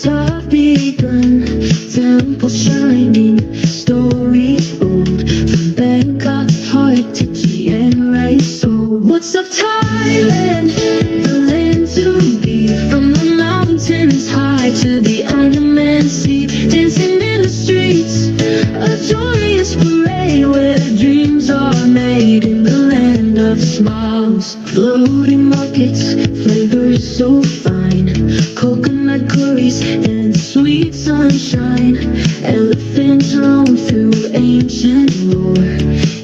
have begun. Temple shining, story old. From Bangkok heart to Chiang Mai soul. What's up, Thailand? The land to be. From the mountains high to the Andaman Sea. Dancing in the streets, a joyous parade where dreams are made in the land of smiles. Floating markets, flavors so fine. Coconut curries and sweet sunshine. Elephants roam through ancient lore.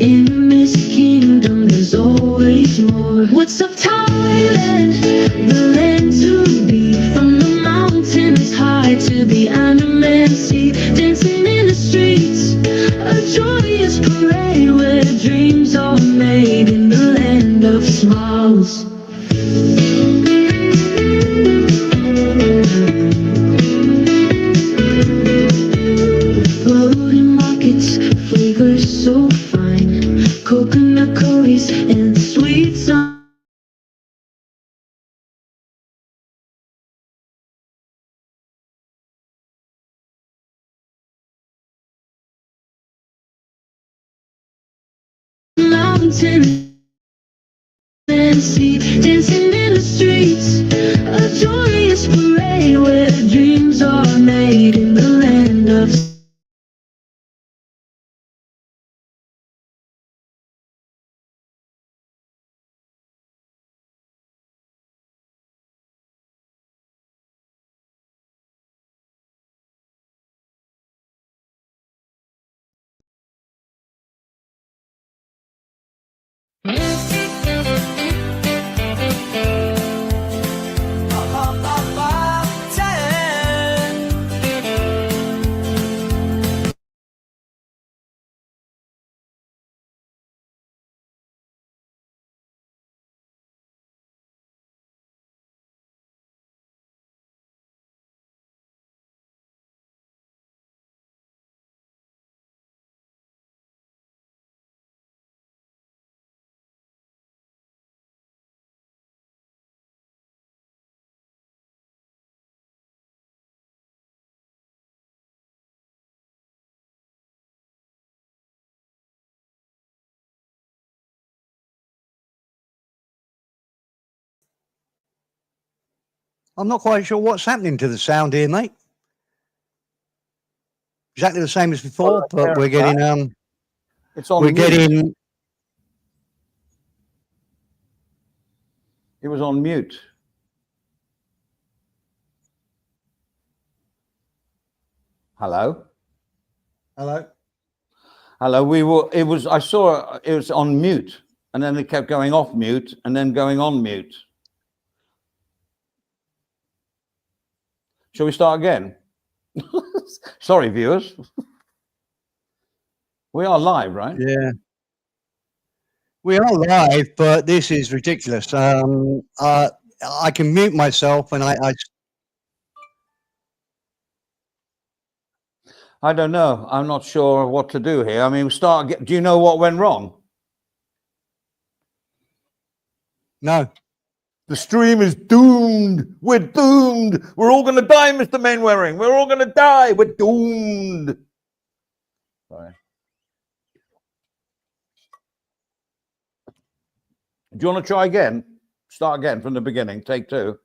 In the mist kingdom there's always more. What's up, Thailand? The land to be. From the mountains high to the Andaman Sea. Dancing in the streets, a joyous parade where dreams are made in the land of smiles. Floating markets, flavors so fine. Coconut curries and sweet sun. Mountains and sea, dancing in the streets, a joyous parade where dreams are made in the land of I'm not quite sure what's happening to the sound here, mate. Exactly the same as before, but we're getting It's on. we're getting. It was on mute. Hello. Hello. Hello. We were. It was. I saw it was on mute, and then it kept going off mute, and then going on mute. Shall we start again? Sorry, viewers. We are live, right? Yeah. We are live, but this is ridiculous. I can mute myself, and I don't know. I'm not sure what to do here. I mean, we start. Do you know what went wrong? no. The stream is doomed. We're doomed. We're all going to die, Mr. Mainwaring. We're all going to die. We're doomed. Sorry. Do you want to try again? Start again from the beginning. Take two.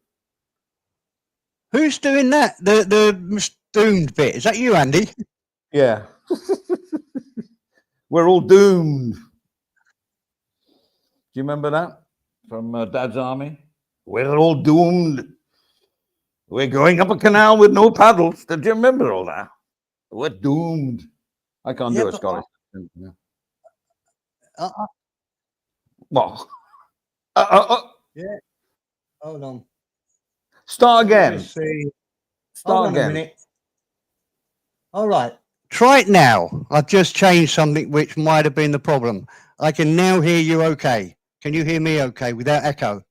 Who's doing that? The doomed bit. Is that you, Andy? Yeah. We're all doomed. Do you remember that from Dad's Army? We're all doomed. We're going up a canal with no paddles. Did you remember all that? We're doomed. I can't do a Scottish. Well, yeah. Hold on. Start again. See. Start Hold on again. a minute. All right. Try it now. I've just changed something which might have been the problem. I can now hear you okay. Can you hear me okay without echo?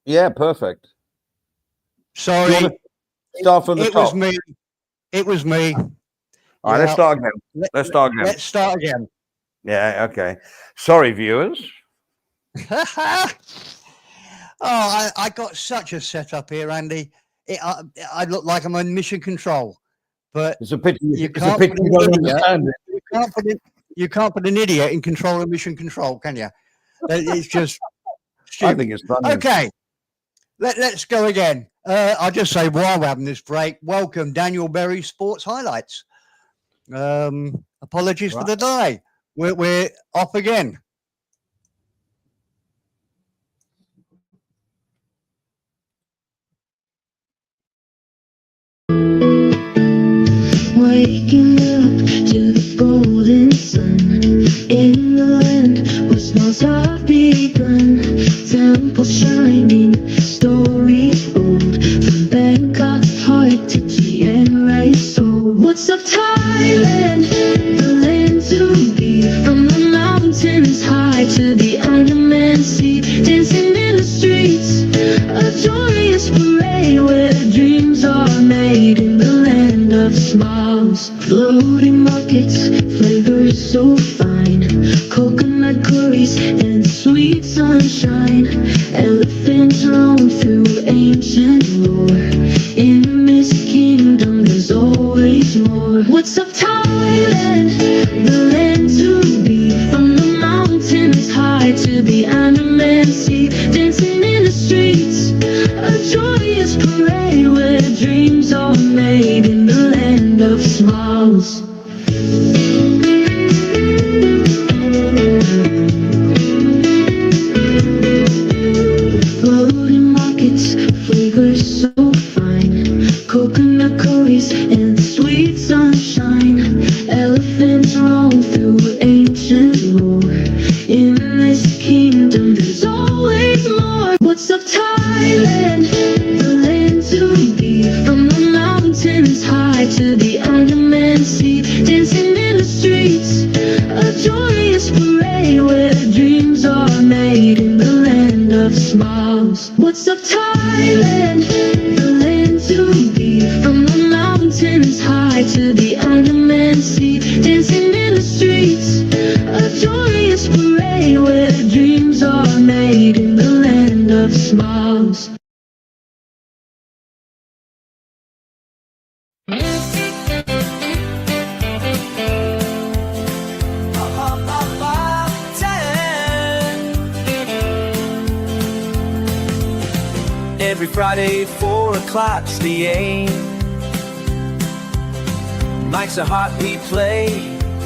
Yeah, perfect. Sorry. Start from the top. It was me. It was me. All right, let's start again. Let's start again. Let's start again. Yeah, okay. Sorry, viewers. Oh, I got such a setup here, Andy. I look like I'm on mission control, but It's a pity. you It's a can't pity put you an don't idiot. understand it. You can't put an idiot in control of mission control, can you? It's just I stupid. think it's funny. Okay, let's go again. I'll just say while we're having this break, welcome Daniel Berry Sports Highlights. Apologies for the delay. We're off again. Waking up to the golden sun in the land where smiles have begun. Temple shining, stories old, from Bangkok heart to Chiang Mai soul. What's up, Thailand? The land to be, from the mountains high to the Andaman Sea, dancing in the streets, a joyous parade where dreams are made in the land of smiles. Floating markets, flavors so fine, coconut curries and sweet sunshine. Elephants roam through ancient lore. In this kingdom there's always more. What's up, Thailand? The land to be, from the mountains high to the Andaman Sea, dancing in the streets, a joyous parade where dreams are made in the land of smiles. Floating markets, flavors so fine, coconut curries and sweet sunshine. Elephants roam through ancient lore. In this kingdom there's always more. What's up, Thailand? The land to be, from the mountains high to the Andaman Sea, dancing in the streets, a joyous parade where dreams are made in the land of smiles. What's up, Thailand? The land to be, from the mountains high to the Andaman Sea, dancing in the streets, a joyous parade where dreams are made in the land of smiles. Every Friday, 4 o'clock's the aim. Mike's a heartbeat, play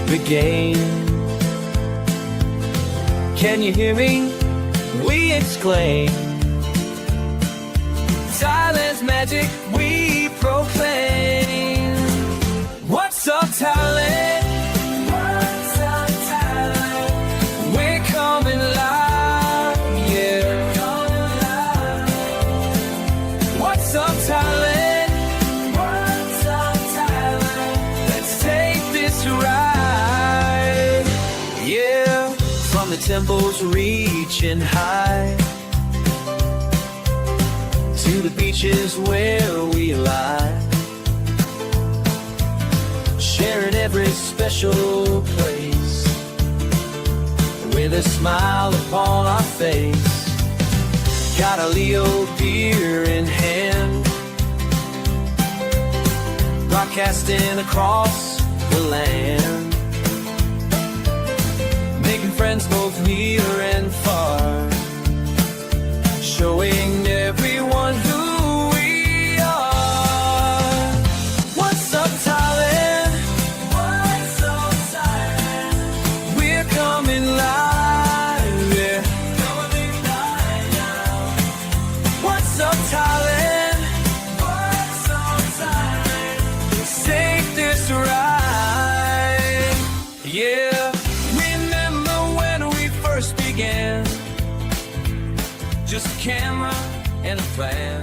the game. Can you hear me? We exclaim. Thailand's magic we proclaim. What's up, Thailand? What's up, Thailand? We're coming live, yeah. Coming live. What's up, Thailand? What's up, Thailand? Let's take this ride, yeah. From the temples reaching high to the beaches where we lie, sharing every special place with a smile upon our face. Got a Leo beer in hand, broadcasting across the land, making friends both near and far, showing everyone who we are. What's up, Thailand? What's up, Thailand? We're coming live, yeah. Coming live now. What's up, Thailand? What's up, Thailand? Let's take this ride, yeah. Remember when we first began? Just a camera and a plan,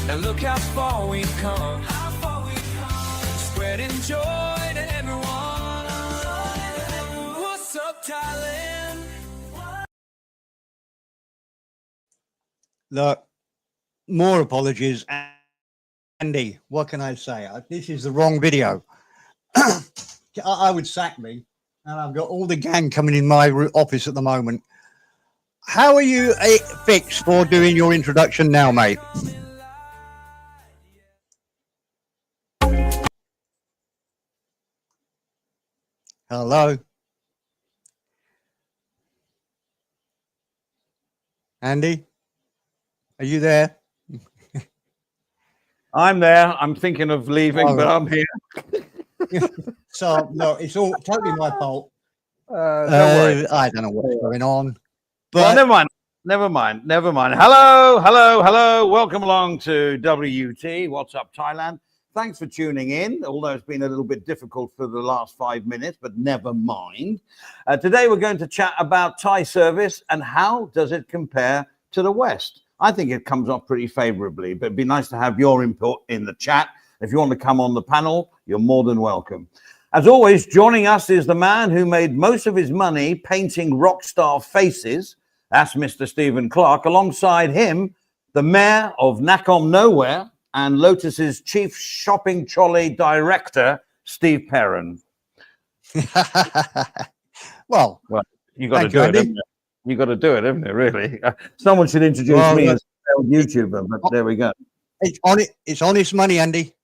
and look how far we've come. How far we've come. Spreading joy to everyone. What's up, Thailand? Look, more apologies, Andy. What can I say? This is the wrong video. I would sack me, and I've got all the gang coming in my office at the moment. How are you fixed for doing your introduction now, mate? Hello. Andy, are you there? I'm there. I'm thinking of leaving, but I'm here. So, no, it's all totally my fault. Don't worry. I don't know what's going on. But Well, never mind. Hello. Welcome along to WT. What's up, Thailand? Thanks for tuning in, although it's been a little bit difficult for the last 5 minutes, but never mind. Today, we're going to chat about Thai service and how does it compare to the West. I think it comes off pretty favorably, but it'd be nice to have your input in the chat. If you want to come on the panel, you're more than welcome. As always, joining us is the man who made most of his money painting rock star faces. That's Mr. Stephen Clark. Alongside him, the mayor of Nakhon Nowhere and Lotus's chief shopping trolley director, Steve Perrin. well, you got to do it, haven't you? You got to do it, haven't you? Really, someone should introduce me as a YouTuber. But there we go. It's honest money, Andy.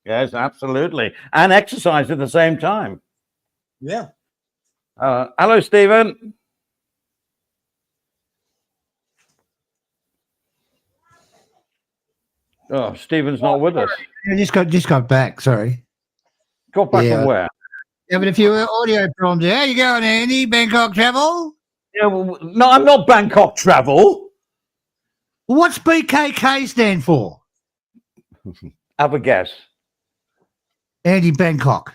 Yes, absolutely, and exercise at the same time. Yeah. Hello, Stephen. Oh, Stephen's not with us. I just got back. Sorry. Got back from where? Having a few audio problems there. How you going, Andy? Bangkok travel? Yeah, well, no, I'm not Bangkok travel. What's BKK stand for? Have a guess. Andy Bangkok.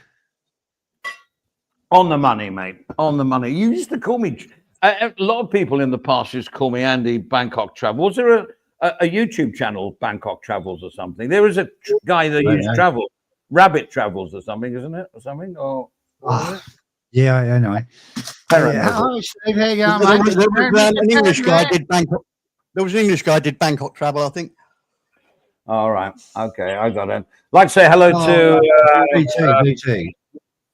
On the money, mate. On the money. You used to call me. A lot of people in the past used to call me Andy Bangkok Travel. Was there a YouTube channel, Bangkok Travels or something? There is a guy that used to travel, Rabbit Travels or something, isn't it? Or something? Yeah, I know. Hi, Steve. How you going, mate? There was an English guy did Bangkok. There was an English guy did Bangkok Travel, I think. All right. Okay, I got it. Like to say hello to BT.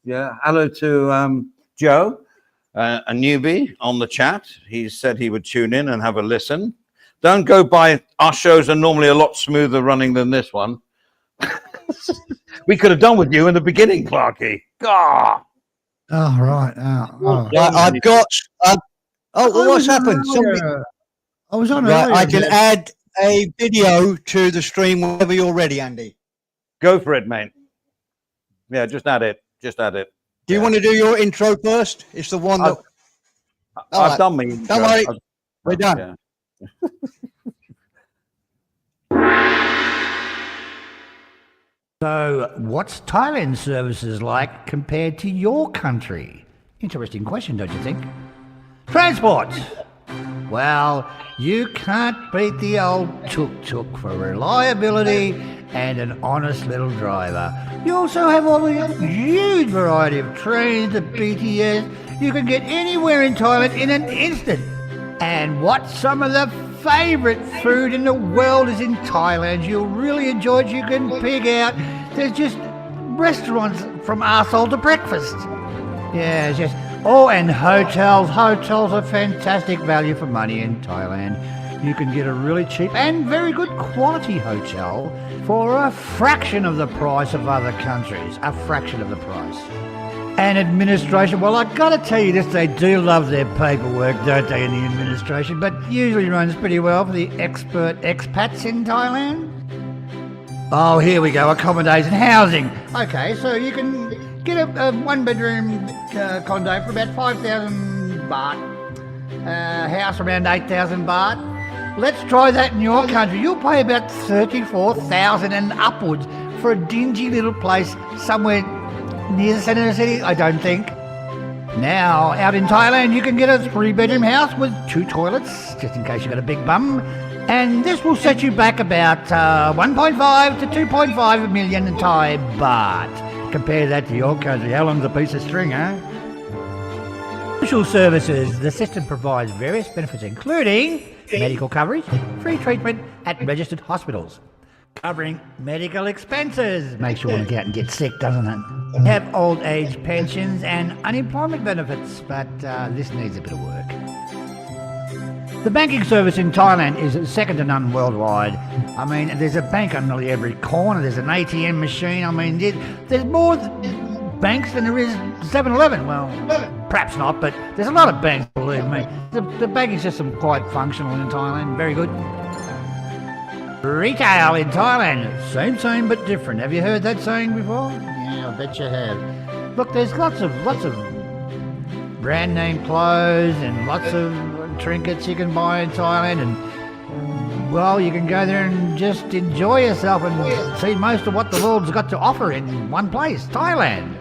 Yeah, hello to Joe, a newbie on the chat. He said he would tune in and have a listen. Don't go by. Our shows are normally a lot smoother running than this one. We could have done with you in the beginning, Clarky. God. Oh, right. I've got. What's happened? I was on. Right, I can add a video to the stream whenever you're ready, Andy. Go for it, mate. Yeah, just add it. Do you want to do your intro first? It's the one that I've done me. Don't worry, we're done. Yeah. So, what's Thailand services like compared to your country? Interesting question, don't you think? Transport. Well, you can't beat the old tuk-tuk for reliability and an honest little driver. You also have all the huge variety of trains, the BTS. You can get anywhere in Thailand in an instant. And what's some of the favourite food in the world is in Thailand. You'll really enjoy it. You can pig out. There's just restaurants from arsehole to breakfast. Yeah, it's just... Oh, and hotels. Hotels are fantastic value for money in Thailand. You can get a really cheap and very good quality hotel for a fraction of the price of other countries. A fraction of the price. And administration, well, I've got to tell you this, they do love their paperwork, don't they, in the administration, but usually runs pretty well for the expert expats in Thailand. Oh, here we go, accommodation, housing. Okay, so you can get a one-bedroom condo for about 5,000 baht, house around 8,000 baht. Let's try that in your country. You'll pay about 34,000 and upwards for a dingy little place somewhere near the centre of the city, I don't think. Now, out in Thailand, you can get a 3-bedroom house with 2 toilets, just in case you've got a big bum. And this will set you back about 1.5 to 2.5 million Thai baht. Compare that to your country. How long's a piece of string, huh? Social services. The system provides various benefits, including medical coverage, free treatment at registered hospitals, covering medical expenses. Makes you want to get out and get sick, doesn't it? Have old age pensions and unemployment benefits, but this needs a bit of work. The banking service in Thailand is second to none worldwide. I mean, there's a bank on nearly every corner. There's an ATM machine. I mean, there's more banks than there is 7-Eleven. Well, perhaps not, but there's a lot of banks, believe me. The banking system quite functional in Thailand, very good. Retail in Thailand, same but different. Have you heard that saying before? Yeah, I bet you have. Look, there's lots of brand name clothes and lots of trinkets you can buy in Thailand, and well, you can go there and just enjoy yourself and see most of what the world's got to offer in one place, Thailand.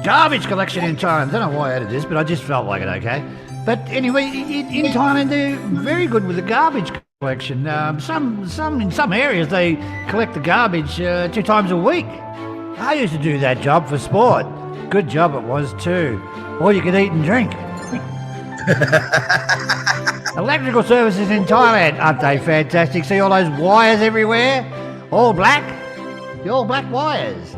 Garbage collection in Thailand. I don't know why I added this, but I just felt like it, okay? But anyway, in Thailand, they're very good with the garbage collection. In some areas, they collect the garbage 2 times a week. I used to do that job for sport. Good job it was too. All you could eat and drink. Electrical services in Thailand, aren't they fantastic? See all those wires everywhere? All black? The all black wires.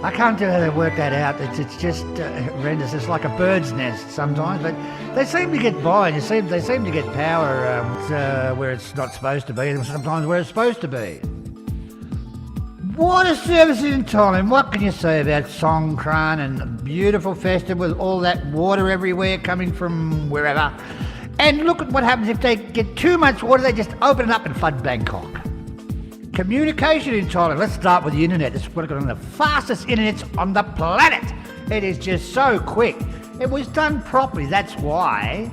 I can't tell how they work that out. It's just horrendous. It's like a bird's nest sometimes, but they seem to get by, and they seem to get power where it's not supposed to be, and sometimes where it's supposed to be. Water services in Thailand. What can you say about Songkran and a beautiful festival with all that water everywhere coming from wherever? And look at what happens if they get too much water. They just open it up and flood Bangkok. Communication in Thailand. Let's start with the internet. It's one of the fastest internets on the planet. It is just so quick. It was done properly, that's why.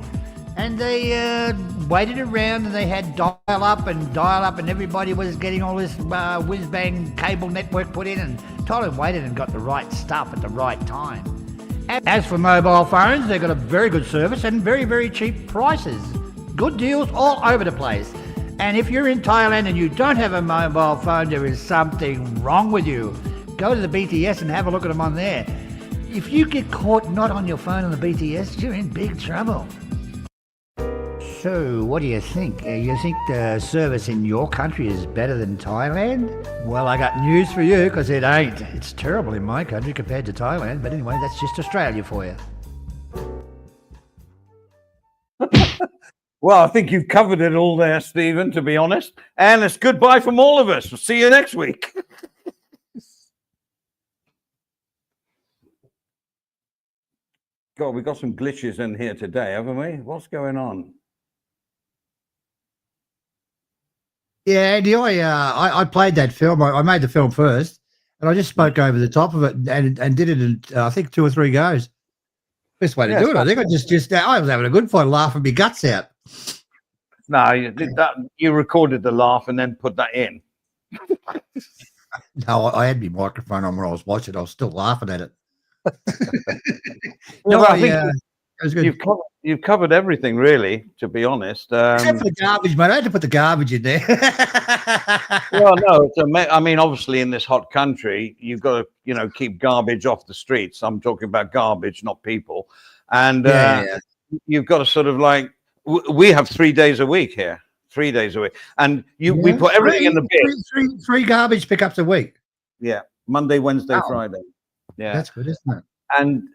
And they waited around, and they had dial-up, and everybody was getting all this whiz-bang cable network put in, and Thailand waited and got the right stuff at the right time. And as for mobile phones, they've got a very good service and very, very cheap prices. Good deals all over the place. And if you're in Thailand and you don't have a mobile phone, there is something wrong with you. Go to the BTS and have a look at them on there. If you get caught not on your phone on the BTS, you're in big trouble. So, what do you think? You think the service in your country is better than Thailand? Well, I got news for you, because it ain't. It's terrible in my country compared to Thailand. But anyway, that's just Australia for you. Well, I think you've covered it all there, Stephen, to be honest. And it's goodbye from all of us. We'll see you next week. God, we've got some glitches in here today, haven't we? What's going on? Yeah, Andy, I played that film. I made the film first, and I just spoke over the top of it and did it in, I think, 2 or 3 goes. Best way to do it, I think. I was having a good fun, laughing my guts out. No, you did that. You recorded the laugh and then put that in. No, I had my microphone on when I was watching. I was still laughing at it. No, I think it was good. you've covered everything, really, to be honest. Except for the garbage, mate. I had to put the garbage in there. Well, no, I mean, obviously, in this hot country, you've got to, keep garbage off the streets. I'm talking about garbage, not people. And you've got to sort of we have 3 days a week here, 3 days a week, and we put everything in the bin. Three garbage pickups a week. Yeah, Monday, Wednesday, Friday. Yeah, that's good, isn't it?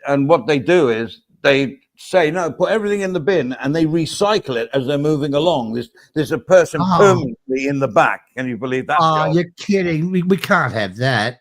And what they do is they say, no, put everything in the bin, and they recycle it as they're moving along. There's a person permanently in the back. Can you believe that? Oh, you're kidding. We can't have that.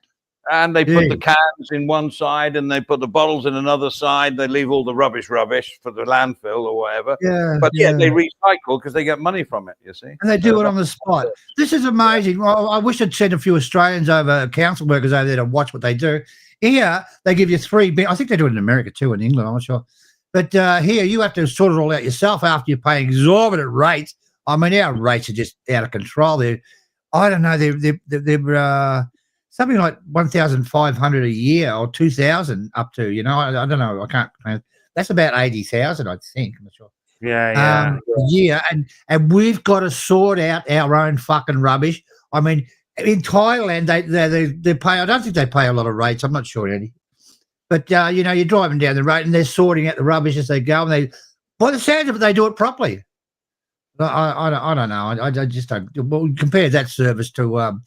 And they put the cans in one side, and they put the bottles in another side. They leave all the rubbish for the landfill or whatever. Yeah, but they recycle because they get money from it, you see. And they do it on the spot. This is amazing. Well, I wish I'd sent a few Australians over, council workers over there to watch what they do. Here, they give you 3 bins. I think they do it in America too, in England, I'm not sure. But here, you have to sort it all out yourself after you pay exorbitant rates. I mean, our rates are just out of control. I don't know, they're something like 1,500 a year or 2,000 up to, I don't know. I can't. That's about 80,000, I think. I'm not sure. Yeah. A year, and we've got to sort out our own fucking rubbish. I mean, in Thailand, they pay. I don't think they pay a lot of rates. I'm not sure, Eddie. But you're driving down the road and they're sorting out the rubbish as they go, and by the sounds of it, they do it properly. I don't know. I just don't. Well, compare that service to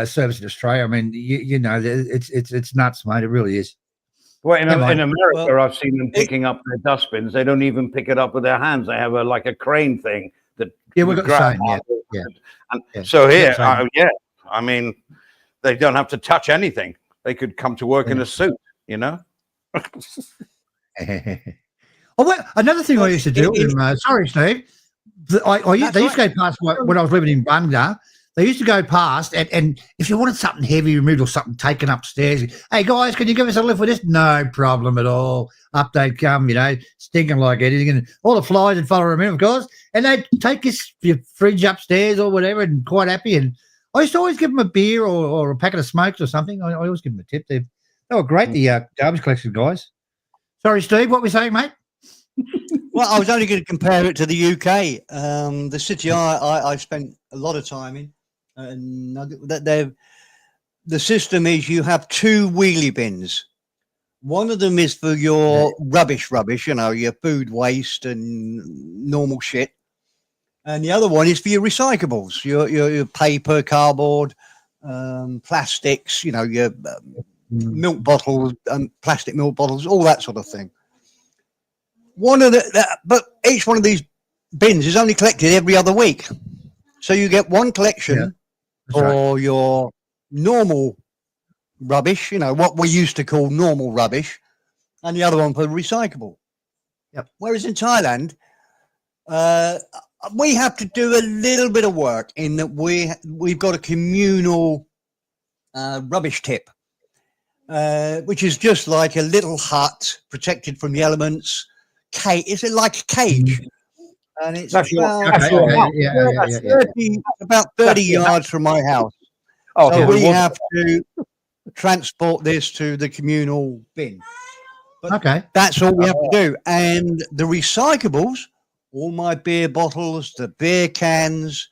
service in Australia. I mean, it's nuts, mate. It really is. Well, in America, I've seen them picking up their dustbins. They don't even pick it up with their hands. They have a crane thing that. Yeah, we've got the same. Yeah. So here, I mean, they don't have to touch anything. They could come to work in a suit, you know. Oh, well, another thing I used to do. Sorry, Steve. They used to go past when I was living in Bunga. They used to go past, and if you wanted something heavy removed or something taken upstairs, hey guys, can you give us a lift with this? No problem at all. Up they'd come, stinking like anything, and all the flies would follow them in, of course. And they'd take your fridge upstairs or whatever, and quite happy. And I used to always give them a beer or a packet of smokes or something. I always give them a tip. They were great, the garbage collection guys. Sorry, Steve, what were we saying, mate? Well, I was only going to compare it to the UK. The city I spent a lot of time in, and the system is you have 2 wheelie bins. One of them is for your rubbish, your food waste and normal shit, and the other one is for your recyclables, your paper, cardboard, plastics, your milk bottles, plastic milk bottles, all that sort of thing. But each one of these bins is only collected every other week. So you get one collection for your normal rubbish, what we used to call normal rubbish, and the other one for recyclable. Yep. Whereas in Thailand, we have to do a little bit of work in that we've got a communal rubbish tip, which is just like a little hut protected from the elements. Is it like a cage? And it's about 30 yards from my house. So we have to transport this to the communal bin. But that's all we have to do. And the recyclables, all my beer bottles, the beer cans,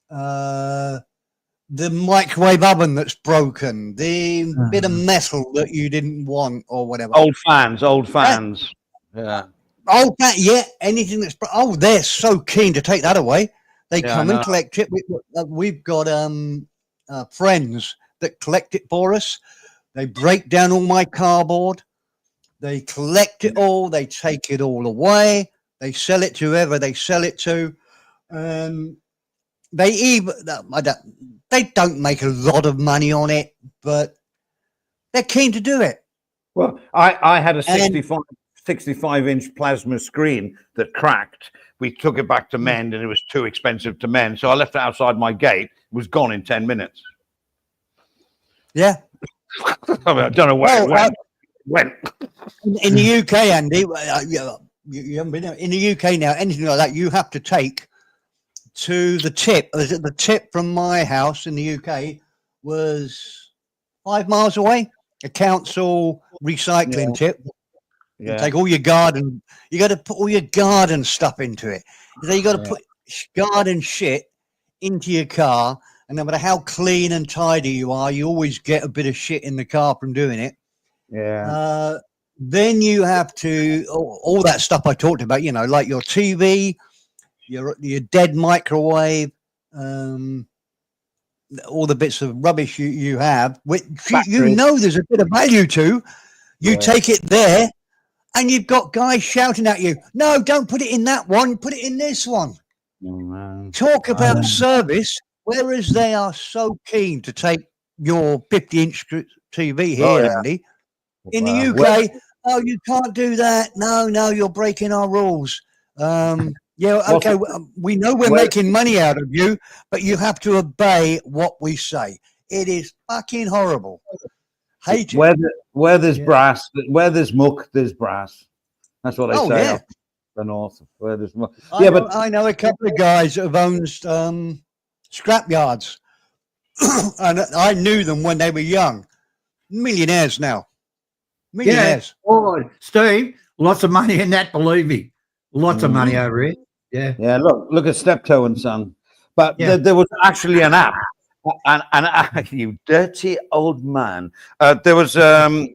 the microwave oven that's broken, the bit of metal that you didn't want or whatever. Old fans. Yeah. Oh, anything that's they're so keen to take that away. They come and collect it. We've got friends that collect it for us. They break down all my cardboard. They collect it all. They take it all away. They sell it to whoever they sell it to. They don't make a lot of money on it, but they're keen to do it. Well, I had a 65-inch plasma screen that cracked. We took it back to mend, and it was too expensive to mend. So I left it outside my gate. It was gone in 10 minutes. Yeah. I don't know where it went. In the UK, Andy, you haven't been there. In the UK now, anything like that, you have to take to the tip. The tip from my house in the UK was 5 miles away. A council recycling tip. You take all your garden. You got to put all your garden stuff into it. You got to put garden shit into your car, and no matter how clean and tidy you are, you always get a bit of shit in the car from doing it. Yeah. Then you have to all that stuff I talked about. Like your TV, your dead microwave, all the bits of rubbish you have, which there's a bit of value to. You take it there. And you've got guys shouting at you, no, don't put it in that one, put it in this one. Talk about service, whereas they are so keen to take your 50-inch TV here, Andy. In the UK, you can't do that. No, you're breaking our rules. We know we're making money out of you, but you have to obey what we say. It is fucking horrible. Hate it. Where there's brass, where there's muck, there's brass. That's what they say up the north. Where there's muck. I know a couple of guys that have owned scrap yards, and I knew them when they were young. Millionaires now. Millionaires. Yeah. Oh, Steve, lots of money in that, believe me. Lots of money over here. Yeah. Yeah. Look at Steptoe and Son. But there was actually an app. And you dirty old man. There was what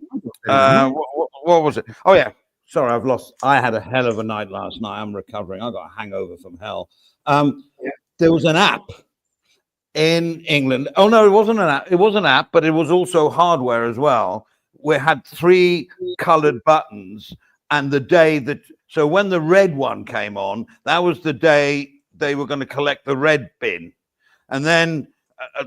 was it? Oh yeah, sorry, I had a hell of a night last night. I'm recovering. I got a hangover from hell. There was an app in England. Oh no, it wasn't an app. It was an app, but it was also hardware as well. We had 3 colored buttons, and so when the red one came on, that was the day they were going to collect the red bin, and then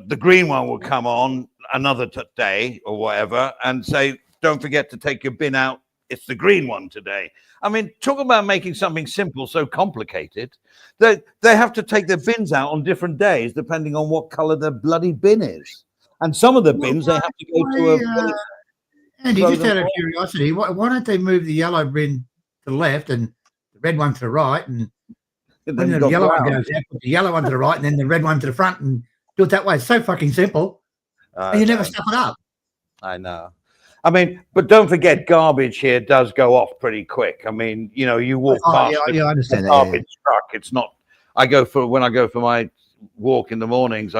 the green one would come on, another day or whatever and say, don't forget to take your bin out. It's the green one today. I mean, talk about making something simple so complicated. They have to take their bins out on different days depending on what color their bloody bin is. And some of the bins they have to go to a. Andy, throw just them out of away. curiosity, why don't they move the yellow bin to the left and the red one to the right? And And when then the got yellow one brown. goes out, put the yellow one to the right and then the red one to the front and do it that way. It's so fucking simple. And you never stuff it up. I know. I mean, but don't forget, garbage here does go off pretty quick. I mean, you know, you walk past I understand the that. garbage truck. It's not. When I go for my walk in the mornings,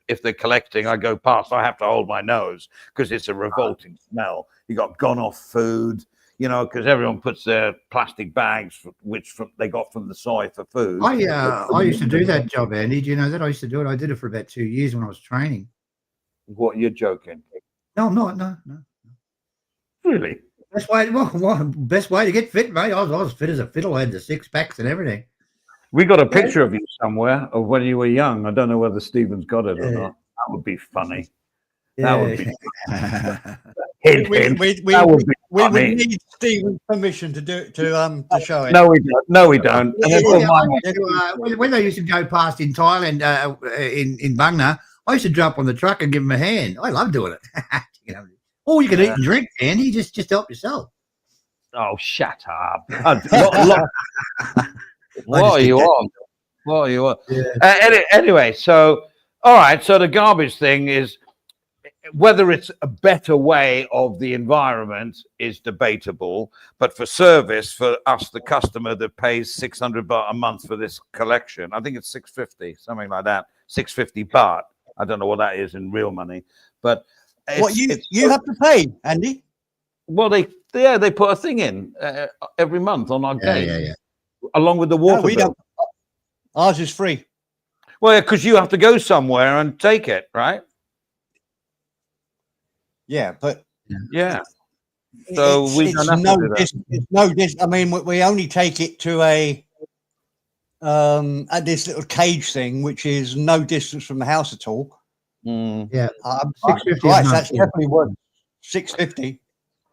if they're collecting, I go past. I have to hold my nose because it's a revolting smell. You got gone off food, you know, because everyone puts their plastic bags, they got from the soy for food. I used to do that job, Andy. Do you know that? I used to do it. I did it for about 2 years when I was training. What, you're joking? No, I'm not. No. Really? Best way to get fit, mate. I was fit as a fiddle. I had the 6 packs and everything. We got a picture of you somewhere of when you were young. I don't know whether Stephen's got it or not. That would be funny. That would be We need Stephen's permission to show it. No, we don't. No, we don't. When they used to go past in Thailand, in Bangna, I used to jump on the truck and give them a hand. I love doing it. You know, all you can eat and drink, Andy. Just help yourself. Oh, shut up! What are you on? What are you on? Yeah. Anyway, so all right. So the garbage thing is whether it's a better way of the environment is debatable. But for service, for us, the customer that pays 600 baht a month for this collection, I think it's 650, something like that. 650 baht. I don't know what that is in real money, but what you have to pay, Andy? Well, they put a thing in every month on our gate. Yeah. Along with the water bill. Don't. Ours is free. Well, because you have to go somewhere and take it, right? Yeah, but yeah. So it's no distance. I mean, we only take it to at this little cage thing, which is no distance from the house at all. Yeah, 650. Right, that's definitely worth 650.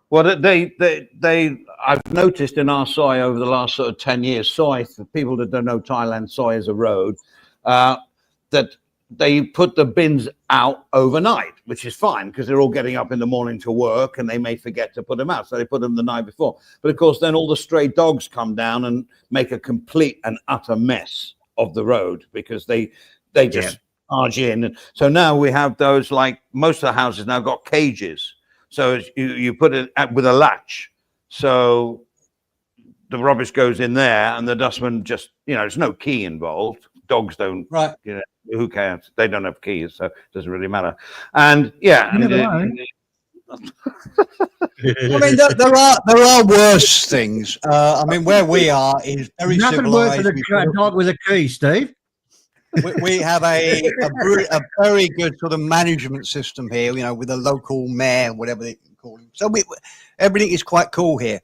Well, I've noticed in our soy over the last sort of 10 years, soy, for people that don't know Thailand, soy is a road, that they put the bins out overnight, which is fine because they're all getting up in the morning to work and they may forget to put them out. So they put them the night before. But of course, then all the stray dogs come down and make a complete and utter mess of the road because they just barge in. And so now we have those, like most of the houses now got cages. So you put it with a latch, so the rubbish goes in there, and the dustman just, there's no key involved. Dogs don't, right? Who cares? They don't have keys, so it doesn't really matter. And I mean, there are worse things. I mean, where we are is very nothing civilized. Nothing worse than a dog with a key, Steve. We have a very good sort of management system here, with a local mayor, whatever they call him. So everything is quite cool here.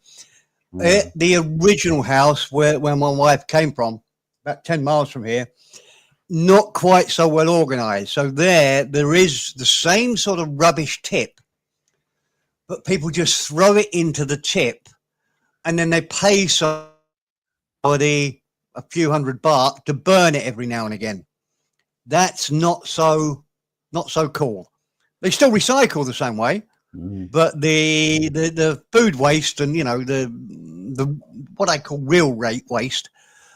The original house where my wife came from, about 10 miles from here, not quite so well organized. So there is the same sort of rubbish tip, but people just throw it into the tip and then they pay somebody a few hundred baht to burn it every now and again. That's not so cool. They still recycle the same way, but the food waste and the what I call real rate waste,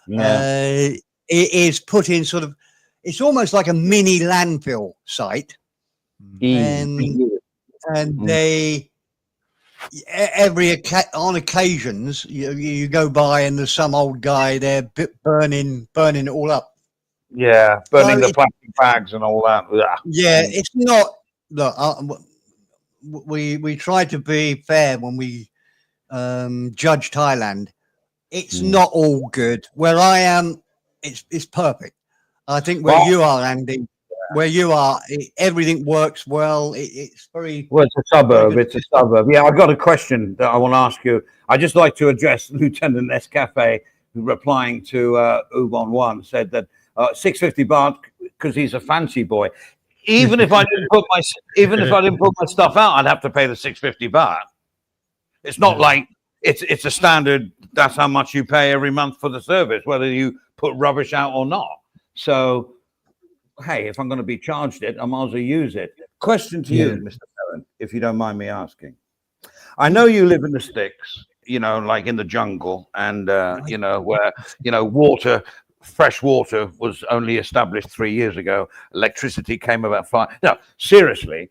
it is put in sort of. It's almost like a mini landfill site, and they on occasions you go by and there's some old guy there burning it all up. Yeah, burning the plastic bags and all that. Yeah, it's not. Look, we try to be fair when we judge Thailand. It's not all good. Where I am, it's perfect. I think where you are, Andy, where you are, everything works well. It's very well. It's a suburb. It's a suburb. Yeah, I've got a question that I want to ask you. I just like to address Lieutenant Nescafe, who replying to Ubon One said that 650 baht because he's a fancy boy. even if I didn't put my stuff out, I'd have to pay the 650 baht. It's not like it's a standard. That's how much you pay every month for the service, whether you put rubbish out or not. So, hey, if I'm going to be charged it, I might as well use it. Question to you, Mr. Perrin, if you don't mind me asking. I know you live in the sticks, like in the jungle, and where fresh water was only established 3 years ago. Electricity came about 5. No, seriously,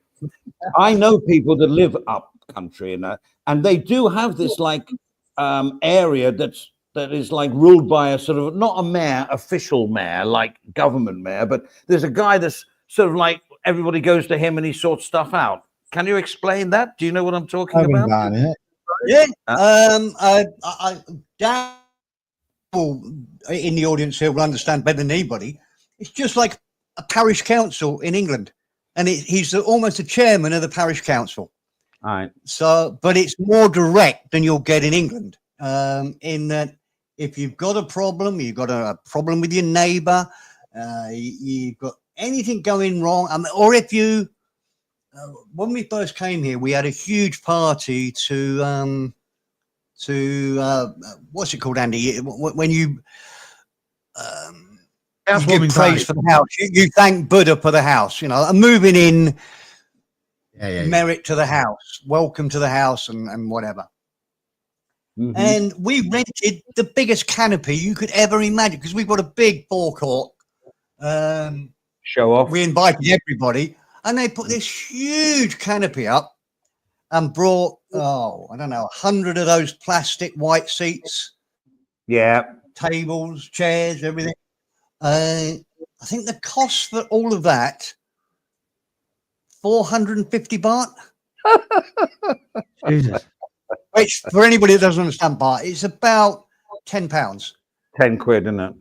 I know people that live up country and they do have this area that is like ruled by a sort of not a mayor, official mayor, like government mayor, but there's a guy that's sort of like everybody goes to him and he sorts stuff out. Can you explain that? Do you know what I'm talking about? Yeah. Dan in the audience here will understand better than anybody. It's just like a parish council in England, and he's almost the chairman of the parish council. All right. So, but it's more direct than you'll get in England. In that, if you've got a problem, you've got a problem with your neighbour, you've got anything going wrong, or if you, when we first came here, we had a huge party to what's it called, Andy? When you give praise for the house, you thank Buddha for the house, and moving in. Merit to the house, welcome to the house, and whatever. Mm-hmm. And we rented the biggest canopy you could ever imagine because we've got a big forecourt. Show off. We invited everybody, and they put this huge canopy up and brought, I don't know, 100 of those plastic white seats. Yeah. Tables, chairs, everything. I think the cost for all of that, 450 baht. Jesus. Which, for anybody that doesn't understand baht, it's about £10. 10 quid, isn't it?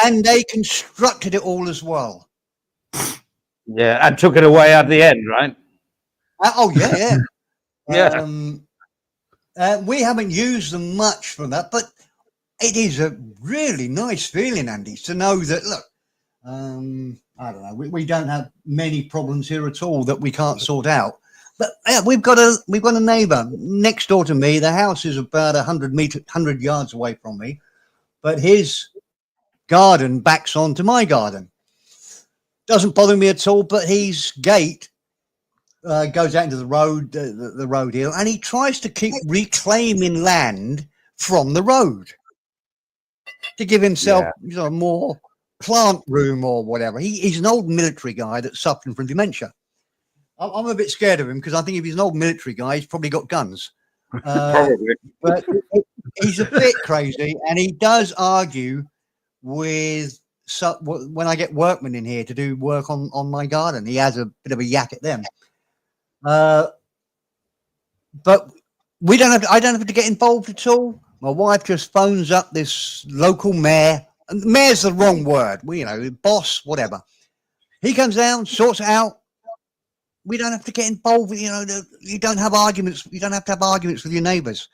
And they constructed it all as well. Yeah, and took it away at the end, right? Yeah. Yeah. We haven't used them much for that, but it is a really nice feeling, Andy, to know that, look, I don't know, we don't have many problems here at all that we can't sort out. But yeah, we've got a neighbour next door to me. The house is about 100 yards away from me, but his garden backs onto my garden. Doesn't bother me at all, but his gate goes out into the road, the road here, and he tries to keep reclaiming land from the road to give himself more plant room or whatever. He's an old military guy that's suffering from dementia. I'm a bit scared of him because I think if he's an old military guy, he's probably got guns. Probably. But he's a bit crazy, and he does argue with when I get workmen in here to do work on my garden. He has a bit of a yak at them. But I don't have to get involved at all. My wife just phones up this local mayor. And mayor's the wrong word. Boss, whatever. He comes down, sorts it out. We don't have to get involved with, you don't have arguments. You don't have to have arguments with your neighbours.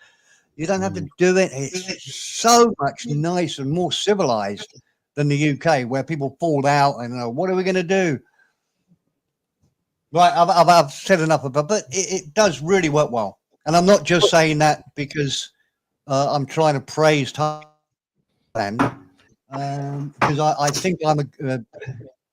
You don't have to do it. It's so much nicer and more civilized than the UK, where people fall out and what are we going to do? Right, I've said enough about it, but it does really work well. And I'm not just saying that because I'm trying to praise Thailand, because I think I'm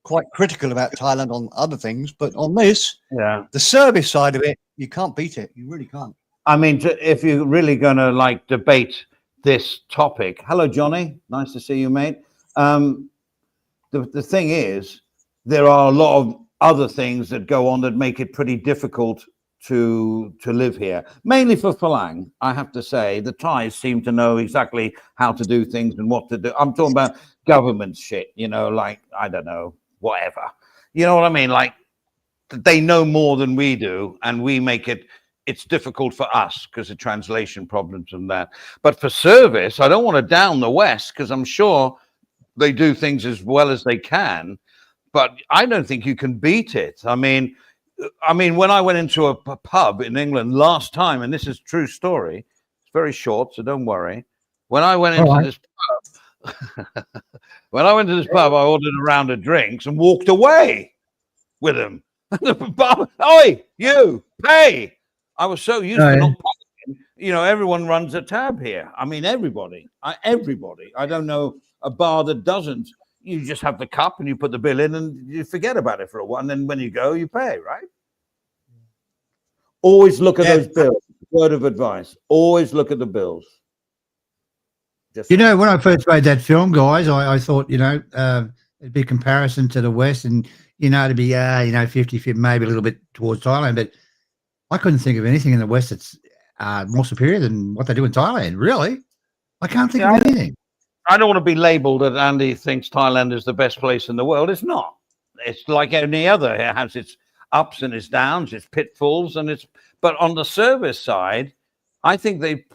quite critical about Thailand on other things, but on this, the service side of it, you can't beat it. You really can't. I mean, if you're really going to debate this topic, hello, Johnny. Nice to see you, mate. The thing is, there are a lot of other things that go on that make it pretty difficult to live here. Mainly for Phalang, I have to say, the Thais seem to know exactly how to do things and what to do. I'm talking about government shit, I don't know, whatever. You know what I mean? They know more than we do, and we make it's difficult for us because of translation problems and that. But for service, I don't want to down the West because I'm sure they do things as well as they can, but I don't think you can beat it. I mean, when I went into a pub in England last time, and this is a true story, it's very short, so don't worry. When I went into this pub, I ordered a round of drinks and walked away. with them. The barber, oi, you pay. I was so used to not paying. You know, everyone runs a tab here. I mean, everybody. I don't know a bar that doesn't. You just have the cup and you put the bill in and you forget about it for a while. And then when you go, you pay, right? Always look at those bills. Word of advice. Always look at the bills. Just You know, when I first made that film, guys, I thought, you know, it'd be a comparison to the West and, you know, to be, 50-50, maybe a little bit towards Thailand. But I couldn't think of anything in the West that's more superior than what they do in Thailand. Really? I can't think of anything. I don't want to be labeled that Andy thinks Thailand is the best place in the world. It's not. It's like any other. It has its ups and its downs, its pitfalls, but on the service side, I think they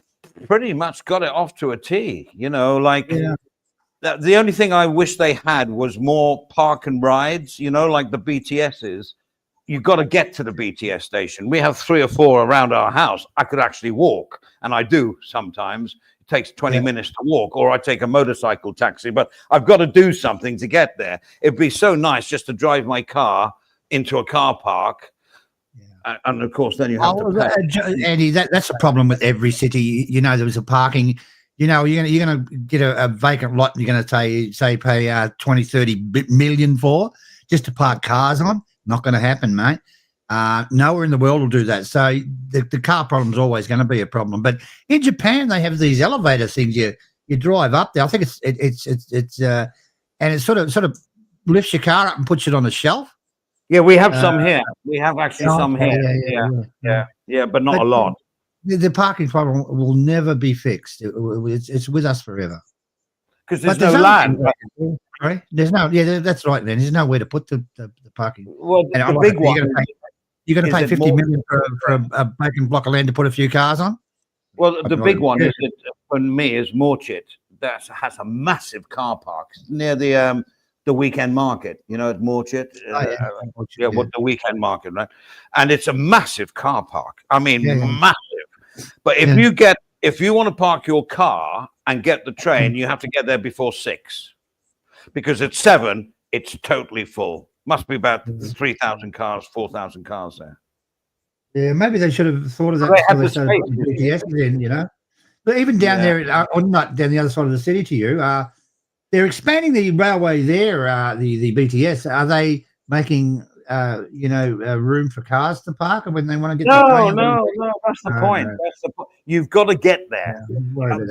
pretty much got it off to a T. You know, like the only thing I wish they had was more park and rides. You know, like the BTSs. You've got to get to the BTS station. We have 3 or 4 around our house. I could actually walk, and I do sometimes. It takes 20 minutes to walk, or I take a motorcycle taxi, but I've got to do something to get there. It'd be so nice just to drive my car into a car park. And of course, then you have to pay. Andy, that's the problem with every city. You know, there was a parking. You know, you're gonna get a vacant lot, and you're gonna pay 20, 30 million for just to park cars on. Not going to happen, mate. Nowhere in the world will do that. So the car problem is always going to be a problem. But in Japan, they have these elevator things. You drive up there. I think it's and it sort of lifts your car up and puts it on a shelf. Yeah, we have some here. We have actually some here. Yeah, but not a lot. The parking problem will never be fixed. It's with us forever. Because there's no land. Right? There's no. Yeah, that's right. Then there's nowhere to put the parking. Well, the big one. You're going to pay 50 million for a vacant block of land to put a few cars on. Well, the big one is for me is Morchit. That has a massive car park near the weekend market. You know, at Morchit. The weekend market, right? And it's a massive car park. I mean, massive. But if you want to park your car and get the train, you have to get there before 6, because at 7 it's totally full. Must be about 3,000 cars, 4,000 cars there. Yeah, maybe they should have thought of that before they started putting BTS in, you know. But even down there, or not down the other side of the city to you, they're expanding the railway there, the BTS. Are they making, room for cars to park when they want to get No, that's the point. That's the point. You've got to get there.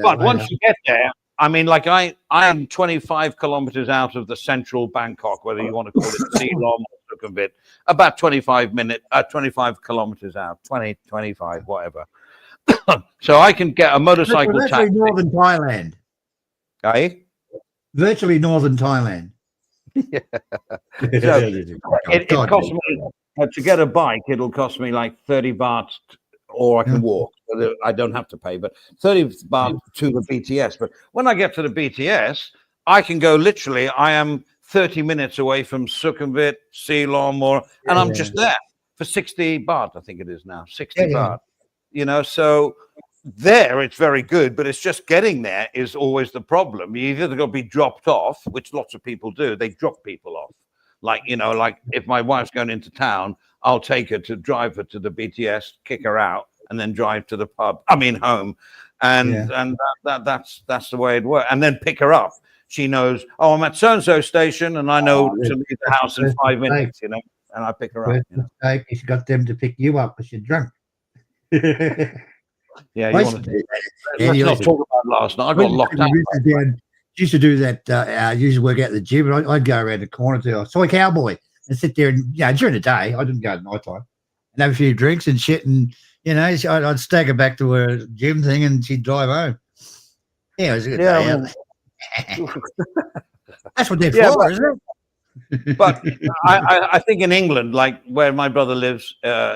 But once you get there, I mean, like I am 25 kilometers out of the central Bangkok, whether you want to call it Ceylon or Sukhumvit, about 25 kilometers out, 20, 25, whatever. So I can get a motorcycle taxi. Virtually northern Thailand. Virtually northern Thailand. So it costs me, to get a bike, it'll cost me like 30 baht, or I can walk. I don't have to pay, but 30 baht to the BTS. But when I get to the BTS, I can go literally, I am 30 minutes away from Sukhumvit, Ceylon, and I'm just there for 60 baht, I think it is now, 60 baht. You know, so there it's very good, but it's just getting there is always the problem. You either got to be dropped off, which lots of people do. They drop people off. Like, you know, like if my wife's going into town, I'll take her to drive her to the BTS, kick her out, and then drive to the pub. I mean, home, and that's the way it works. And then pick her up. She knows, oh, I'm at so and so station, and I know to leave the house in 5 minutes. You know, and I pick her up. You know? You got them to pick you up because you're drunk. Yeah, let's not talk about last night. I got locked up. Used to do that. I used to work out at the gym, and I'd go around the corner to a soy cowboy and sit there. And during the day, I didn't go at night time, and have a few drinks and shit. And I'd stagger back to a gym thing, and she'd drive home. Yeah, it was a good day. That's what they're for, isn't it? But I think in England, like where my brother lives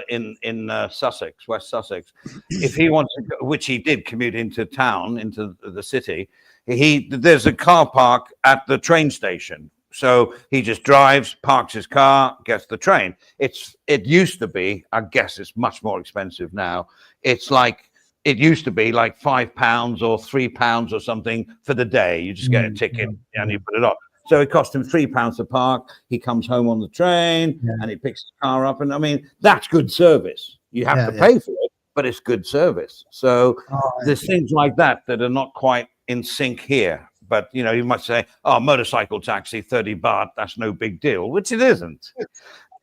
in Sussex, West Sussex, if he wants to go, which he did commute into town, into the city, there's a car park at the train station. So he just drives, parks his car, gets the train. It used to be, I guess it's much more expensive now. It's like, it used to be like £5 or £3 or something for the day. You just get a ticket and you put it on. So it cost him £3 to park. He comes home on the train and he picks his car up. And I mean, that's good service. You have to pay for it, but it's good service. So there's things like that are not quite in sync here. But, you know, you might say, oh, motorcycle taxi, 30 baht, that's no big deal, which it isn't.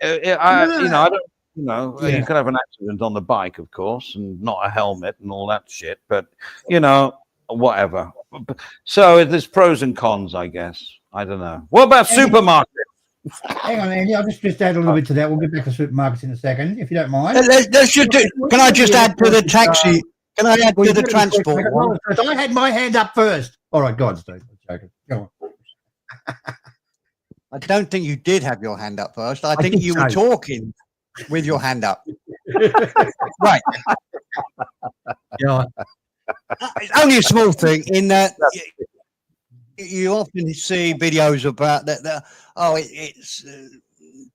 You could have an accident on the bike, of course, and not a helmet and all that shit. But, you know, whatever. So there's pros and cons, I guess. I don't know. What about supermarkets? Hang on, Andy. I'll just add a little bit to that. We'll get back to supermarkets in a second, if you don't mind. Can I just add to the taxi? Can I add to the transport one? I had my hand up first. All right, go on, Steve. Go on. I don't think you did have your hand up first. I think you were talking with your hand up. Right. Yeah. It's only a small thing in that you often see videos about that. It's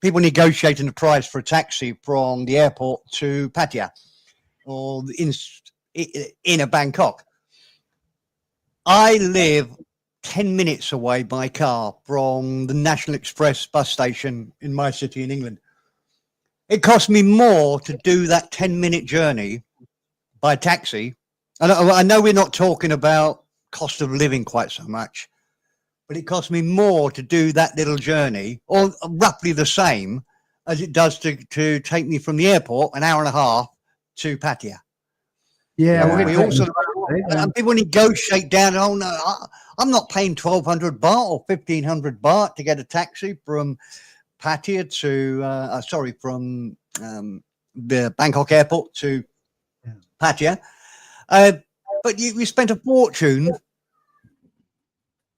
people negotiating the price for a taxi from the airport to Pattaya or in a Bangkok. I live 10 minutes away by car from the National Express bus station in my city in England. It cost me more to do that 10-minute journey by taxi. I know we're not talking about cost of living quite so much, but it cost me more to do that little journey, or roughly the same as it does to take me from the airport an hour and a half to Pattaya. And people negotiate down. Oh no, I'm not paying 1,200 baht or 1,500 baht to get a taxi from Pattaya to from the Bangkok airport to Pattaya. But you spent a fortune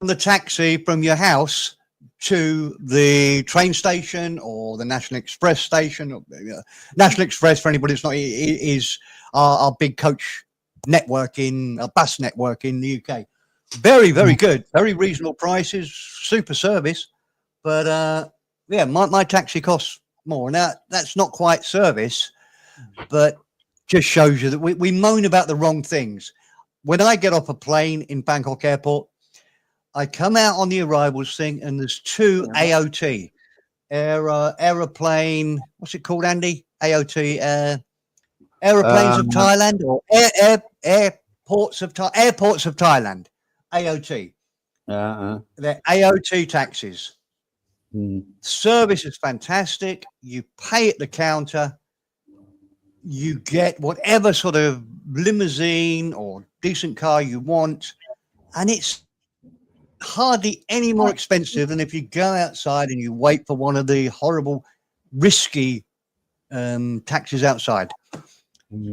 on the taxi from your house to the train station or the National Express station. National Express, for anybody that's not, is our big coach network bus network in the UK. Very, very good, very reasonable prices, super service. But my taxi costs more. Now that's not quite service, but just shows you that we moan about the wrong things. When I get off a plane in Bangkok airport, I come out on the arrivals thing and there's two AOT, aeroplane, what's it called, Andy? AOT, aeroplanes of Thailand, or airports of Thailand, AOT. They're AOT taxis. Service is fantastic. You pay at the counter. You get whatever sort of limousine or decent car you want, and it's hardly any more expensive than if you go outside and you wait for one of the horrible, risky taxis outside.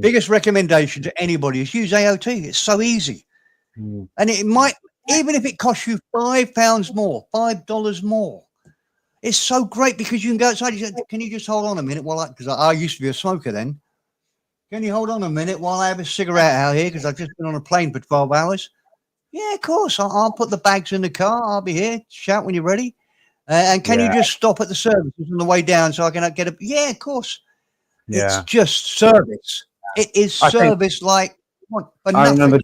Biggest recommendation to anybody is use AOT. It's so easy, and it might, even if it costs you £5 more, $5 more. It's so great because you can go outside. You say, can you just hold on a minute because I used to be a smoker then. Can you hold on a minute while I have a cigarette out here because I've just been on a plane for 12 hours? Yeah, of course. I'll put the bags in the car. I'll be here. Shout when you're ready. And can you just stop at the services on the way down so I can get a... Yeah, of course. It's just service. It is service like... I remember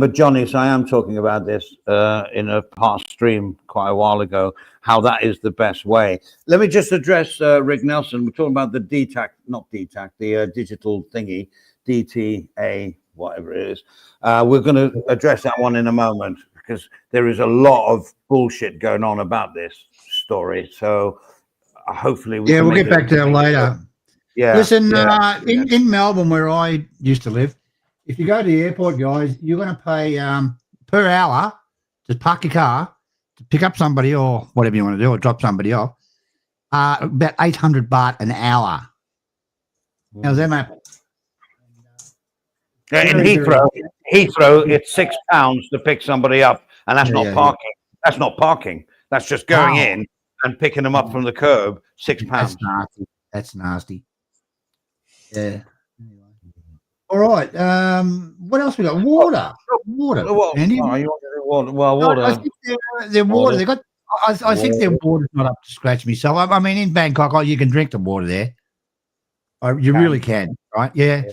Johnny Siam talking about this in a past stream quite a while ago, how that is the best way. Let me just address Rick Nelson. We're talking about the the digital thingy, DTA, whatever it is. We're going to address that one in a moment because there is a lot of bullshit going on about this story. So hopefully we'll get back to that later. Listen, in Melbourne, where I used to live, if you go to the airport, guys, you're going to pay per hour to park your car, to pick up somebody or whatever you want to do, or drop somebody off, about 800 baht an hour. How's that, mate? In Heathrow, it's £6 to pick somebody up, and that's not parking. That's not parking. That's just going in and picking them up from the curb. £6. That's nasty. Yeah. All right. What else we got? Water. Andy? Water. I think their water. They got. I think their water's not up to scratch me. So I mean, in Bangkok, you can drink the water there. You really can, right? Yeah.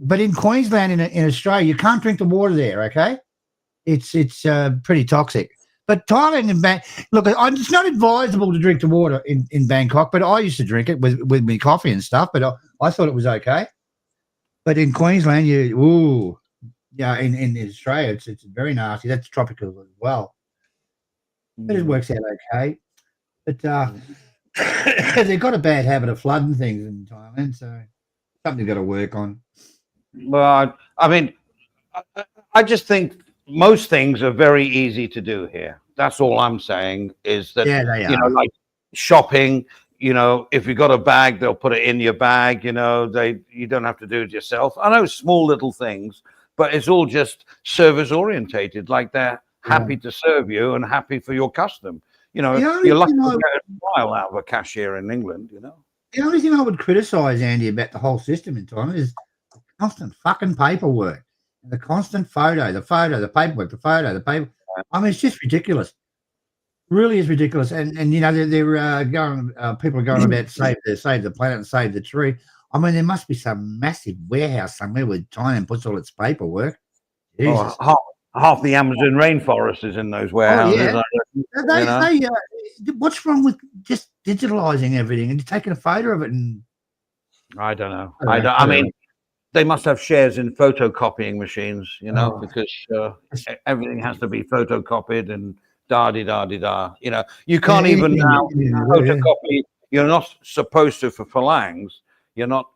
But in Queensland, in Australia, you can't drink the water there. Okay, it's pretty toxic. But Thailand and look, it's not advisable to drink the water in Bangkok, but I used to drink it with my coffee and stuff. But I thought it was okay. But in Queensland, in Australia, it's very nasty. That's tropical as well. But it works out okay. But they've got a bad habit of flooding things in Thailand, so something they've got to work on. Well, I mean, I just think most things are very easy to do here. That's all I'm saying is that, they are. like shopping, if you got a bag, they'll put it in your bag, you don't have to do it yourself. I know small little things, but it's all just service orientated. Like they're happy to serve you and happy for your custom. You're lucky to get a smile out of a cashier in England, The only thing I would criticise, Andy, about the whole system in Thailand is the constant fucking paperwork. The constant the paperwork, the paper. I mean, it's just ridiculous. Really is ridiculous. And they're going. People are going about save the planet and save the tree. I mean, there must be some massive warehouse somewhere where Thailand puts all its paperwork. Jesus. Half the Amazon rainforest is in those warehouses. What's wrong with just digitalizing everything and taking a photo of it? And I don't know. I mean, they must have shares in photocopying machines, because everything has to be photocopied and da-di-da-di-da. You can't even now photocopy. You're not supposed to for phalangs. You're not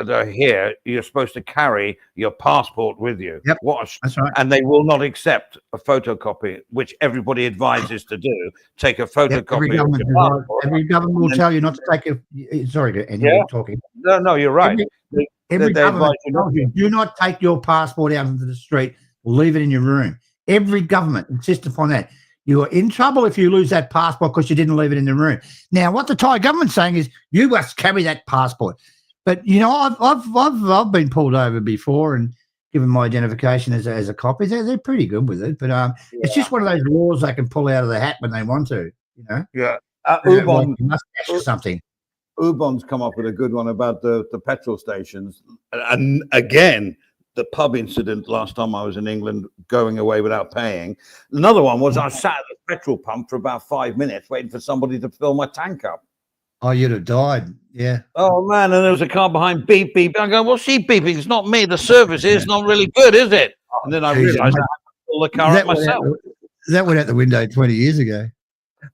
here. You're supposed to carry your passport with you. Yep, that's right. And they will not accept a photocopy, which everybody advises to do. Take a photocopy of your passport. Every government will tell you not to take a. Sorry, Andy, you're talking. No, you're right. Every government tells you, do not take your passport out into the street. Leave it in your room. Every government insists upon that. You are in trouble if you lose that passport because you didn't leave it in the room. Now, what the Thai government's saying is you must carry that passport. But I've been pulled over before and given my identification as a copy. They're pretty good with it. But it's just one of those laws they can pull out of the hat when they want to. Yeah. Ubon mustache or something. Ubon's come up with a good one about the petrol stations. And again, the pub incident last time I was in England, going away without paying. Another one was I sat at the petrol pump for about 5 minutes waiting for somebody to fill my tank up. Oh, you'd have died. Yeah. Oh, man. And there was a car behind, beep, beep. I go, well, she beeping. It's not me. The service is not really good, is it? And then I realized I had to fill the car up myself. That went out the window 20 years ago.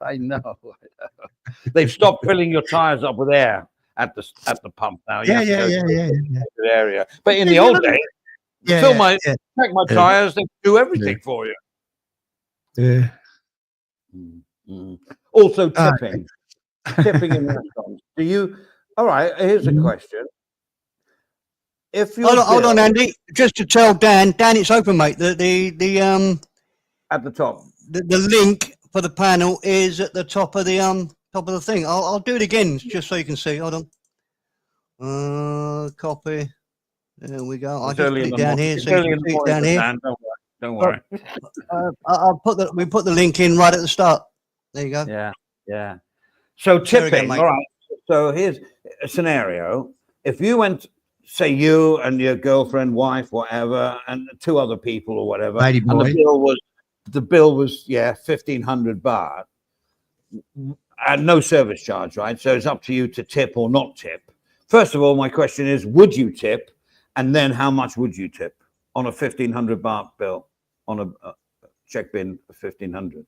I know. They've stopped filling your tires up with air at the pump now. Yeah. Area. But in the old days, check my tires, they do everything for you. Yeah. Mm-hmm. Also, tipping. Tipping in restaurants. All right, here's a question. If you hold on, Andy. Just to tell Dan, it's open, mate. The at the top. The link for the panel is at the top of the thing. I'll do it again just so you can see. Hold on. Copy. There we go. I'll just put it down here so you can see it down here. Don't worry. We put the link in right at the start. There you go. Yeah. So tipping, all right. So here's a scenario. If you went, say you and your girlfriend, wife, whatever, and 2 other people or whatever, Lady and boy. the bill was 1,500 baht, and no service charge, right? So it's up to you to tip or not tip. First of all, my question is, would you tip? And then how much would you tip on a 1,500 baht bill, on a check bin of 1,500?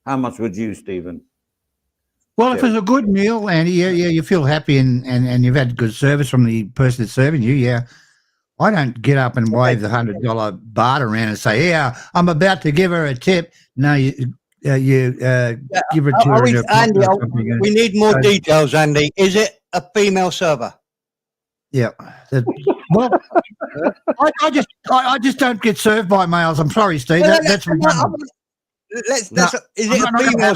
How much would you, Stephen? Well, if it's a good meal, Andy, you feel happy and you've had good service from the person that's serving you, I don't get up and wave the $100 baht around and say, I'm about to give her a tip. No, you give it to her. Andy, we need more details, Andy. Is it a female server? Yeah. Well, I just don't get served by males. I'm sorry, Steve. That's redundant. Is it a female?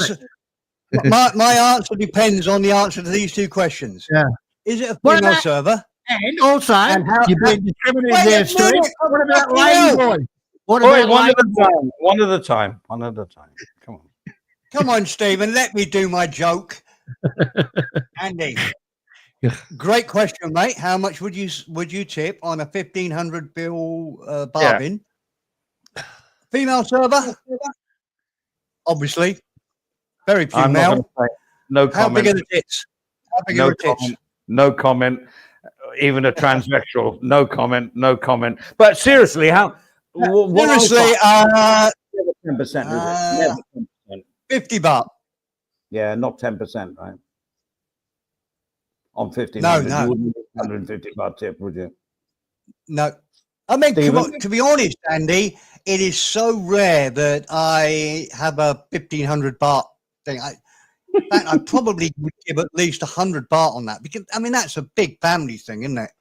My answer depends on the answer to these 2 questions. Yeah. Is it a female server? And also, you've been discriminated there, Steve. What about lady boy? One at a time. Come on. Come on, Stephen. Let me do my joke. Andy. Great question, mate. How much would you tip on a 1,500 bill bargain? Female server? obviously. Very few I'm not male. going to say no How big comment. are the tits? How big No are the tits? comment. No comment. Even a transsexual, no comment. No comment. But seriously, how? What I Seriously, find, never 10%, is it? Never 10%. 50 baht. Yeah, not 10%, right? On No, 1,500, no, you wouldn't get 150 baht tip, would you? no. I mean, come Stephen? on, to be honest, Andy, it is so rare that I have a 1,500 baht thing. In fact, I probably would give at least 100 baht on that because, I mean, that's a big family thing, isn't it?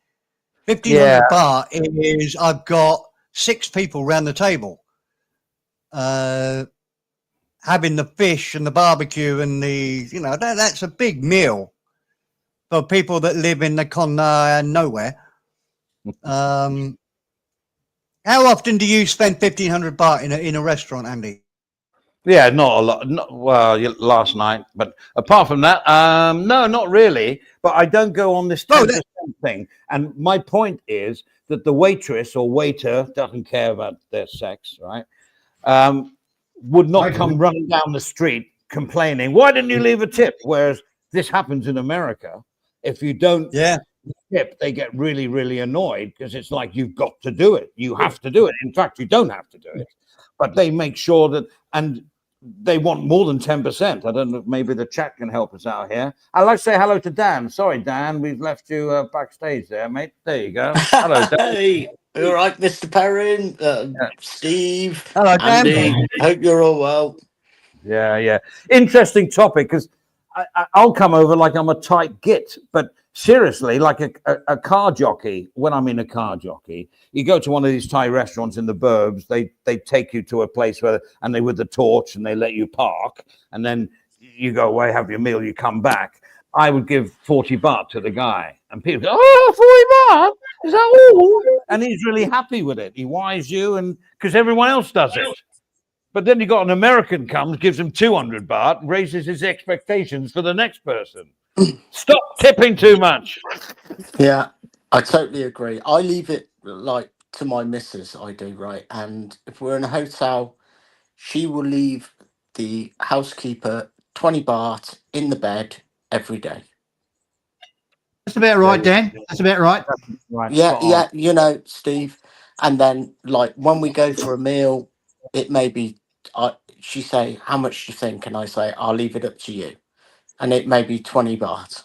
1,500 Yeah. baht is, I've got 6 people around the table having the fish and the barbecue and the, you know, that's a big meal for people that live in the nowhere. How often do you spend 1,500 baht in a restaurant, Andy? Yeah, not a lot. Last night, but apart from that, no, not really. But I don't go on this 10% thing. And my point is that the waitress or waiter doesn't care about their sex, right? Would not come running down the street complaining, "Why didn't you leave a tip?" Whereas this happens in America. If you don't tip, they get really, really annoyed because it's like you've got to do it. You have to do it. In fact, you don't have to do it, but they make sure that, and they want more than 10%. I don't know if maybe the chat can help us out here. I'd like to say hello to Dan. Sorry, Dan, we've left you backstage there, mate. There you go. Hello, Dan. Hey, all right, Mr. Perrin, Steve, Hello, Dan. Andy. Hope you're all well. Yeah. Interesting topic, because I'll come over like I'm a tight git, but seriously, like a car jockey, when I'm in a car jockey, you go to one of these Thai restaurants in the burbs, they take you to a place where, and they with the torch and they let you park, and then you go away, have your meal, you come back. I would give 40 baht to the guy, and people go, "Oh, 40 baht? Is that all?" And he's really happy with it. He wires you, and because everyone else does it. But then you got an American comes, gives him 200 baht, raises his expectations for the next person. Stop tipping too much. Yeah, I totally agree. I leave it like to my missus, I do, right? And if we're in a hotel, she will leave the housekeeper 20 baht in the bed every day. That's about right, Dan. That's about right. Right, Yeah, you know, Steve. And then, like, when we go for a meal, it may be, she say, "How much do you think?" And I say, "I'll leave it up to you." And it may be 20 baht.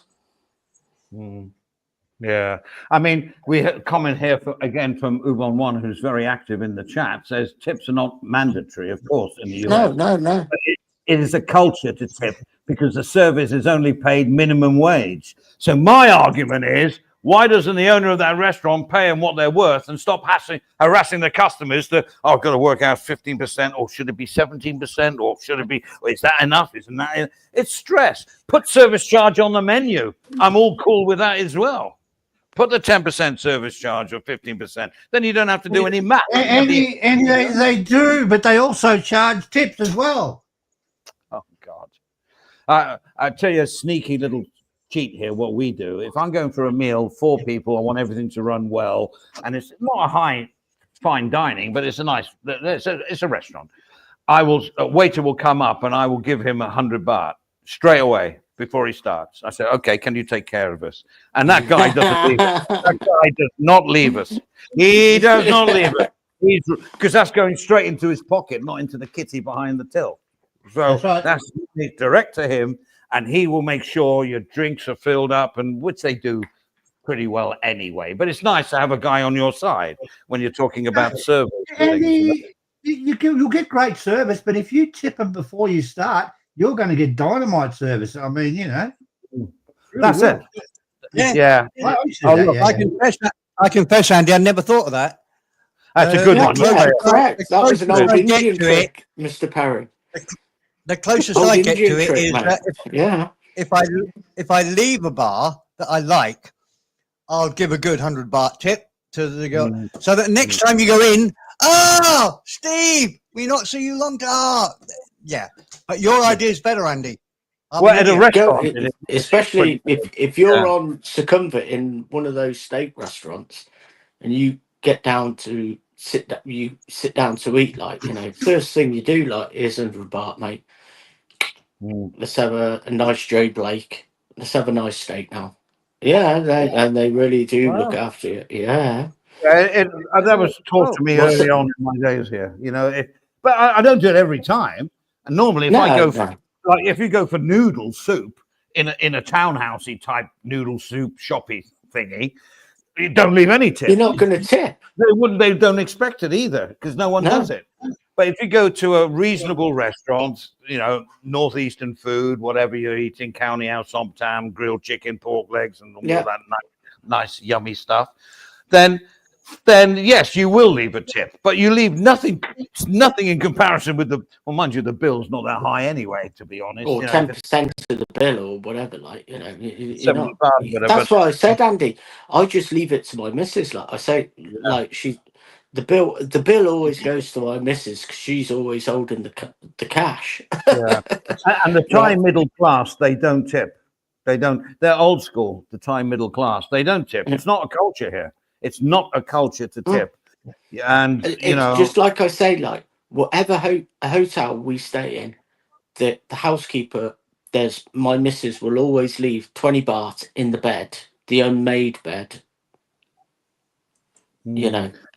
Yeah, I mean, we had a comment here again from Ubon One, who's very active in the chat, says tips are not mandatory, of course, in the US. No. But it is a culture to tip because the service is only paid minimum wage. So my argument is, why doesn't the owner of that restaurant pay them what they're worth and stop harassing the customers to, "Oh, I've got to work out 15%, or should it be 17%, or should it be, is that enough? Isn't that enough?" It's stress. Put service charge on the menu. I'm all cool with that as well. Put the 10% service charge or 15%. Then you don't have to do any math. And they do, but they also charge tips as well. Oh, God. I tell you a sneaky little cheat here, what we do. If I'm going for a meal, 4 people, I want everything to run well. And it's not a high fine dining, but it's a restaurant. A waiter will come up and I will give him 100 baht straight away before he starts. I said, "Okay, can you take care of us?" And that guy doesn't leave us. That guy does not leave us. He does not leave us. Because that's going straight into his pocket, not into the kitty behind the till. So that's direct to him, and he will make sure your drinks are filled up, and which they do pretty well anyway. But it's nice to have a guy on your side when you're talking about service. And you'll get great service, but if you tip them before you start, you're going to get dynamite service. I mean, you know. That's it. Yeah. I confess, Andy, I never thought of that. That's a good one. Yeah, correct. That was an old Indian trick, Mr. Perry. The closest I get to it is that if I leave a bar that I like, I'll give a good 100 baht tip to the girl, so that next time you go in, "Oh, Steve, we not see you long time." Yeah, but your idea is better, Andy. Well, at a restaurant, especially if you're on Sukhumvit in one of those steak restaurants, and you get down to you sit down to eat, like, first thing you do, like, is 100 baht, mate. Let's have a nice Joe Blake. Let's have a nice steak now. Yeah, and they really do look Wow. after you. Yeah. That was taught to me What's early it? on in my days here. But I don't do it every time. And normally, if I No, go for no. like if you go for noodle soup in a townhousey type noodle soup shoppy thingy, you don't leave any tip. You're not going to tip. They don't expect it either because no one does No. it. But if you go to a reasonable restaurant, northeastern food, whatever you're eating, county house, somtam, grilled chicken, pork legs, and all Yeah. that nice yummy stuff, then yes, you will leave a tip, but you leave nothing in comparison with mind you, the bill's not that high anyway, to be honest. Or 10% of the bill or whatever, like, you're 70 not. pounds, whatever. That's why I said, Andy, I just leave it to my missus. Like I say, like the bill always goes to my missus because she's always holding the cash. Yeah. And the Thai Right. middle class, they don't tip. They don't. They're old school. The Thai middle class, they don't tip. It's not a culture here. It's not a culture to tip. And It's just like I say, like whatever hotel we stay in, the housekeeper, my missus will always leave 20 baht in the bed, the unmade bed,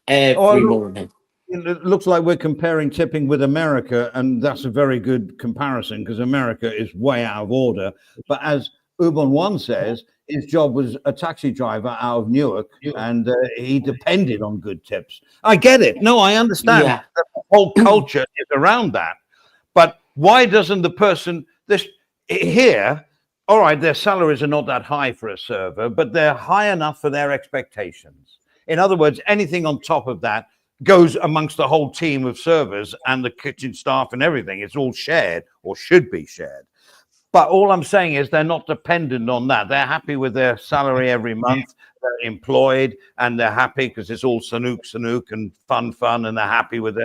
every morning. It looks like we're comparing tipping with America, and that's a very good comparison because America is way out of order. But as Ubon One says, his job was a taxi driver out of Newark, and he depended on good tips. I get it. No, I understand Yeah. that the whole culture is around that. But why doesn't the person here? All right, their salaries are not that high for a server, but they're high enough for their expectations. In other words, anything on top of that goes amongst the whole team of servers and the kitchen staff and everything. It's all shared or should be shared. But all I'm saying is they're not dependent on that. They're happy with their salary every month. They're employed and they're happy because it's all sanook and fun. And they're happy with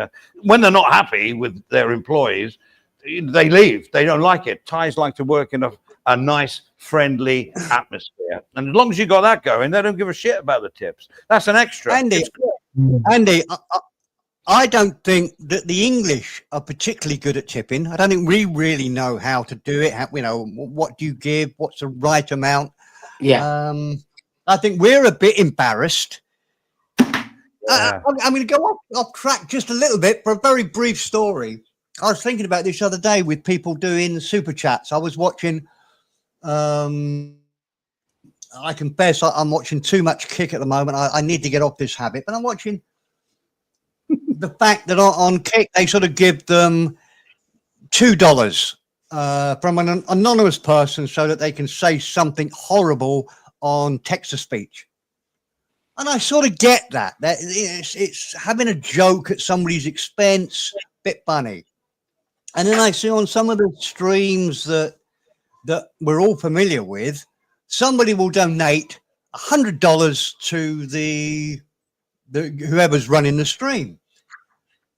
when they're not happy with their employees, they leave. They don't like it. Thais like to work in a nice, friendly atmosphere. And as long as you got that going, they don't give a shit about the tips. That's an extra. Andy, I don't think that the English are particularly good at tipping. I don't think we really know how to do it. What do you give? What's the right amount? Yeah. I think we're a bit embarrassed. Yeah. I'm going to go off track just a little bit for a very brief story. I was thinking about this other day with people doing super chats. I was watching. I confess I'm watching too much Kick at the moment. I need to get off this habit, but I'm watching the fact that on Kick they sort of give them $2 from an anonymous person so that they can say something horrible on text to speech. And I sort of get that it's having a joke at somebody's expense, bit funny. And then I see on some of the streams that we're all familiar with, somebody will donate $100 to the whoever's running the stream.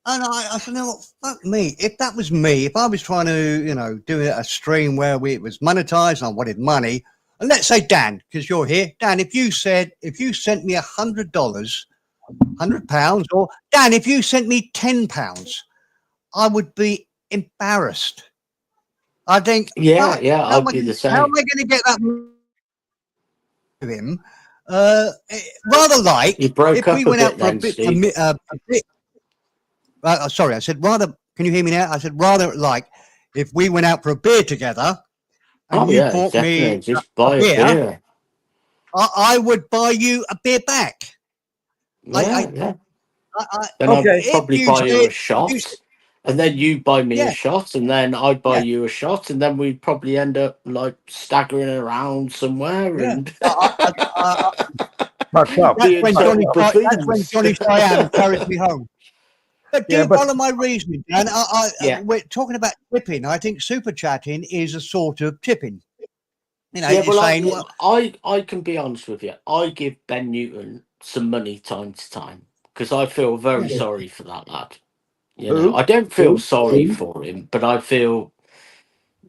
And I said, no, fuck me. If that was me, if I was trying to, do a stream where it was monetized and I wanted money, and let's say Dan, because you're here, Dan, if you sent me $100, £100, or Dan, if you sent me £10, I would be embarrassed. I think, Yeah, I'd be the same. How am I going to get that to him? Rather like You broke if up we a went bit out for then, a bit. Steve. Sorry, I said rather. Can you hear me now? I said rather like if we went out for a beer together, and you bought definitely. me Just buy a beer. I would buy you a beer back. Yeah. Then I'd probably buy you a shot. you- And then you buy me Yeah. a shot, and then I'd buy Yeah. you a shot, and then we'd probably end up like staggering around somewhere. Yeah. And Fucked up. That's when Johnny Cyan carries me home. But do follow my reasoning, Dan. We're talking about tipping. I think super chatting is a sort of tipping. I can be honest with you. I give Ben Newton some money time to time because I feel very sorry for that lad. I don't feel sorry for him, but I feel,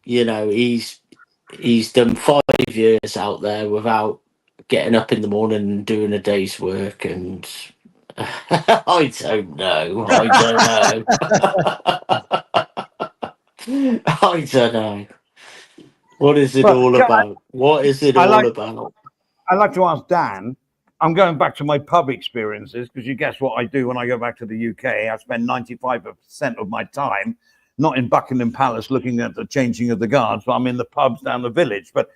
he's done 5 years out there without getting up in the morning and doing a day's work, and I don't know. I don't know. I don't know. What is it But all about? What is it I all like about? I like to ask Dan. I'm going back to my pub experiences because you guess what I do when I go back to the UK. I spend 95% of my time not in Buckingham Palace looking at the changing of the guards, but I'm in the pubs down the village. But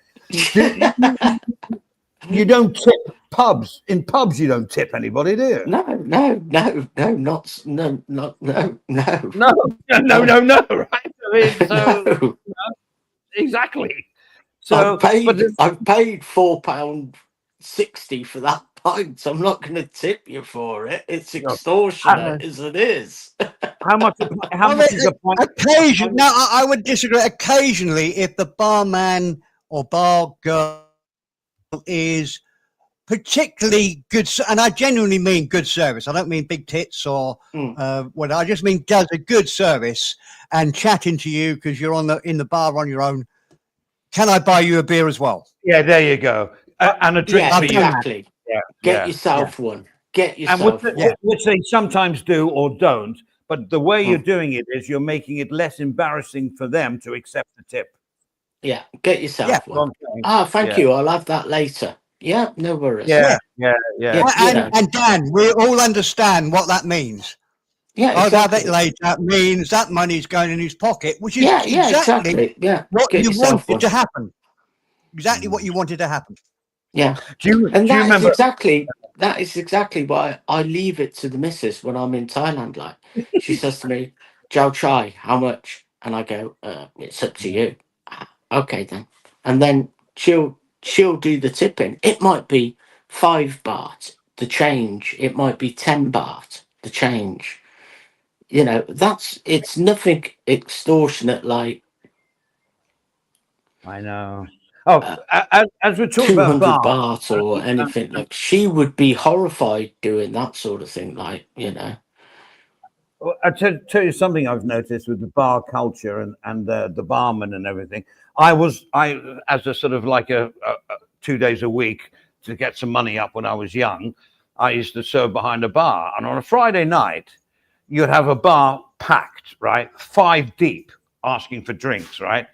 you don't tip pubs. In pubs, you don't tip anybody, do you? No, no, no, no, not, no, not, no, no, No, no, right? I mean, so no. exactly. I've So, but paid, I've paid £4.60 for that pint. I'm not going to tip you for it. It's you know, how, extortionate as it is. how much? How I mean, much is a pint? occasion. No, I would disagree. Occasionally, if the barman or bar girl is particularly good, and I genuinely mean good service. I don't mean big tits or Mm. what. I just mean does a good service and chatting to you because you're in the bar on your own. Can I buy you a beer as well? Yeah, there you go. And a drink Yeah, for I've you. done that. exactly. Yeah, Get yeah. yourself one. Get And which, yourself Yeah. one. which they sometimes do or don't. But the way you're Mm. doing it is you're making it less embarrassing for them to accept the tip. Yeah, get Yeah. yourself That's what one. I'm saying. Ah, thank Yeah, you. I'll have that later. Yeah, no worries. yeah, Yeah. yeah. Yeah, you know. And Dan, we all understand what that means. Yeah, I'll have it exactly. later means that money's going in his pocket, which is Yeah, yeah, exactly exactly. Yeah, what get you yourself wanted one. to happen. Exactly what you wanted to happen. Yeah. Do And you remember? that is exactly why I leave it to the missus when I'm in Thailand. Like, she says to me, Joe Chai, how much? And I go, it's up to you. "Ah, okay then. And then she'll do the tipping. It might be 5 baht, the change. It might be 10 baht, the change. You know, it's nothing extortionate like I know. Oh, uh, as we're talking about 200 bar, baht or anything. Like, she would be horrified doing that sort of thing. Like, you know. I tell you something I've noticed with the bar culture and the barman and everything. I as a sort of like a 2 days a week to get some money up when I was young. I used to serve behind a bar, and on a Friday night, you'd have a bar packed, right, 5 deep, asking for drinks, right,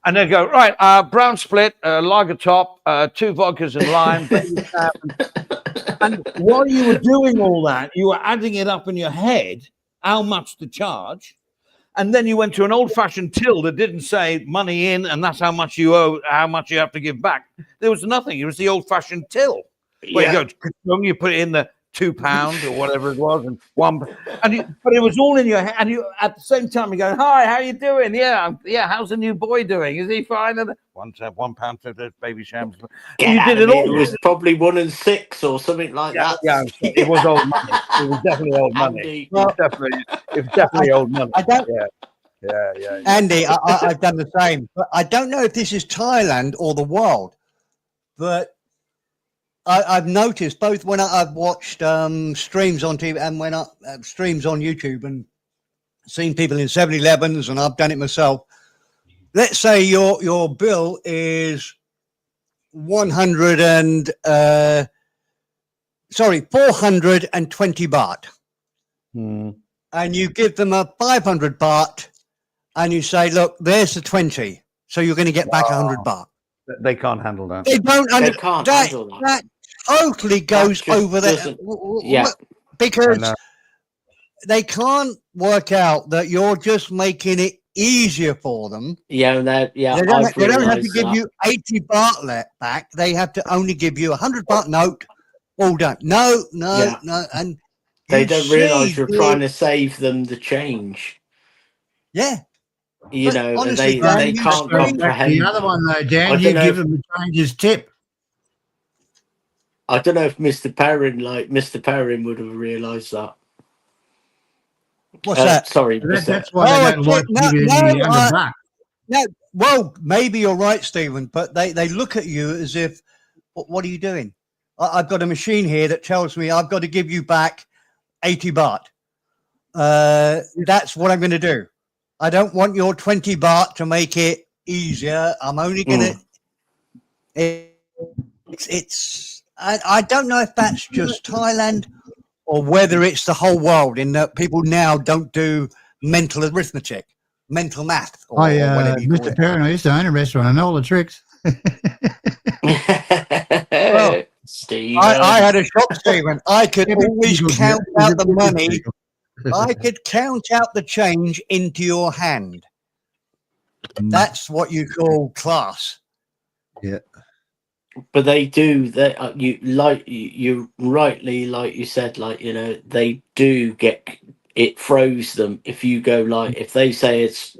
and they'd go right, brown split, lager top, 2 vodkas and lime. And while you were doing all that, you were adding it up in your head how much to charge. And then you went to an old fashioned till that didn't say money in and that's how much you owe, how much you have to give back. There was nothing. It was the old fashioned till where you Yeah. go, you put it in the £2 or whatever it was, and but it was all in your head. And you at the same time, you go, hi, how you doing? Yeah, yeah. How's the new boy doing? Is he fine? And £1 to the baby shams. Get You out did of it it. It all. was probably 1 and 6 or something like Yeah, that. yeah. It was old money. It was definitely old money. Andy. Well, It was definitely old money. I don't, Yeah. Andy, I've done the same. But I don't know if this is Thailand or the world, but I've noticed both when I've watched streams on TV and when streams on YouTube and seen people in 7-Elevens, and I've done it myself. Let's say your bill is 420 baht, and you give them a 500 baht, and you say, "Look, there's the 20, so you're going to get back 100 baht." They can't handle that. They don't They understand can't that. handle that. That totally goes just over there doesn't- Yeah. I because know. they can't work out that you're just making it easier for them. Yeah, They I've don't have to realised give that. you 80 baht back. They have to only give you 100 baht note. All done. No. Yeah. And They you don't see realise you're trying to save them the change. yeah. You But know, and honestly, they Dan, they you can't see, That's the comprehend other that. one, though, I Dan. don't You know give if them the changer's tip. Mr. Perrin would have realised that. what's that? Sorry, That's why they Oh, don't like to give you any $100. no. Well, maybe you're right, Stephen, but they look at you as if, what are you doing? I've got a machine here that tells me I've got to give you back 80 baht. That's what I'm going to do. I don't want your 20 baht to make it easier. I'm only going to. I don't know if that's just Thailand or whether it's the whole world in that people now don't do mental arithmetic, mental math, or whatever you call Mr. it. Perrin, I used to own a restaurant. I know all the tricks. Well, Steve. I had a shop, Stephen. I could Yeah, but always you could- count is out it- the is it money. legal? I could count out the change into your hand. That's what you call class. Yeah. But they do. They you rightly, like you said, like they do get it. Froze them if you go like if they say it's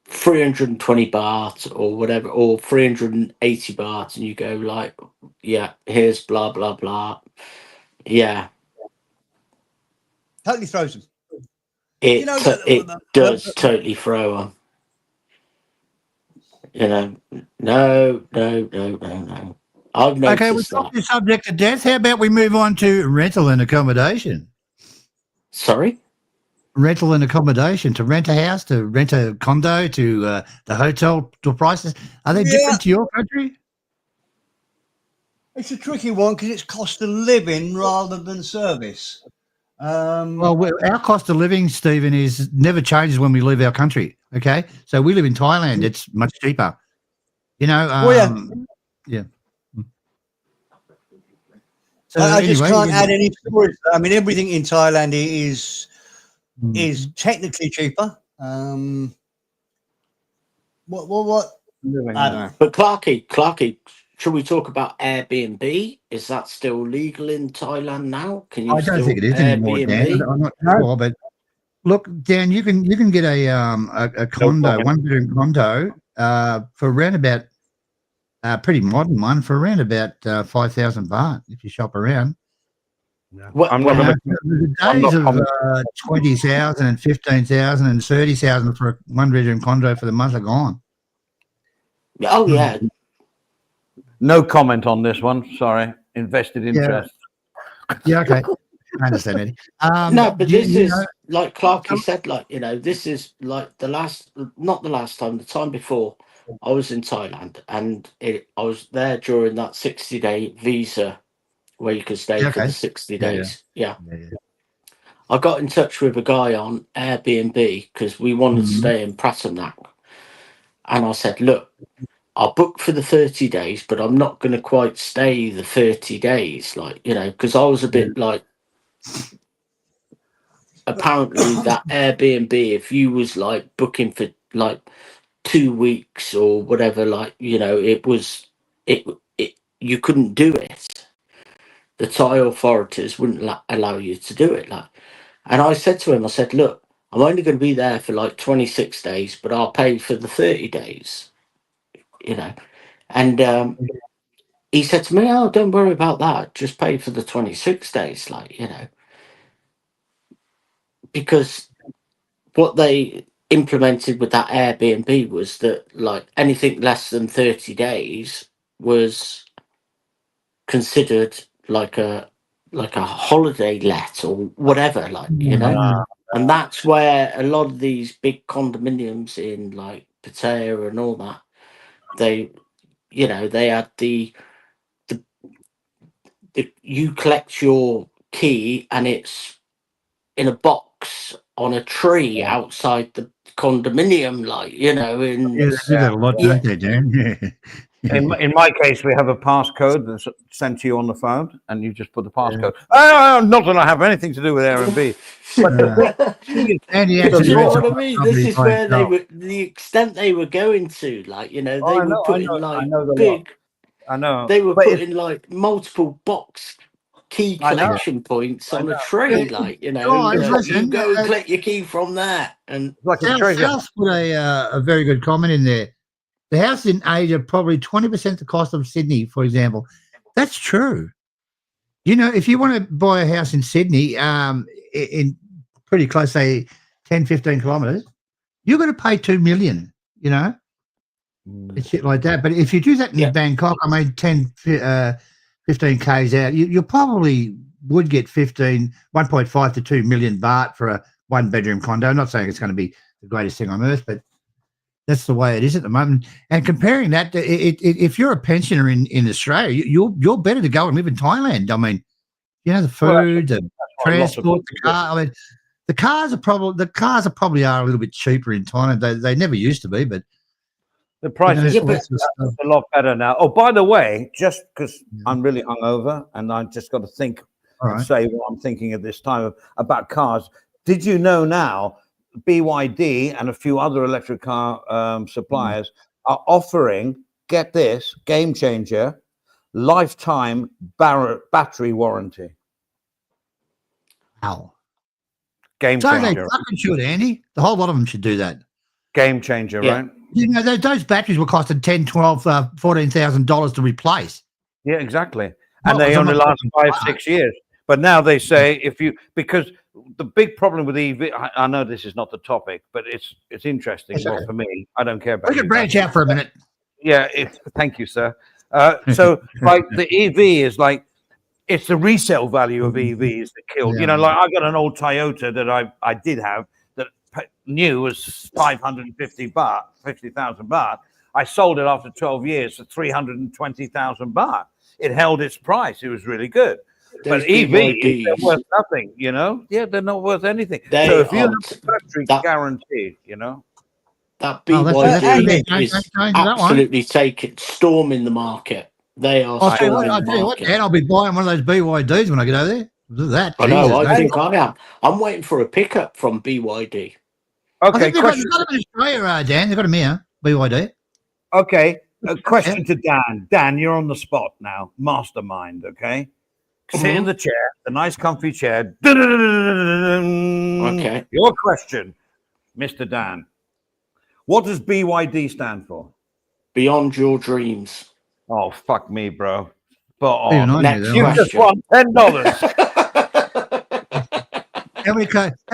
320 baht or whatever, or 380 baht, and you go like, yeah, here's blah blah blah. Yeah, Totally frozen. it You know, it does totally throw them. No. I've noticed Okay, we've that. got this subject to death. How about we move on to rental and accommodation? Sorry. Rental and accommodation, to rent a house, to rent a condo, to the hotel, to prices. Are they different to your country? it's a tricky one because it's cost of living rather than service. Well, our cost of living, Stephen, is never changes when we leave our country. Okay, so we live in Thailand; it's much cheaper. Yeah. So I just anyway, can't add any stories. I mean, everything in Thailand is technically cheaper. What? I don't know. But Clarky, should we talk about Airbnb? Is that still legal in Thailand now? Can you I don't still think it is anymore, Dan. Airbnb? I'm not sure, but look, Dan, you can get a condo, one bedroom condo, for around about pretty modern one for around about 5,000 baht if you shop around. The days of 20,000 and 15,000 and 30,000 for a one bedroom condo for the month are gone. Oh yeah. No comment on this one. Sorry. Invested interest. Yeah, okay. I understand, Eddie. No, but this is know, like Clarky said, like this is like not the last time, the time before I was in Thailand, and I was there during that 60-day visa where you could stay for the 60 days. Yeah. I got in touch with a guy on Airbnb because we wanted to stay in Pratamnak, and I said, look, I'll book for the 30 days, but I'm not going to quite stay the 30 days, because I was a bit like, apparently that Airbnb, if you was like booking for like 2 weeks or whatever, you couldn't do it. The Thai authorities wouldn't allow you to do it. And I said to him, I said, look, I'm only going to be there for like 26 days, but I'll pay for the 30 days, And he said to me, oh, don't worry about that. Just pay for the 26 days, because what they implemented with that Airbnb was that like anything less than 30 days was considered like a holiday let or whatever, and that's where a lot of these big condominiums in like Pattaya and all that, they had the you collect your key and it's in a box on a tree outside the condominium, they got a lot, don't they, Dan? In my case, we have a passcode that's sent to you on the phone, and you just put the passcode. Not that I have anything to do with Airbnb. And you know what I mean? This is where they were, the extent they were going to, they were putting big. I know. They were putting like multiple box key collection points on a tree, you go and collect your key from there. And South put a very good comment in there. The house in Asia probably 20% the cost of Sydney, for example. That's true. If you want to buy a house in Sydney, in pretty close, say 10, 15 kilometres, you're going to pay $2 million, and shit like that. But if you do that in Bangkok, 10, 15 Ks out, you probably would get 1.5 to 2 million baht for a one bedroom condo. I'm not saying it's going to be the greatest thing on earth, but that's the way it is at the moment. And comparing that, if you're a pensioner in Australia, you're better to go and live in Thailand. I mean, the food, the transport, the car. I mean, the cars are probably are a little bit cheaper in Thailand. They never used to be, but The prices all that sort of are stuff. a lot better now. Oh, by the way, just because Yeah. I'm really hungover and I just got to think All and right. say what I'm thinking at this time about cars. Did you know now BYD and a few other electric car suppliers are offering, get this, game changer, lifetime battery warranty? Wow. Game So they changer. fucking should, Andy. The whole lot of them should do that. Game changer, Yeah. right? You know, those batteries were costing $10,000, $12,000, $14,000 to replace. Yeah, exactly. Well, And they so only much last fucking 5-6 years. But now they say because the big problem with EV, I know this is not the topic, but it's interesting. It's Well, okay. for me, I don't care about We can you branch guys. out for a minute. Yeah, thank you, sir. So like the EV is like it's the resale value of EVs that killed. You know, Yeah. like I got an old Toyota that I did have that new was 550 baht, 50,000 baht. I sold it after 12 years for 320,000 baht. It held its price. It was really good. Those But EVs, they're BYDs, worth nothing, you know? Yeah, they're not worth anything. They So if you have aren't. a battery That- guaranteed, you know? that Oh, that's BYD Andy, is don't change that one. absolutely storming the market. They are I'll tell you what, storming the Dan, market. I'll be buying one of those BYDs when I get over there. Look at that. I know, Jesus, I man. think I am. I'm waiting for a pickup from BYD. I Okay, think they've got question. them in Australia, Dan. They've got them here, BYD. Okay, a question to Dan. Dan, you're on the spot now. Mastermind, okay? Sit in the chair, the nice comfy chair. Okay. Your question, Mr. Dan. What does BYD stand for? Beyond your dreams. Oh, fuck me, bro. Spot Even on. I knew Next that You one. just question. won $10. How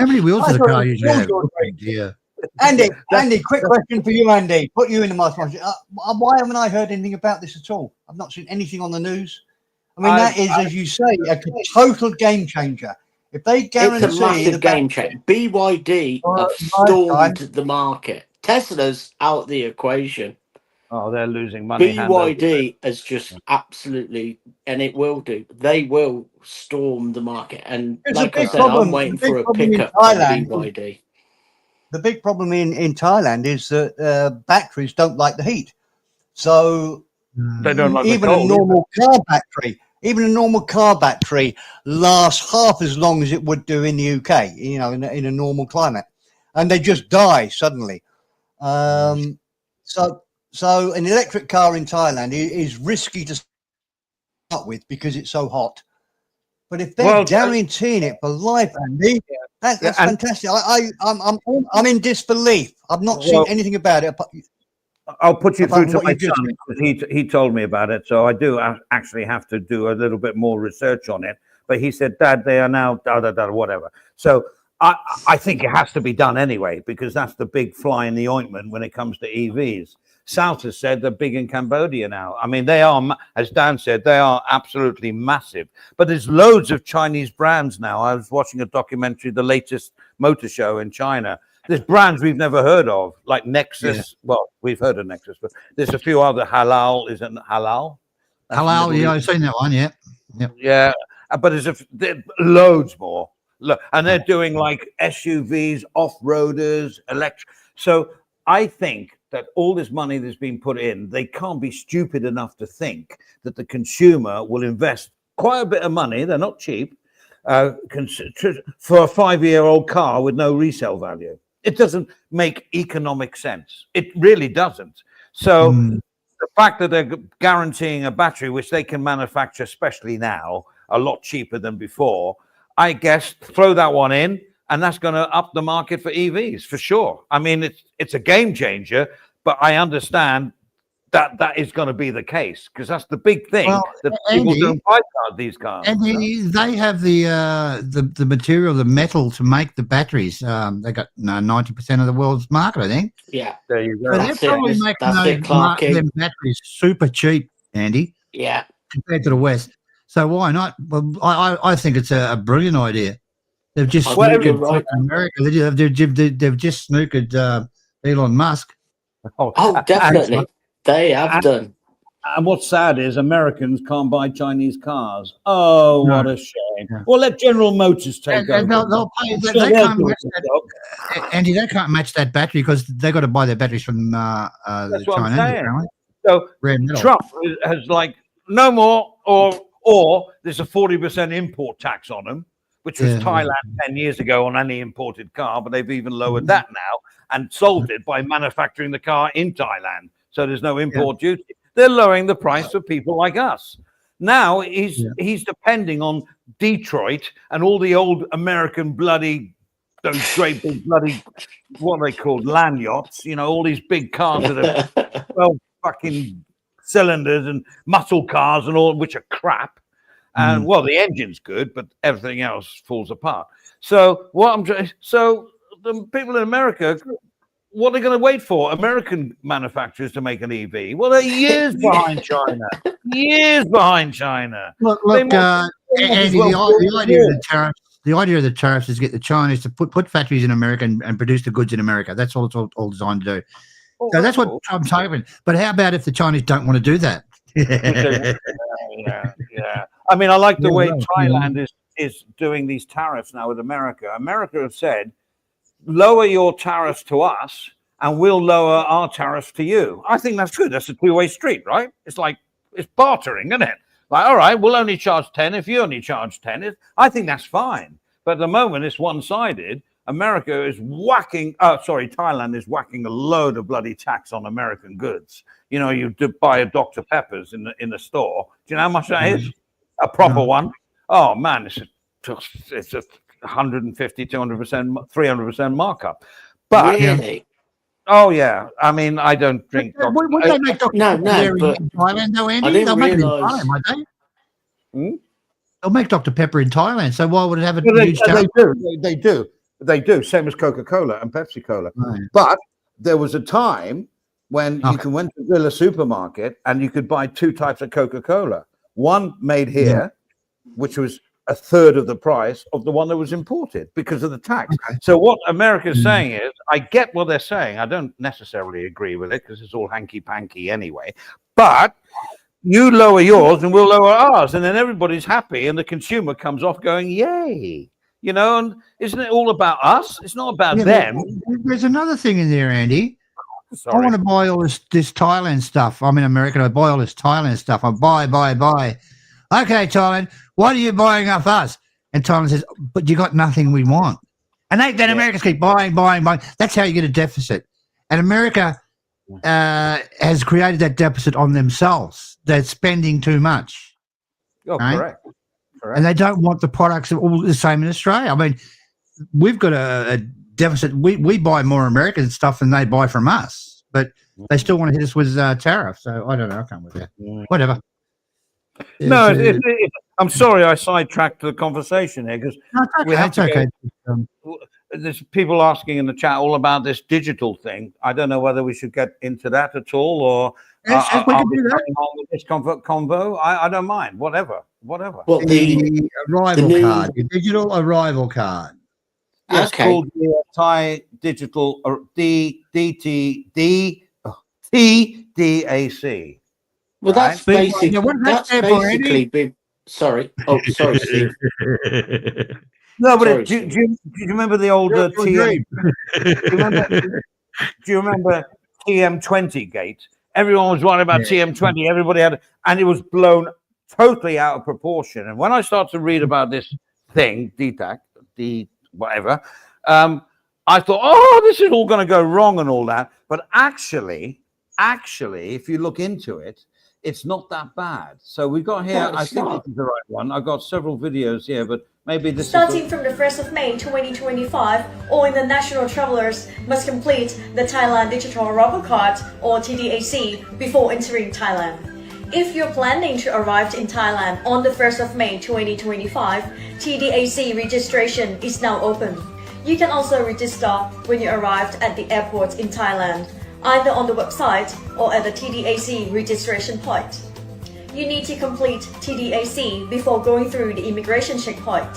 many wheels does a car usually have? Yours, Oh, dear. Andy, quick question for you, Andy. Put you in the mastermind. Why haven't I heard anything about this at all? I've not seen anything on the news. I mean, that is, as you say, a total game changer. If they guarantee It's a massive game change. BYD For have a lifetime. stormed the market. Tesla's out the equation. Oh, they're losing money. hand over BYD has just absolutely, and it will do. They will storm the market. And It's a like I big said, problem. I'm waiting The big for a problem in pickup from Thailand. BYD. The big problem in Thailand is that batteries don't like the heat. So They don't like the even cold. a normal car battery lasts half as long as it would do in the UK, you know, in a normal climate, and they just die suddenly. So an electric car in Thailand is risky to start with because it's so hot. But if they're guaranteeing it for life, Andy, that's and- fantastic. I'm in disbelief. I've not seen anything about it. I'll put you Apart through from to what my you just son because he told me about it. So I do actually have to do a little bit more research on it. But he said, Dad, they are now whatever. So I think it has to be done anyway because that's the big fly in the ointment when it comes to EVs. South has said they're big in Cambodia now. I mean, they are, as Dan said, they are absolutely massive. But there's loads of Chinese brands now. I was watching a documentary, the latest motor show in China. There's brands we've never heard of, like Nexus. Yeah. Well, we've heard of Nexus, but there's a few other Halal. Is it Halal? That's Halal, yeah, I've seen that one, yeah. Yep. Yeah, but there's loads more. Look, and they're doing like SUVs, off-roaders, electric. So I think that all this money that's been put in, they can't be stupid enough to think that the consumer will invest quite a bit of money. They're not cheap for a 5-year-old car with no resale value. It doesn't make economic sense. It really doesn't. So the fact that they're guaranteeing a battery, which they can manufacture, especially now, a lot cheaper than before, I guess throw that one in, and that's going to up the market for EVs for sure. I mean, it's a game changer, but I understand that is going to be the case because that's the big thing that people don't buy these cars. And they have the material, the metal to make the batteries. They got 90% of the world's market, I think. Yeah, there you go. So they're probably making them batteries super cheap, Andy. Yeah, compared to the West. So why not? Well, I think it's a brilliant idea. They've just snookered America. They've just snookered Elon Musk. Oh, definitely. They have done. And what's sad is Americans can't buy Chinese cars. Oh, what a shame. saying. Yeah. Well, let General Motors take over. And they'll pay, I'm they, sure they they'll can't do a match good that, job. Andy. They can't match that battery because they've got to buy their batteries from That's the what I'm Chinese. saying. Apparently. So Rare metal. Trump has like no more, or there's a 40% import tax on them, which was Yeah. Thailand 10 years ago on any imported car, but they've even lowered that now and solved it by manufacturing the car in Thailand. So there's no import duty. They're lowering the price for people like us. Now he's depending on Detroit and all the old American bloody, those great big bloody, what are they called, land yachts, you know, all these big cars that are 12 fucking cylinders and muscle cars and all, which are crap. And well, the engine's good, but everything else falls apart. So so the people in America, what are they going to wait for? American manufacturers to make an EV? Well, they're years behind China. Years behind China. Look, They might Andy. as well The build idea of more. the tariffs. The idea of the tariffs is to get the Chinese to put factories in America and produce the goods in America. That's all it's all designed to do. Oh, So that's what cool. Trump's hoping. But how about if the Chinese don't want to do that? Yeah. I mean, I like the way well, Thailand is doing these tariffs now with America. America have said, lower your tariffs to us and we'll lower our tariffs to you. I think that's good. That's a two-way street, right? It's like, it's bartering, isn't it? Like, all right, we'll only charge 10 if you only charge 10. I think that's fine. But at the moment, it's one-sided. America is Thailand is whacking a load of bloody tax on American goods. You know, you buy a Dr. Pepper's in the store. Do you know how much that is? A proper one? Oh, man, it's a 150, 200%, 300% markup. But Really? oh yeah, I mean, I don't drink. Would they make Dr. No, Pepper but in Thailand, though, Andy? I didn't They'll make it in realise- Thailand, won't they? Hmm? They'll make Dr. Pepper in Thailand, so why would it have a Well, huge tariff? They do. Same as Coca-Cola and Pepsi-Cola. Right. But there was a time when you Okay. went to a supermarket and you could buy two types of Coca-Cola. One made here, which was a third of the price of the one that was imported because of the tax. Okay. So what America's saying is, I get what they're saying. I don't necessarily agree with it because it's all hanky-panky anyway. But you lower yours and we'll lower ours, and then everybody's happy, and the consumer comes off going, "Yay!" You know, and isn't it all about us? It's not about them. There's another thing in there, Andy. I Sorry. want to buy all this Thailand stuff. I'm in America. I buy all this Thailand stuff. I buy. Okay, Thailand, what are you buying off us? And Thailand says, but you got nothing we want. And then Americans keep buying. That's how you get a deficit. And America has created that deficit on themselves. They're spending too much. Oh, right? correct. And they don't want the products all the same in Australia. I mean, we've got a deficit. We buy more American stuff than they buy from us, but they still want to hit us with tariffs. So I don't know. I can't with that. Whatever. No, I'm sorry I sidetracked the conversation here because we have to okay. there's people asking in the chat all about this digital thing. I don't know whether we should get into that at all or Yes, we can do that. carrying on with this convo. I don't mind. Whatever. Well, The arrival new- card, the digital arrival card. Yeah, it's Okay. called the Thai Digital TDAC. Well, that's Right. basically Yeah, what does that stand for, Andy? basically big. Sorry. Oh, sorry, Steve. No, but Sorry, do Steve. you remember the old TM? Do you remember TM20 gate? Everyone was writing about TM20. Everybody had, and it was blown totally out of proportion. And when I started to read about this thing, whatever, I thought, oh, this is all going to go wrong and all that. But actually, if you look into it, it's not that bad. So we've got here, No, I it's think not. this is the right one. I've got several videos here, but maybe this Starting is from the 1st of May 2025, all international travelers must complete the Thailand Digital Arrival Card or TDAC before entering Thailand. If you're planning to arrive in Thailand on the 1st of May 2025, TDAC registration is now open. You can also register when you arrived at the airport in Thailand, either on the website or at the TDAC registration point. You need to complete TDAC before going through the immigration checkpoint.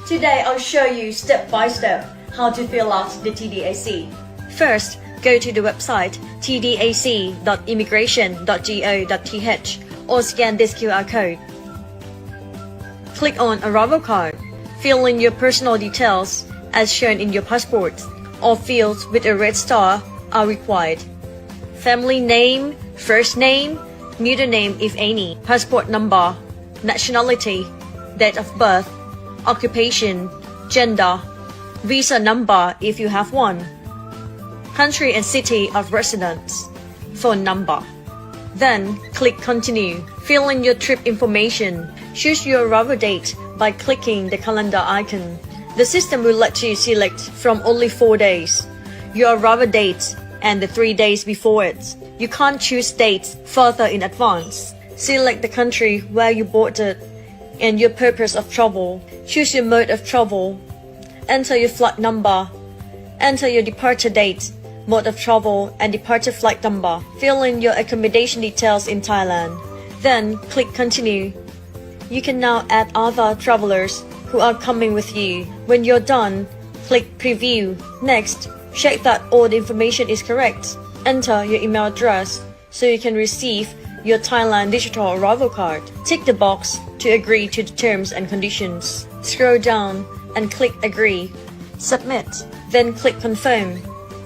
Today I'll show you step by step how to fill out the TDAC. First, go to the website tdac.immigration.go.th or scan this QR code. click on Arrival Card. Fill in your personal details as shown in your passport. All fields with a red star are required. Family name, first name, middle name if any, passport number, nationality, date of birth, occupation, gender, visa number if you have one, country and city of residence, phone number. Then click Continue. Fill in your trip information. Choose your arrival date by clicking the calendar icon. The system will let you select from only 4 days, your arrival date and the 3 days before it. You can't choose dates further in advance. Select the country where you boarded and your purpose of travel. Choose your mode of travel. Enter your flight number. Enter your departure date, mode of travel, and departure flight number. Fill in your accommodation details in Thailand. Then click Continue. You can now add other travelers who are coming with you. When you're done, click Preview. Next, check that all the information is correct. Enter your email address so you can receive your Thailand digital arrival card. Tick the box to agree to the terms and conditions. Scroll down and click Agree. Submit. Then click Confirm.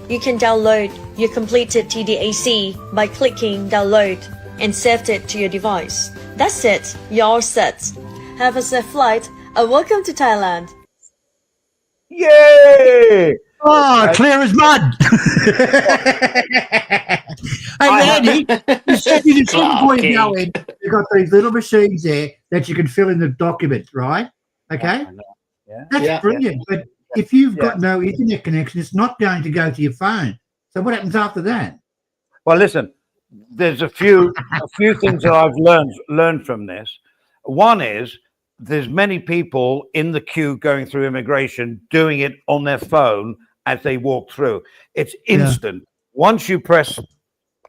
You can download your completed TDAC by clicking Download and save it to your device. That's it. You're all set. Have a safe flight and welcome to Thailand. Yay! Oh, clear as mud. Hey, Andy, you said you just before you go in, you've got these little machines there that you can fill in the documents, right? Okay. Yeah. That's brilliant. But if you've got no internet connection, it's not going to go to your phone. So what happens after that? Well, listen, there's a few things that I've learned from this. One is there's many people in the queue going through immigration doing it on their phone as they walk through. It's instant. Once you press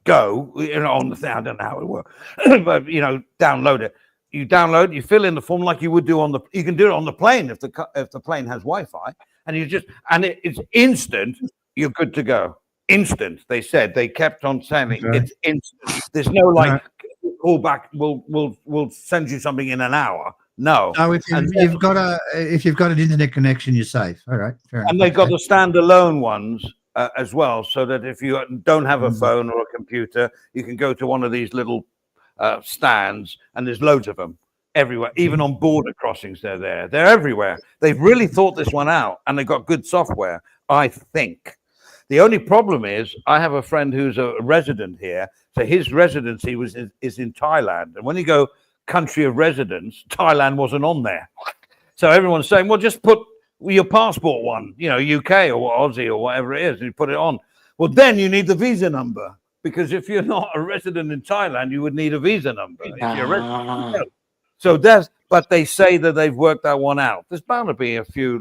go, on the thing, I don't know how it works, but download it. You download, you fill in the form like you would do you can do it on the plane if the plane has Wi-Fi, and it's instant. You're good to go. Instant. They said, they kept on saying it's instant. There's no call back. We'll send you something in an hour. No. No, if you've got an internet connection, you're safe. All right. Fair enough. And they've got the standalone ones as well, so that if you don't have a phone or a computer, you can go to one of these little stands, and there's loads of them everywhere. Even on border crossings, they're there. They're everywhere. They've really thought this one out, and they've got good software, I think. The only problem is I have a friend who's a resident here, so his residency is in Thailand, and when you go country of residence, Thailand wasn't on there. So everyone's saying, well, just put your passport one, UK or Aussie or whatever it is, and you put it on. Well, then you need the visa number, because if you're not a resident in Thailand, you would need a visa number. If you're a resident. So but they say that they've worked that one out. There's bound to be a few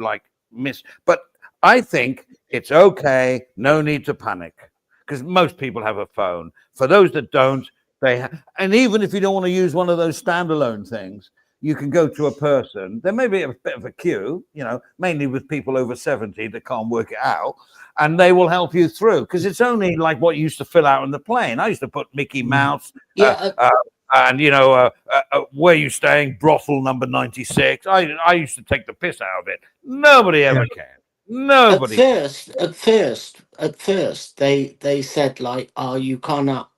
but I think it's okay. No need to panic, because most people have a phone. For those that don't, and even if you don't want to use one of those standalone things, you can go to a person. There may be a bit of a queue, mainly with people over 70 that can't work it out, and they will help you through, because it's only like what you used to fill out on the plane. I used to put Mickey Mouse, and where you staying, brothel number 96. I used to take the piss out of it. Nobody ever cared. Nobody. At first, they said you cannot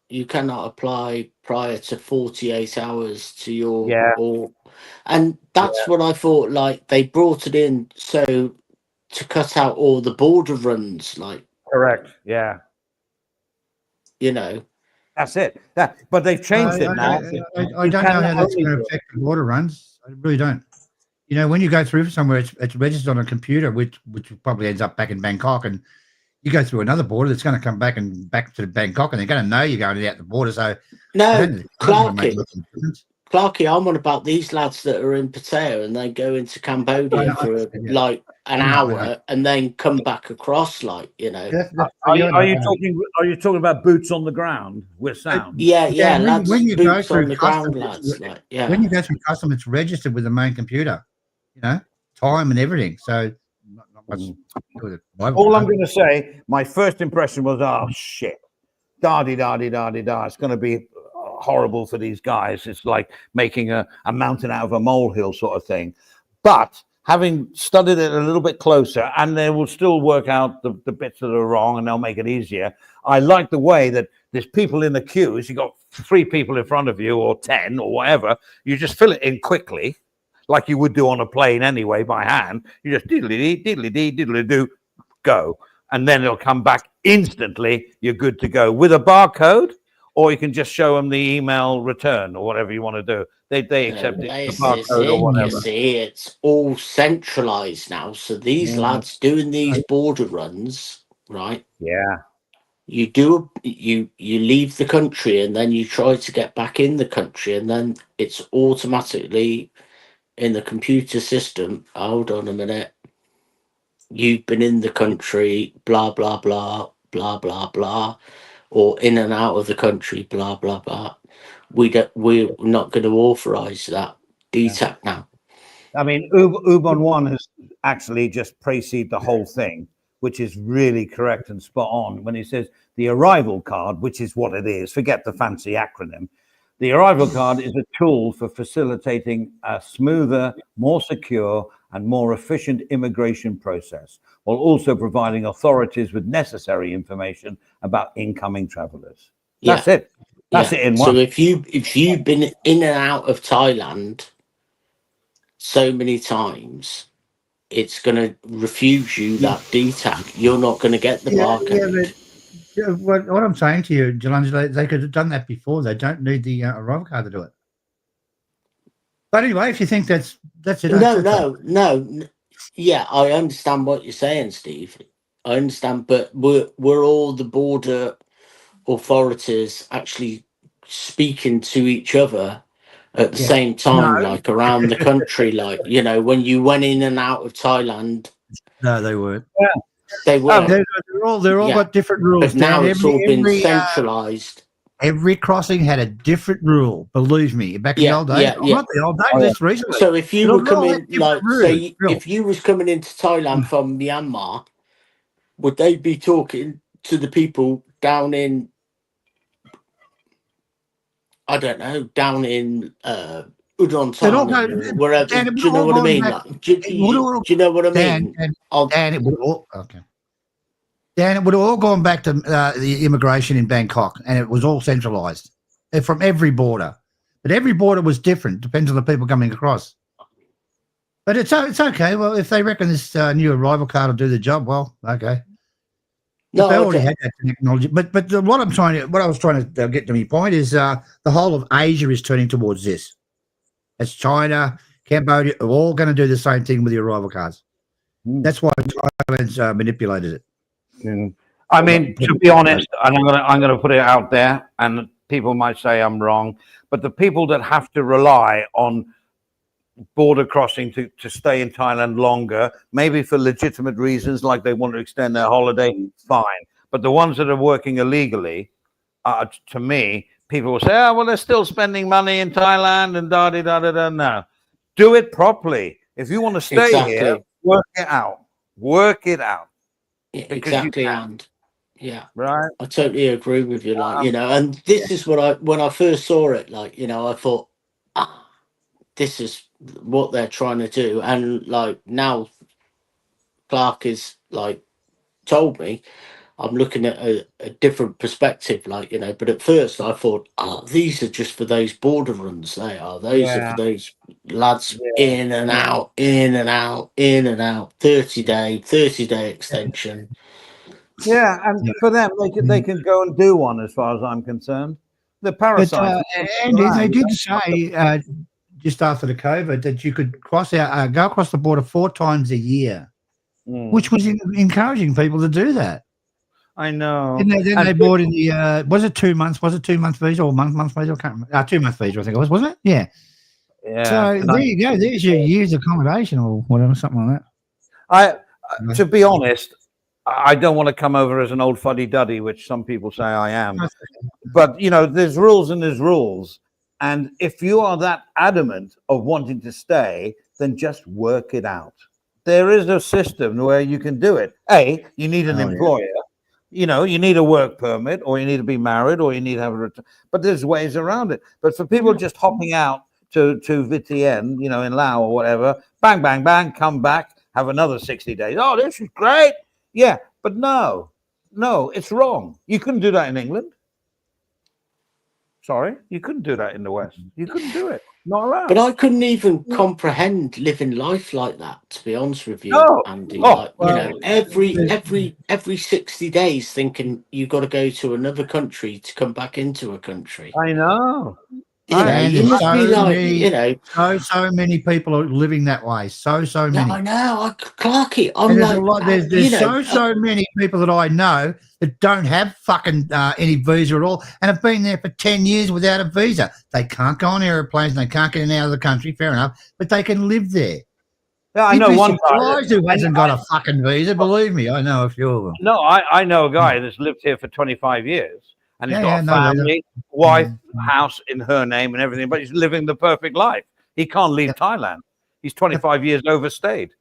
apply prior to 48 hours to your and that's what I thought. They brought it in so to cut out all the border runs. Correct. Yeah. That's it. But they've changed it now. I don't know how that's going to affect the border runs. I really don't. When you go through somewhere, it's registered on a computer, which probably ends up back in Bangkok, and you go through another border that's going to come back to Bangkok, and they're going to know you're going out the border. So no, Clarky, I'm on about these lads that are in Pattaya and they go into Cambodia for an hour and then come back across. Are you talking about boots on the ground with sound? Yeah. Lads, when you go through on the ground, lads. When you go through customs, it's registered with the main computer. Time and everything. So not much. All I'm going to say, my first impression was, oh shit, da-di-da-di-da-di-da. It's going to be horrible for these guys. It's like making a mountain out of a molehill sort of thing. But having studied it a little bit closer, and they will still work out the bits that are wrong, and they'll make it easier. I like the way that there's people in the queues. You got 3 people in front of you, or 10, or whatever. You just fill it in quickly, like you would do on a plane anyway by hand. You just diddly-dee, diddly-dee, diddly-do, go. And then it'll come back instantly. You're good to go with a barcode, or you can just show them the email return or whatever you want to do. They accept it, the barcode or whatever. You see, it's all centralized now. So these lads doing these border runs, right? Yeah. You leave the country and then you try to get back in the country, and then it's automatically in the computer system. Hold on a minute. You've been in the country, blah, blah, blah, blah, blah, blah, or in and out of the country, blah, blah, blah. We're not going to authorize that DTAC now. I mean, Ubon 1 has actually just preceded the whole thing, which is really correct and spot on when he says the arrival card, which is what it is. Forget the fancy acronym. The arrival card is a tool for facilitating a smoother, more secure, and more efficient immigration process, while also providing authorities with necessary information about incoming travelers. That's it. That's it in one. So if you've been in and out of Thailand so many times, it's going to refuse you that DTAC. You're not going to get the barcode. What I'm saying to you, Jalanj, they could have done that before. They don't need the arrival card to do it. But anyway, if you think that's it. No. Yeah, I understand what you're saying, Steve. I understand, but we're all the border authorities actually speaking to each other at the same time, like around the country, like, you know, when you went in and out of Thailand. No, they weren't. Yeah. They were. They're all got different rules. But now it's all been centralized. Every crossing had a different rule. Believe me, back in the old days. Not the old days. This recently. So if you were coming, like, say, if you was coming into Thailand from Myanmar, would they be talking to the people down in, I don't know, down in Udon Thani, wherever? Do you know what I mean? Do you know what I mean? Dan, it would all okay. Dan, it would have all gone back to the immigration in Bangkok, and it was all centralised from every border. But every border was different, depends on the people coming across. But it's okay. Well, if they reckon this new arrival card will do the job, well, okay. No, they already had that technology. But what I was trying to get to my point is the whole of Asia is turning towards this. It's China, Cambodia, are all going to do the same thing with the arrival cards. That's why Thailand's manipulated it. I mean, to be honest, and I'm going to put it out there, and people might say I'm wrong, but the people that have to rely on border crossing to stay in Thailand longer, maybe for legitimate reasons, like they want to extend their holiday, fine. But the ones that are working illegally, to me, people will say, oh, well, they're still spending money in Thailand and da-da-da-da-da. No. Do it properly. If you want to stay here, work it out. Work it out. Exactly, and right. I totally agree with you. Like, you know, and this is what when I first saw it, like, you know, I thought, this is what they're trying to do, and like now, Clark is like told me, I'm looking at a different perspective, like, you know. But at first, I thought, these are just for those border runs. They are. Those are for those lads in and out, in and out, in and out. 30-day extension. Yeah, and for them, they can go and do one, as far as I'm concerned. The parasites. And they did say just after the COVID that you could go across the border 4 times a year, which was encouraging people to do that. I know. And then they bought in the was it 2 months? Was it 2 month visa or month visa? I can't remember. 2 month visa, I think it was, wasn't it? Yeah. Yeah. So there you go. There's your year's accommodation or whatever, something like that. To be honest, I don't want to come over as an old fuddy-duddy, which some people say I am. But, you know, there's rules and there's rules. And if you are that adamant of wanting to stay, then just work it out. There is a system where you can do it. You need an employer. You know, you need a work permit, or you need to be married, or you need to have a. But there's ways around it. But for people just hopping out to VTN, you know, in Laos or whatever, bang, bang, bang, come back, have another 60 days. Oh, this is great. Yeah, but no, it's wrong. You couldn't do that in England. Sorry, you couldn't do that in the West. You couldn't do it. Not allowed. But I couldn't even comprehend living life like that, to be honest with you, No. Andy. Oh, Like, you know, every 60 days thinking you got to go to another country to come back into a country. I know. You know, And you there's must be so like, many- you know. So many people are living that way. So many. No, I know. Clarky, I'm And there's like, a lot. There's you know, so many people that I know that don't have fucking any visa at all, and have been there for 10 years without a visa. They can't go on airplanes. And they can't get in and out of the country. Fair enough, but they can live there. Yeah, I You'd know be one guy. surprised who hasn't got a fucking visa. Believe me, I know a few of them. No, I know a guy that's lived here for 25 years, and he's got a no, family, wife, house in her name and everything, but he's living the perfect life. He can't leave Thailand. He's 25 years overstayed.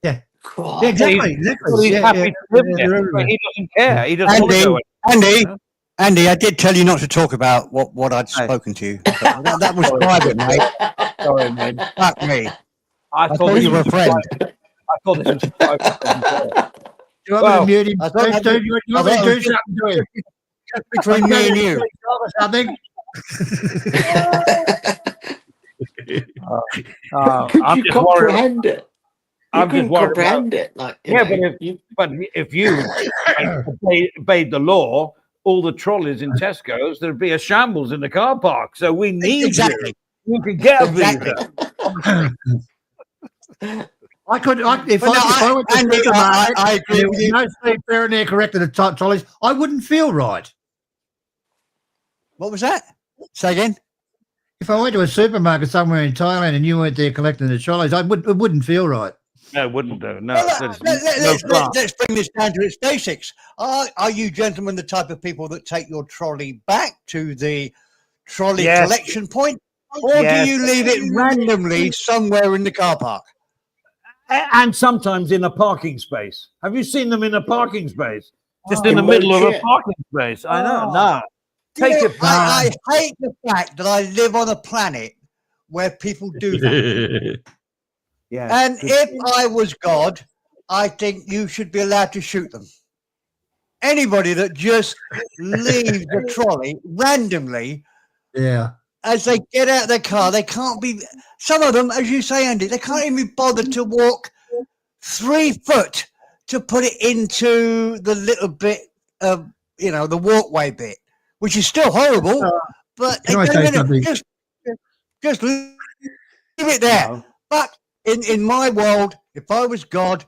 Yeah. God. Yeah, exactly. He's happy to live there, but he doesn't care. He doesn't want to go anywhere. Andy, I did tell you not to talk about what I'd spoken to you. That was private, mate. Sorry, mate. Fuck me. I thought you were a friend. I thought this was private. Do you want me to mute him? I thought- Do you want me to do something to him? Just between me and you. Something. Could I'm you just worried. comprehend it? You I'm just couldn't worried comprehend it. Like, you Yeah, know, but if you obeyed the law, all the trolleys in Tesco's, there'd be a shambles in the car park. So we need Exactly. you. You could get a Exactly. visa. I could, if Well, no, I went to Andy, supermarket, I agree there with was you. no Steve Fair in there correcting the trolleys, I wouldn't feel right. What was that? Say again. If I went to a supermarket somewhere in Thailand and you weren't there collecting the trolleys, it wouldn't feel right. No, it wouldn't do. No, Well, there's let's bring this down to its basics. Are you gentlemen the type of people that take your trolley back to the trolley Yes. collection point, or Yes. do you leave it randomly somewhere in the car park? and sometimes in a parking space. Have you seen them in a parking space? Just in the Oh, middle of a shit. parking space. I know. Oh. No. Take it back. I hate the fact that I live on a planet where people do that. Yeah. And if I was God, I think you should be allowed to shoot them. Anybody that just leaves the trolley randomly Yeah. as they get out of their car, they can't be. Some of them, as you say, Andy, they can't even be bothered to walk 3 foot to put it into the little bit of, the walkway bit, which is still horrible. But they Can I don't say even- something? just leave it there. No. But in my world, if I was God,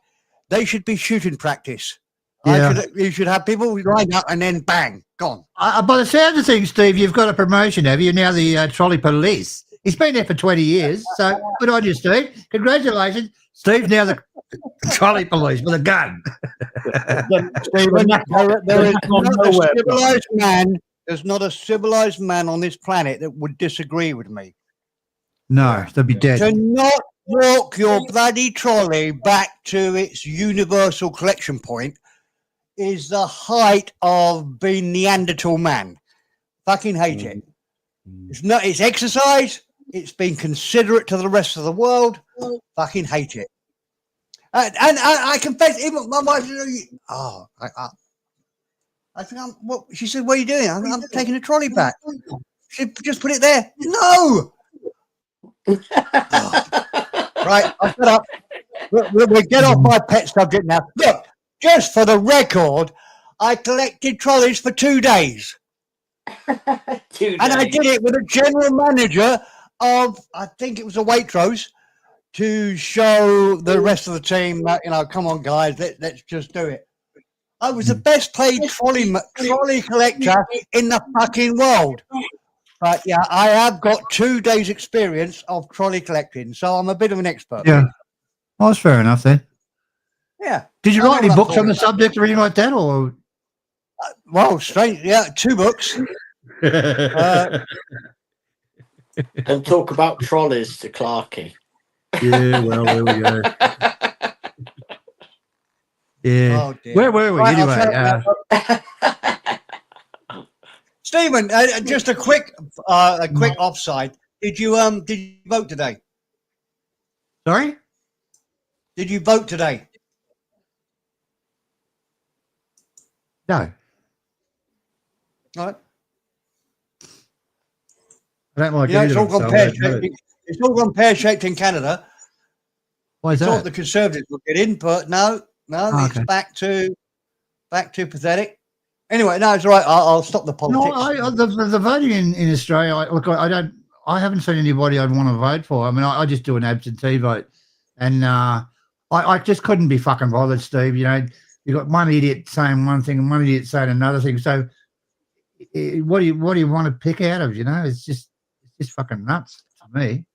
they should be shooting practice. Yeah. You should have people line up and then bang, gone. By the sound of things, Steve, you've got a promotion, have you? Now the trolley police. He's been there for 20 years. So good on you, Steve. Congratulations. Steve's now the trolley police with a gun. Stephen, there is gone not a nowhere, civilized man. There's not a civilized man on this planet that would disagree with me. No, they'll be dead. To not walk your bloody trolley back to its universal collection point is the height of being Neanderthal man. Fucking hate it. It's exercise. It's being considerate to the rest of the world. Fucking hate it. And I confess, even my wife. I think she said, "What are you doing?" I'm taking the trolley back. She just put it there. No. Right, I'll shut up. We'll get off my pet subject now. Look, just for the record, I collected trolleys for 2 days. And I did it with a general manager of, I think it was a Waitrose, to show the rest of the team that, come on, guys, let's just do it. I was the best paid trolley collector in the fucking world. But yeah, I have got 2 days experience of trolley collecting, so I'm a bit of an expert. Yeah. Well, that's fair enough then. Yeah. Did you I know write any what I'm books on the talking subject or anything like that? Or Well, strange. Yeah, 2 books. And talk about trolleys to Clarky. Yeah, well, there we go. Yeah. Oh dear. Where were we Right, I'll anyway? tell you Stephen, just a quick offside. Did you vote today? Sorry? Did you vote today? No. All right. I don't like Yeah, it's either all of them, gone so I don't pear vote. shaped. It's all gone pear shaped in Canada. Why is Thought that? the Conservatives would get in, but no, Oh, it's okay. back to pathetic. Anyway, no, it's all right. I'll stop the No, politics. the voting in Australia, I haven't seen anybody I'd want to vote for. I mean, I just do an absentee vote. And I just couldn't be fucking bothered, Steve. You know, you got one idiot saying one thing and one idiot saying another thing. So what do you want to pick out of? You know, it's just fucking nuts to me.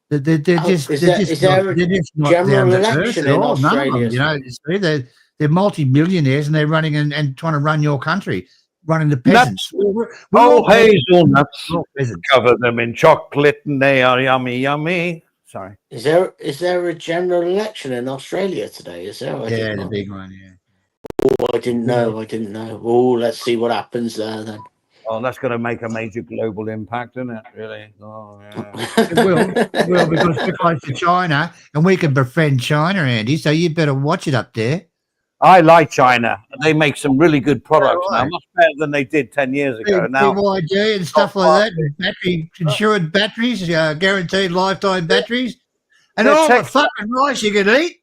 They're just Is there a they're just not general down to earth election at in all. None of them. Australia? You know, they're multi-millionaires and they're running and trying to run your country, running the peasants. We're all Oh, hazelnuts. all peasants. Cover them in chocolate and they are yummy, yummy. Sorry. Is there a general election in Australia today? Is there? I Yeah, didn't the know. big one. Yeah. Oh, I didn't know. Oh, let's see what happens there then. Oh, that's going to make a major global impact, isn't it? Really? Oh, yeah. It will because we're close to China and we can befriend China, Andy. So you better watch it up there. I like China. They make some really good products right. now, much better than they did 10 years ago. Now, BYD and stuff like that, and insured batteries, guaranteed lifetime batteries, and They're all the tech- fucking rice you can eat.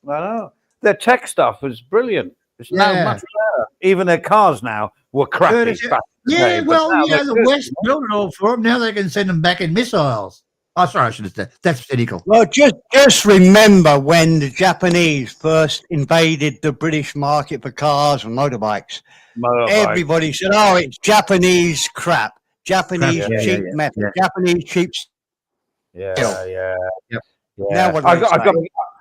I know. Their tech stuff is brilliant. It's now Yeah. much better. Even their cars now were crappy. back in the Yeah, day, but well, now you know, they're the good. West built it all for them. Now they can send them back in missiles. Oh, sorry, I should have said that's cynical. Well, just remember when the Japanese first invaded the British market for cars and motorbikes. Motorbike. Everybody said, "Oh, it's Japanese crap, Japanese Yeah, cheap yeah, metal, yeah. Japanese cheap." Yeah. Yep. Now what do I they got, say? I got,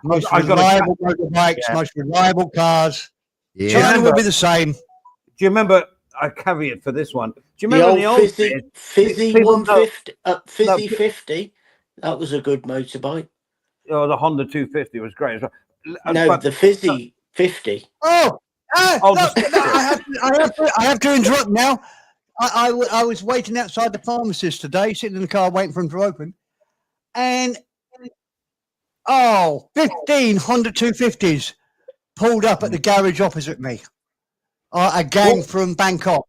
Most I got a- reliable motorbikes, Yeah. most reliable cars. Yeah. China Remember- will be the same. Do you remember a caveat for this one? Do you The remember old in the old fizzy days, 150, fizzy No. 50. That was a good motorbike. the Honda 250 was great as well. No, But- the fizzy 50. Oh, Oh, look, no, I have to interrupt now. I was waiting outside the pharmacist today, sitting in the car waiting for him to open, and 15 Honda 250s pulled up at the garage opposite me. A gang from Bangkok.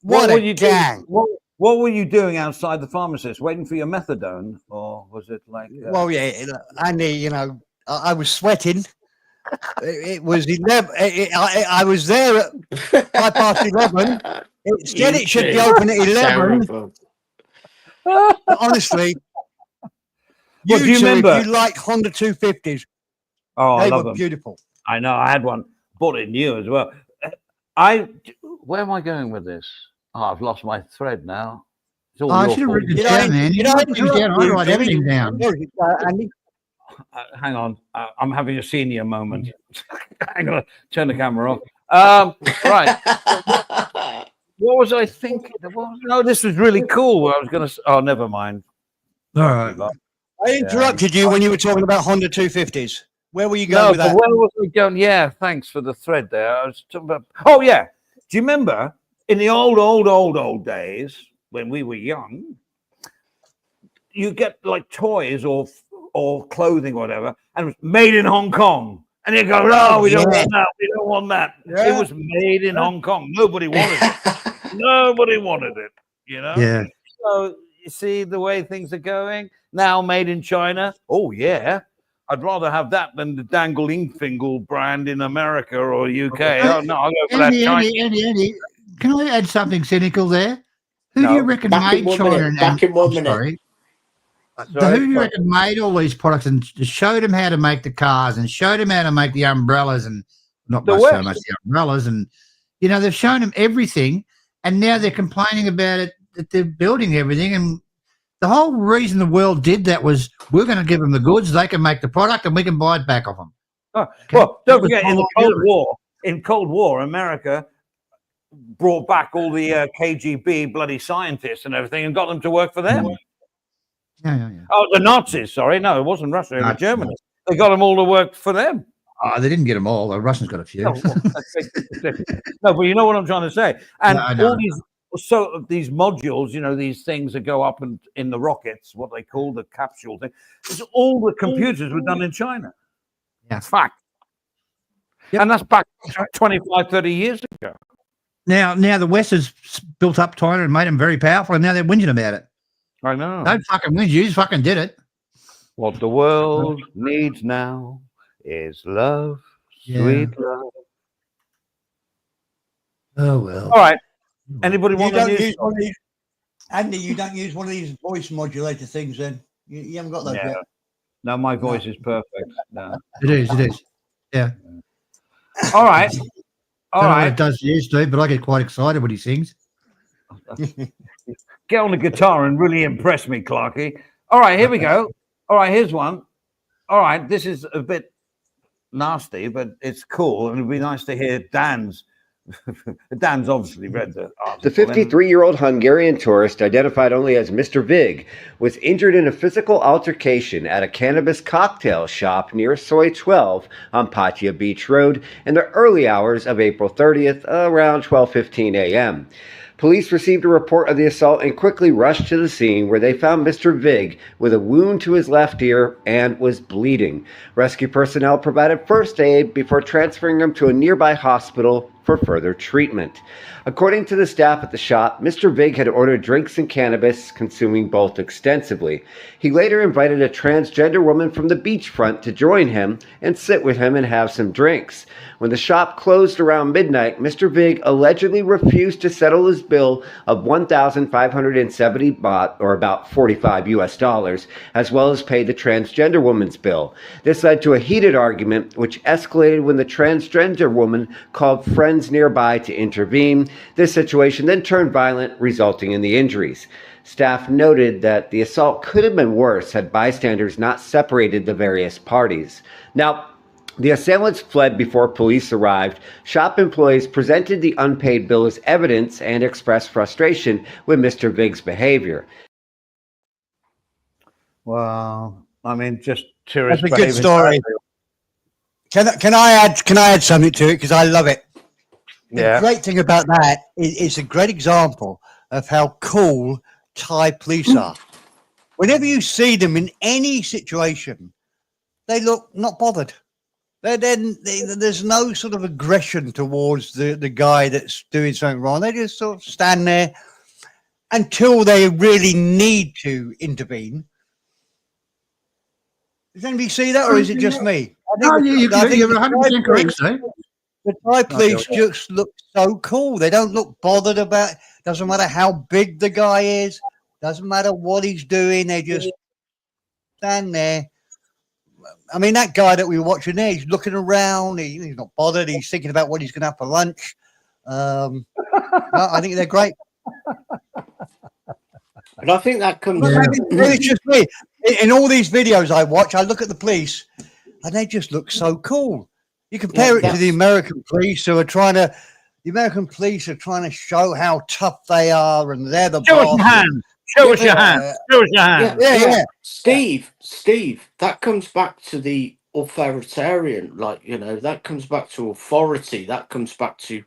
What were a you gang! doing? What were you doing outside the pharmacist? Waiting for your methadone, or was it like? Well, yeah, Andy, you know, I was sweating. It was 11. I was there at 11:05. It said it should be open at 11. Terrible. But honestly, Well, do you remember- if you like Honda 250s, Oh, I they love were them. beautiful. I know. I had one. Bought it new as well. Where am I going with this? Oh, I've lost my thread now. It's all I your should have fault. written it Did I- down, man. did You I write things interrupt down. I you, write Jimmy? everything down. Andy. Hang on. I'm having a senior moment. Hang on. Turn the camera off. Right. What was I thinking? No, this was really cool. I was going to. Oh, never mind. All right. I interrupted you when you were talking about Honda 250s. Where were you going No, with but that? where was I going? Yeah, thanks for the thread there. I was talking about. Oh yeah. Do you remember in the old days when we were young? You get like toys or clothing, or whatever, and it was made in Hong Kong. And you go, no, we don't want that. We don't want that. Yeah. It was made in Hong Kong. Nobody wanted it. Nobody wanted it. You know. Yeah. So you see the way things are going now. Made in China. Oh yeah. I'd rather have that than the Dangle Inkfingle brand in America or UK. Oh no, I'll go for that China. Andy, can I add something cynical there? Who do No. you reckon Back in made 1 China? minute. Back in 1 minute. Sorry. Sorry, Who do you reckon made all these products and showed them how to make the cars and showed them how to make the umbrellas and not The much so West. much the umbrellas and they've shown them everything and now they're complaining about it that they're building everything and the whole reason the world did that was we're going to give them the goods, they can make the product and we can buy it back off them. Oh, well, don't That was forget in the all Cold I War. In Cold War, America brought back all the KGB bloody scientists and everything and got them to work for them. Yeah. Oh, the Nazis. Sorry, no, it wasn't Russia. It was Nazis. Germany. They got them all to work for them. Oh, they didn't get them all. The Russians got a few. No, well, no, but you know what I'm trying to say. And No, I know. all these modules, these things that go up and in the rockets, what they call the capsule thing, all the computers were done in China. Yeah. Fact. Yep. And that's back 25, 30 years ago. Now the West has built up China and made them very powerful, and now they're whinging about it. I know. Don't fucking whinge. You just fucking did it. What the world needs now is love, sweet love. Oh, well. All right. Anybody You want don't to use one of these, Andy. You don't use one of these voice modulator things, then you haven't got those yet. No, my voice is perfect. No. It is. Yeah. All right. All I don't know what right. it does to you, Steve, but I get quite excited when he sings. Get on the guitar and really impress me, Clarky. All right, here we go. All right, here's one. All right, this is a bit nasty, but it's cool, and it'd be nice to hear Dan's. Dan's obviously read the article. The 53-year-old Hungarian tourist, identified only as Mr. Vig, was injured in a physical altercation at a cannabis cocktail shop near Soi 12 on Pattaya Beach Road in the early hours of April 30th, around 12:15 a.m. Police received a report of the assault and quickly rushed to the scene, where they found Mr. Vig with a wound to his left ear and was bleeding. Rescue personnel provided first aid before transferring him to a nearby hospital for further treatment. According to the staff at the shop, Mr. Vig had ordered drinks and cannabis, consuming both extensively. He later invited a transgender woman from the beachfront to join him and sit with him and have some drinks. When the shop closed around midnight, Mr. Vig allegedly refused to settle his bill of 1,570 baht, or about $45 US, as well as pay the transgender woman's bill. This led to a heated argument, which escalated when the transgender woman called friends nearby to intervene. This situation then turned violent, resulting in the injuries. Staff noted that the assault could have been worse had bystanders not separated the various parties. Now, the assailants fled before police arrived. Shop employees presented the unpaid bill as evidence and expressed frustration with Mr. Vig's behavior. Well, I mean, just tourists. That's a good story. Can I add something to it, because I love it. The great thing about that is it's a great example of how cool Thai police are. Whenever you see them in any situation, they look not bothered. There's no sort of aggression towards the guy that's doing something wrong. They just sort of stand there until they really need to intervene. Does anybody see that, or is it just me? You're 100% correct, Steve. The Thai police just look so cool. They don't look bothered about. Doesn't matter how big the guy is. Doesn't matter what he's doing. They just stand there. I mean, that guy that we were watching there, he's looking around. He's not bothered. He's thinking about what he's going to have for lunch. No, I think they're great. And I think that comes. It's just me. In all these videos I watch, I look at the police, and they just look so cool. You compare it to the American police, who are trying to. The American police are trying to show how tough they are, and they're the Show boss. us your hand. Show us your hand. Show us your hand. Yeah. Steve, that comes back to the authoritarian, that comes back to authority. That comes back to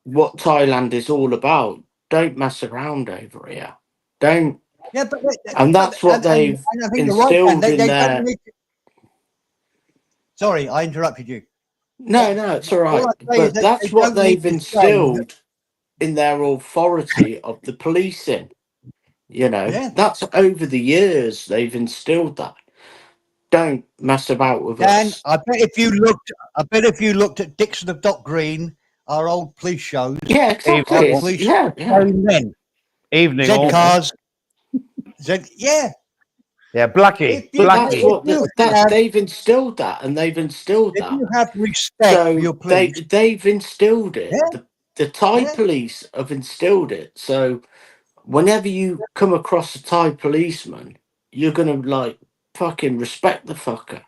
what Thailand is all about. Don't mess around over here. Don't. Yeah, but and that's what they've instilled in there. Sorry, I interrupted you. No, it's all right. But that's what they've instilled in their authority of the policing. That's over the years they've instilled that. Don't mess about with us. I bet if you looked at Dixon of Dock Green, our old police shows. Yeah, exactly. Then. Evening. Z cars. Yeah, Blackie. That's what they've instilled that, and they've instilled that. You have respect for your police. They've instilled it. Yeah. The Thai police have instilled it. So whenever you come across a Thai policeman, you're gonna fucking respect the fucker.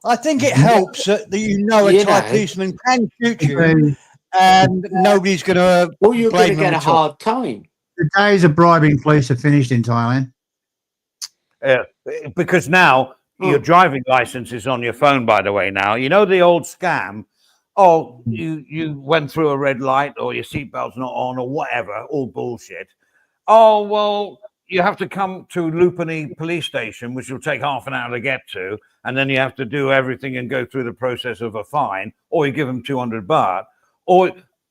I think it helps that a Thai policeman can shoot you, and nobody's gonna. Or you're gonna get a hard time. The days of bribing police are finished in Thailand. Because now your driving license is on your phone, by the way. Now you know the old scam. Oh, you went through a red light, or your seatbelt's not on, or whatever. All bullshit. Oh well, you have to come to Lupani police station, which will take half an hour to get to, and then you have to do everything and go through the process of a fine, or you give them 200 baht,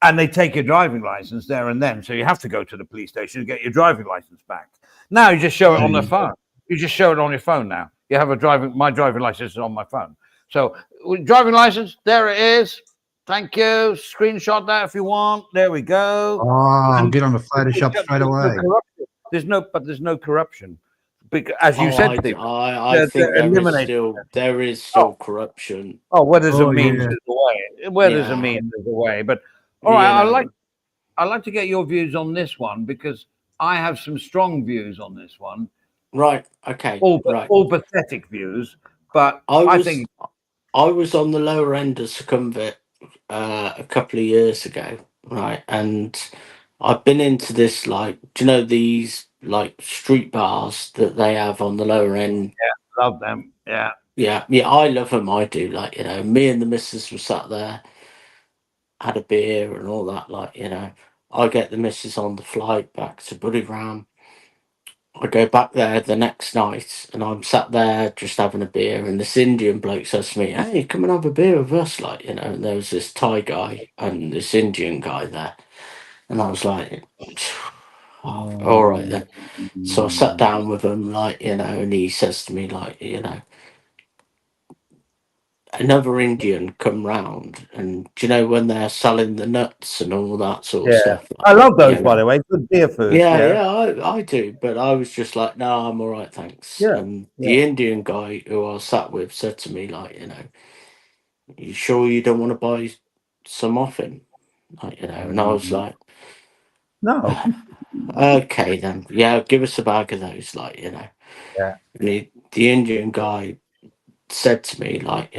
and they take your driving license there and then. So you have to go to the police station to get your driving license back. Now you just show it on the phone. You just show it on your phone now. You have my driving license is on my phone. So driving license, there it is. Thank you. Screenshot that if you want. There we go. Oh, I'll get on the Photoshop straight away. There's no corruption. Because, as you said, Steve, I think there is still corruption. Oh, where there's a yeah. means, there's a way. Where there's a means, there's a way. But all right, I'd like to get your views on this one, because I have some strong views on this one. Right. Okay. All pathetic views, but I think I was on the lower end of Sukhumvit a couple of years ago, right? And I've been into this, like, do you know these like street bars that they have on the lower end? Yeah, love them. Yeah. Yeah, I love them. I do. Like, you know, me and the missus were sat there, had a beer and all that. Like, you know, I get the missus on the flight back to Buriram. I go back there the next night, and I'm sat there just having a beer, and this Indian bloke says to me, "Hey, come and have a beer with us," like, you know. And there was this Thai guy and this Indian guy there, and I was like, all right then. So I sat down with him, like, you know, and he says to me, like, you know, another Indian come round, and do you know when they're selling the nuts and all that sort of stuff? Like, I love those, by the way. Good beer food. I do, but I was just like, no, I'm all right, thanks. Yeah, And the Indian guy who I was sat with said to me, like, you know, you sure you don't want to buy some off him? Like, you know, and I was like, no. Okay then, yeah, give us a bag of those, like, you know. Yeah. And the Indian guy said to me, like,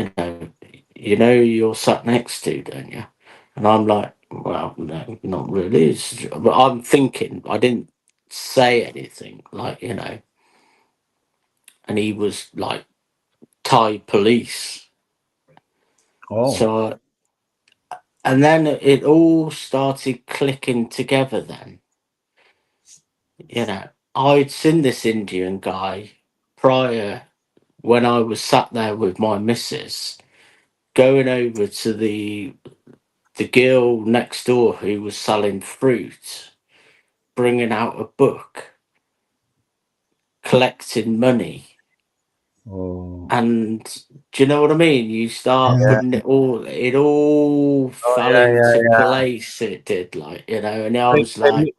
you know you're sat next to, don't you? And I'm like, well, no, not really. But I'm thinking, I didn't say anything, like, you know. And he was like Thai police. Oh. So, and then it all started clicking together then. You know, I'd seen this Indian guy prior, when I was sat there with my missus, going over to the girl next door who was selling fruit, bringing out a book, collecting money. Oh. And do you know what I mean? You start putting it all fell into place. It did, like, you know, and I was like,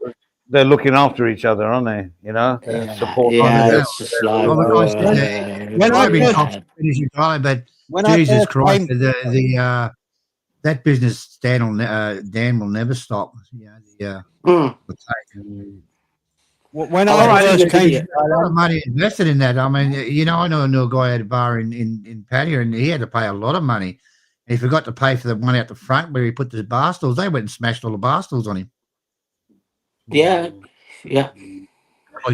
they're looking after each other, aren't they? You know, support. It's just like, when I finish in Thailand, but Jesus Christ, that business Dan will never stop. You know, When I first came, a lot of money invested in that. I mean, you know, I knew a guy at a bar in Pattaya, and he had to pay a lot of money. And he forgot to pay for the one out the front where he put the bar stools. They went and smashed all the bar stools on him. Yeah.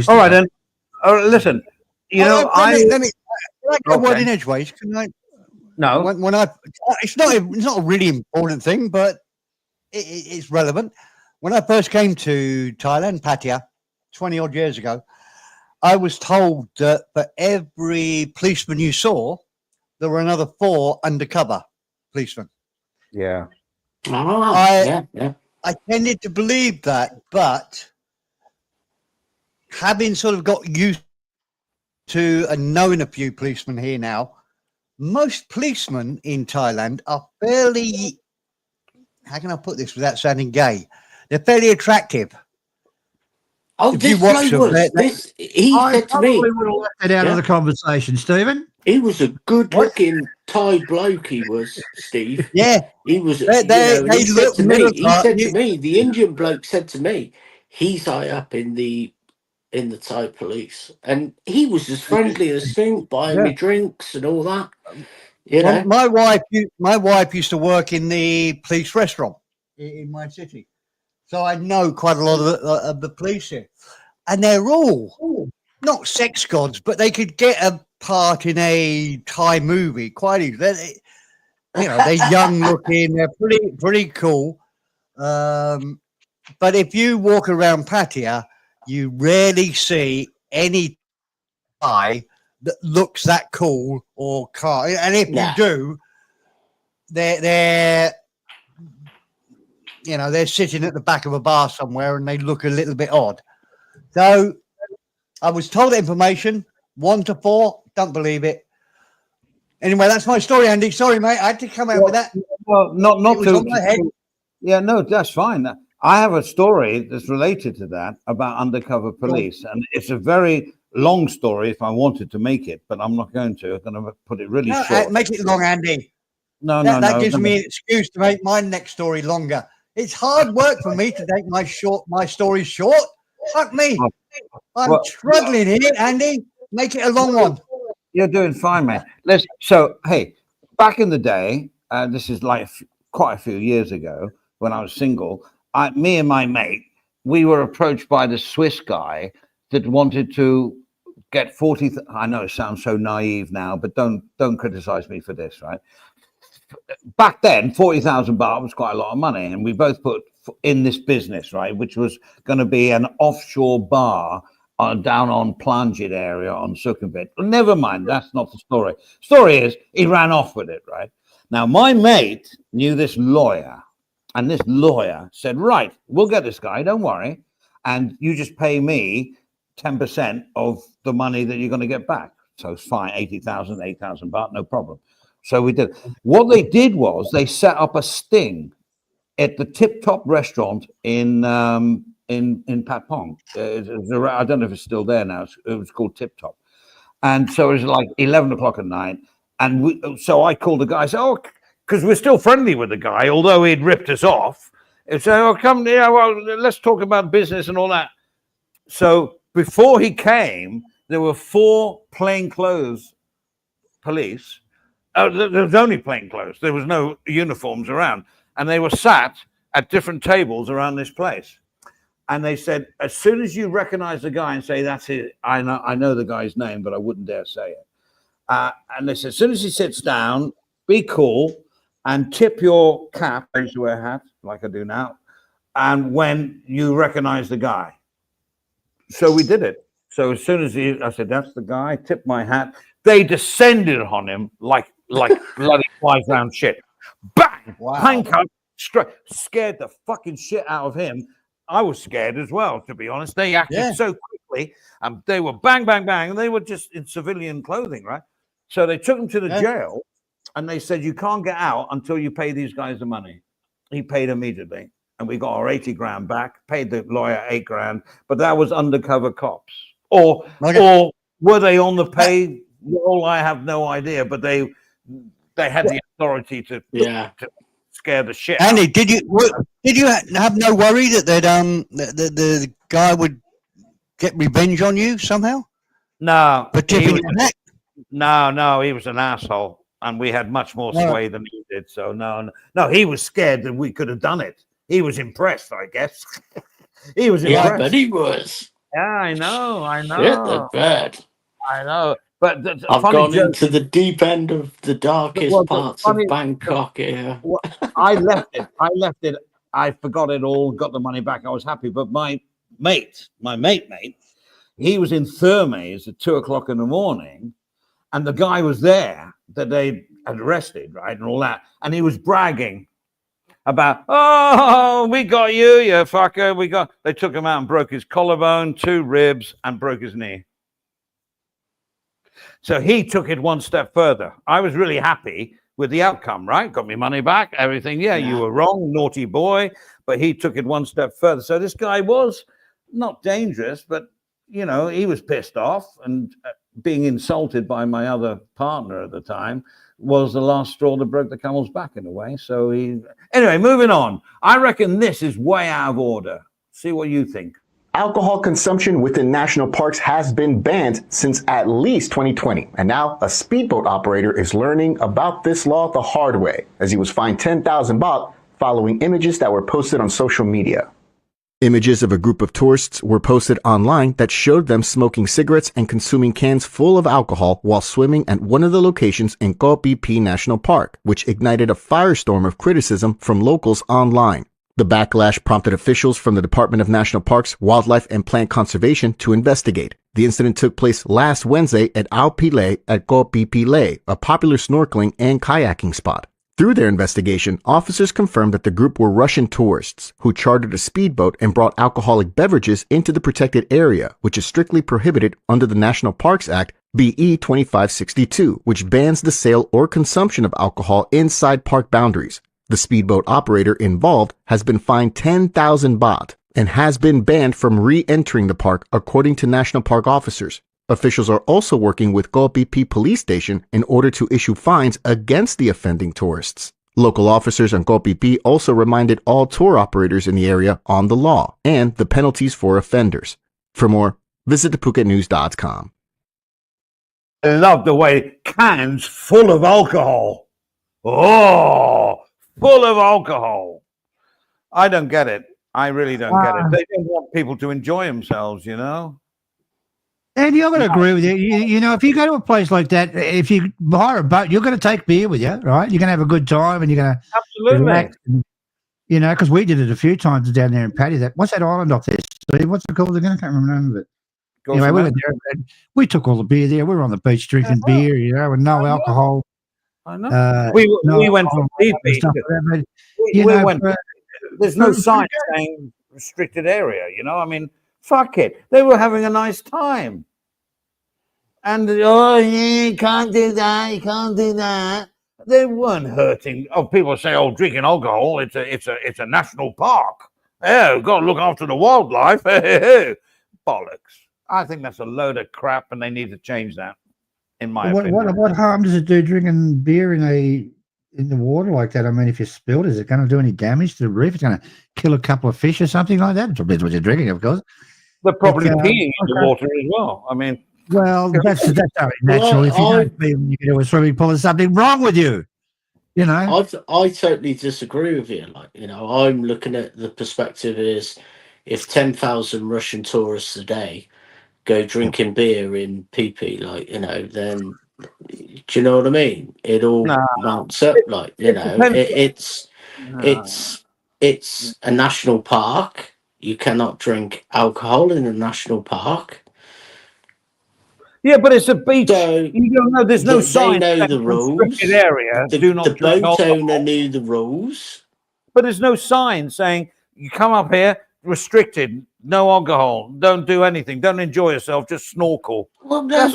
All right then. Listen, you know, let me get one in edgeways. Can I? No. When it's not a really important thing, but it's relevant. When I first came to Thailand, Pattaya, 20 odd years ago, I was told that for every policeman you saw, there were another 4 undercover policemen. Yeah. I tended to believe that, but having sort of got used to and knowing a few policemen here now, most policemen in Thailand are fairly, how can I put this without sounding gay? They're fairly attractive. Oh, he said to me, would have left it out of the conversation, Stephen. He was a good-looking Thai bloke. He was, Steve. Yeah, he was. He said to me, the Indian bloke said to me, he's high up in the Thai police, and he was as friendly as thing, buying me drinks and all that. You know, my wife used to work in the police restaurant in my city, so I know quite a lot of the police here, and they're all not sex gods, but they could get a part in a Thai movie quite easily. They're young looking, they're pretty cool. But if you walk around Pattaya, you rarely see any Thai that looks that cool or car. And if you do, they're sitting at the back of a bar somewhere and they look a little bit odd. So I was told information 1 to 4. Don't believe it. Anyway, that's my story, Andy. Sorry, mate. I had to come out with that. Well, not It was on my head. Yeah, no, that's fine. I have a story that's related to that about undercover police, and it's a very long story if I wanted to make it, but I'm not going to. I'm going to put it really short. Make it long, Andy. No, that gives me an excuse to make my next story longer. It's hard work for me to make my stories short. Fuck me. I'm struggling here, Andy. Make it a long one. You're doing fine, man. Hey, back in the day, this is like quite a few years ago when I was single, me and my mate, we were approached by the Swiss guy that wanted to get 40. I know it sounds so naive now, but don't criticize me for this, right? Back then, 40,000 baht was quite a lot of money, and we both put in this business, right, which was going to be an offshore bar down on Planjit area on Sukhumvit. Well, never mind, that's not the story. Story is he ran off with it, right? Now, my mate knew this lawyer, and this lawyer said, right, we'll get this guy, don't worry, and you just pay me 10% of the money that you're going to get back. So it's fine, 8,000 baht, no problem. So we did. What they did was they set up a sting at the Tip Top restaurant in Patpong. I don't know if it's still there now. It was called Tip Top. And so it was like 11 o'clock at night. And so I called the guy. I said, because we're still friendly with the guy, although he'd ripped us off. He said, come, let's talk about business and all that. So before he came, there were 4 plainclothes police. There was only plainclothes. There was no uniforms around. And they were sat at different tables around this place. And they said, as soon as you recognize the guy and say, that's it, I know the guy's name, but I wouldn't dare say it. And they said, as soon as he sits down, be cool and tip your cap. I used to wear a hat like I do now. And when you recognize the guy. So we did it. So as soon as I said, that's the guy, tipped my hat, they descended on him like bloody 5-round shit. Bang! Wow. Handcuffed, scared the fucking shit out of him. I was scared as well, to be honest. They acted so quickly, and they were bang, bang, bang, and they were just in civilian clothing, right? So they took him to the jail, and they said, you can't get out until you pay these guys the money. He paid immediately, and we got our 80 grand back, paid the lawyer 8 grand, but that was undercover cops. Or were they on the pay roll? I have no idea, but they had the authority to scare the shit Andy, out. did you have no worry that the guy would get revenge on you somehow? No. No, he was an asshole, and we had much more sway than he did. So no, he was scared that we could have done it. He was impressed, I guess. He was impressed. Yeah, but he was. Yeah, I know. Shit, that's bad. I know. But I've gone into the deep end of the darkest parts of Bangkok here. I left it. I forgot it all, got the money back. I was happy. But my mate, he was in Thermes at 2 o'clock in the morning, and the guy was there that they had arrested, right, and all that. And he was bragging about, we got you, you fucker. They took him out and broke his collarbone, 2 ribs, and broke his knee. So he took it one step further. I was really happy with the outcome, right? Got me money back, everything. Yeah, you were wrong, naughty boy. But he took it one step further. So this guy was not dangerous, but, he was pissed off. And being insulted by my other partner at the time was the last straw that broke the camel's back in a way. So anyway, moving on. I reckon this is way out of order. See what you think. Alcohol consumption within national parks has been banned since at least 2020. And now a speedboat operator is learning about this law the hard way, as he was fined 10,000 baht following images that were posted on social media. Images of a group of tourists were posted online that showed them smoking cigarettes and consuming cans full of alcohol while swimming at one of the locations in Koh Phi Phi National Park, which ignited a firestorm of criticism from locals online. The backlash prompted officials from the Department of National Parks, Wildlife, and Plant Conservation to investigate. The incident took place last Wednesday at Ao Pile at Koh Phi Phi Lei, a popular snorkeling and kayaking spot. Through their investigation, officers confirmed that the group were Russian tourists who chartered a speedboat and brought alcoholic beverages into the protected area, which is strictly prohibited under the National Parks Act BE 2562, which bans the sale or consumption of alcohol inside park boundaries. The speedboat operator involved has been fined 10,000 baht and has been banned from re-entering the park, according to national park officers. Officials are also working with Koh Phi Phi Police Station in order to issue fines against the offending tourists. Local officers on Koh Phi Phi also reminded all tour operators in the area on the law and the penalties for offenders. For more, visit thephuket.news.com. I love the way cans full of alcohol. Oh, full of alcohol. I don't get it. I really don't get it. They don't want people to enjoy themselves, you know? And you're going to agree with you. You know, if you go to a place like that, if you hire a boat, you're going to take beer with you, right? You're going to have a good time and you're going to relax. And, you know, because we did it a few times down there in Pattaya. What's that island off there, Steve? What's it called again? I can't remember it. Anyway, we went there and we took all the beer there. We were on the beach drinking beer, you know, with no alcohol. I know. We went to the beach. There's no sign saying restricted area, you know? I mean, fuck it. They were having a nice time. And, oh, yeah, you can't do that. You can't do that. They weren't hurting. Oh, people say, oh, drinking alcohol, it's a national park. Yeah, we've got to look after the wildlife. Bollocks. I think that's a load of crap, and they need to change that, in my opinion. What harm does it do drinking beer in the water like that? I mean, if you spilled, is it going to do any damage to the reef? It's going to kill a couple of fish or something like that? It depends what you're drinking, of course. They're probably peeing in the water as well. I mean, well, that's only natural. If you don't pee when you get to a swimming pool, there's something wrong with you. You know, I totally disagree with you. Like, you know, I'm looking at the perspective is if 10,000 Russian tourists a day go drinking beer in Phi Phi, like, you know, then do you know what I mean? It all mounts up, like, you know, it's a national park. You cannot drink alcohol in a national park. Yeah, but it's a beach. So you don't know. There's no sign. They know the rules. Area. The boat owner knew the rules. But there's no sign saying you come up here, restricted, no alcohol, don't do anything, don't enjoy yourself, just snorkel. Well, no,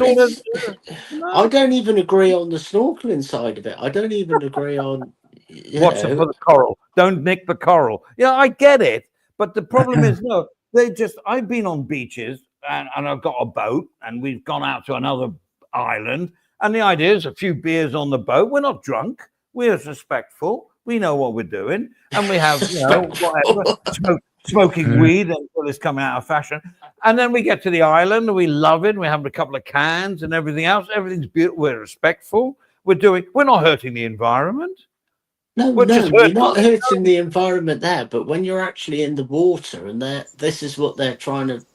I don't even agree on the snorkeling side of it. I don't even agree on what's it for the coral. Don't nick the coral. Yeah, I get it. But the problem is, no, I've been on beaches and I've got a boat and we've gone out to another island. And the idea is a few beers on the boat. We're not drunk. We're respectful. We know what we're doing. And we have, you know, whatever, smoking weed until it's coming out of fashion. And then we get to the island and we love it. We have a couple of cans and everything else. Everything's beautiful. We're respectful. We're not hurting the environment. No, you're not hurting the environment there. But when you're actually in the water and this is what they're trying to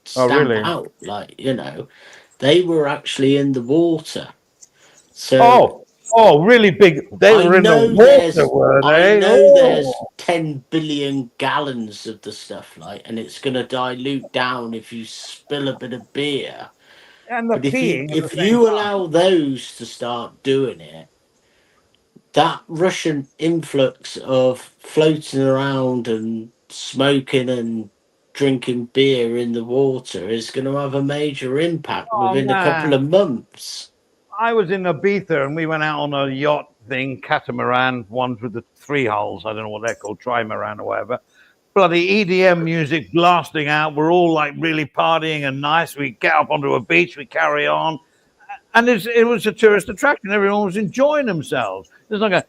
stamp out, like, you know, they were actually in the water. So really big. They were in the water, were they? I know there's 10 billion gallons of the stuff, like, and it's going to dilute down if you spill a bit of beer. And but if you allow those to start doing it, that Russian influx of floating around and smoking and drinking beer in the water is going to have a major impact within a couple of months. I was in Ibiza and we went out on a yacht thing, catamaran, ones with the 3 hulls. I don't know what they're called, trimaran or whatever. Bloody EDM music blasting out. We're all like really partying and nice. We get up onto a beach, we carry on. And it was a tourist attraction. Everyone was enjoying themselves. It's like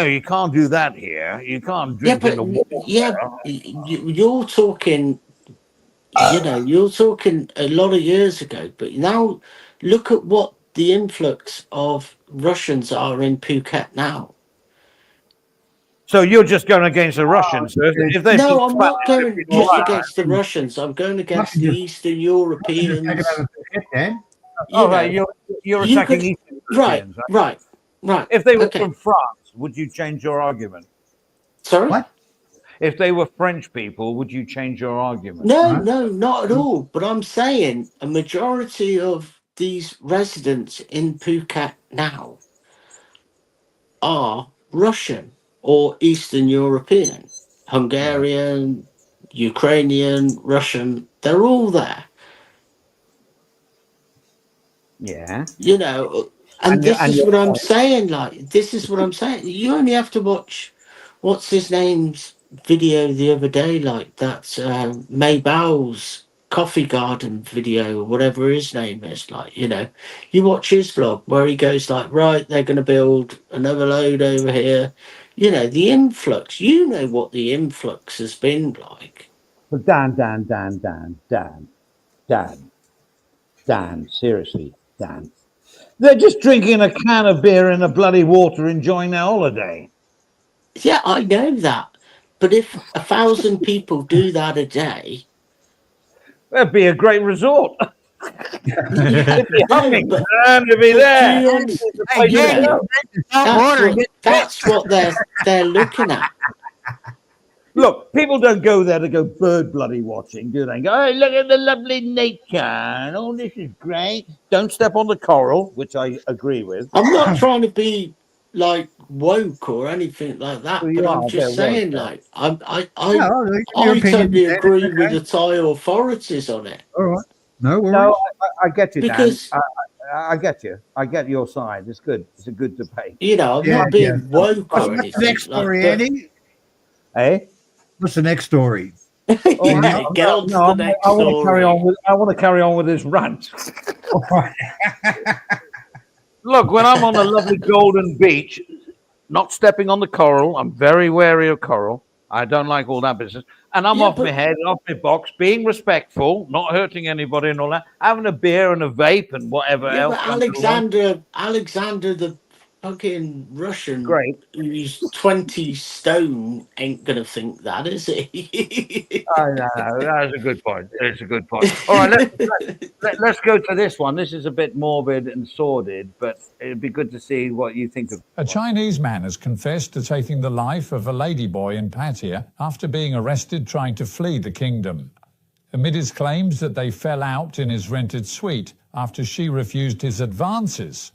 you can't do that here. You can't drink in the water. Yeah, you're talking, you know, you're talking a lot of years ago. But now look at what the influx of Russians are in Phuket now. So you're just going against the Russians. So if they No, I'm not going just against the Russians. I'm going against the Eastern Europeans. You all right, know, you're you attacking could, Eastern Europeans. right. If they were Okay. from France, would you change your argument? Sorry? What? If they were French people, would you change your argument? No, not at all. But I'm saying a majority of these residents in Phuket now are Russian or Eastern European, Hungarian, Ukrainian, Russian. They're all there. Yeah. You know, and this is what I'm saying. Like, this is what I'm saying. You only have to watch what's his name's video the other day, like that's Maybell's coffee garden video, or whatever his name is. Like, you know, you watch his vlog where he goes like, right, they're going to build another load over here. You know, the influx. You know what the influx has been like. But Dan, seriously, Dan. They're just drinking a can of beer and a bloody water, enjoying their holiday. Yeah, I know that. But if 1,000 people do that a day, that'd be a great resort. It'd be humming, but it'd be there. That's what they're looking at. Look, people don't go there to go bird bloody watching, do they? Go, oh, look at the lovely nature. And oh, this is great. Don't step on the coral, which I agree with. I'm not trying to be like woke or anything like that, Well, but I'm just saying, woke, like, I totally agree with the Thai authorities on it. All right. No worries. No, I get you, Because, Dan. I get you. I get your side. It's good. It's a good debate. you know, I'm not being woke or anything. What's the next story, Andy? Eh? What's the next story? Get on to the next story. I want to carry on with this rant. Look, when I'm on a lovely golden beach, not stepping on the coral, I'm very wary of coral. I don't like all that business. And I'm off my head, off my box, being respectful, not hurting anybody and all that, having a beer and a vape and whatever else. But Alexander the fucking Russian, who's 20 stone, ain't going to think that, is he? No, that's a good point. It's a good point. All right, let's go to this one. This is a bit morbid and sordid, but it'd be good to see what you think of. A Chinese man has confessed to taking the life of a ladyboy in Pattaya after being arrested trying to flee the kingdom. Amid his claims that they fell out in his rented suite after she refused his advances.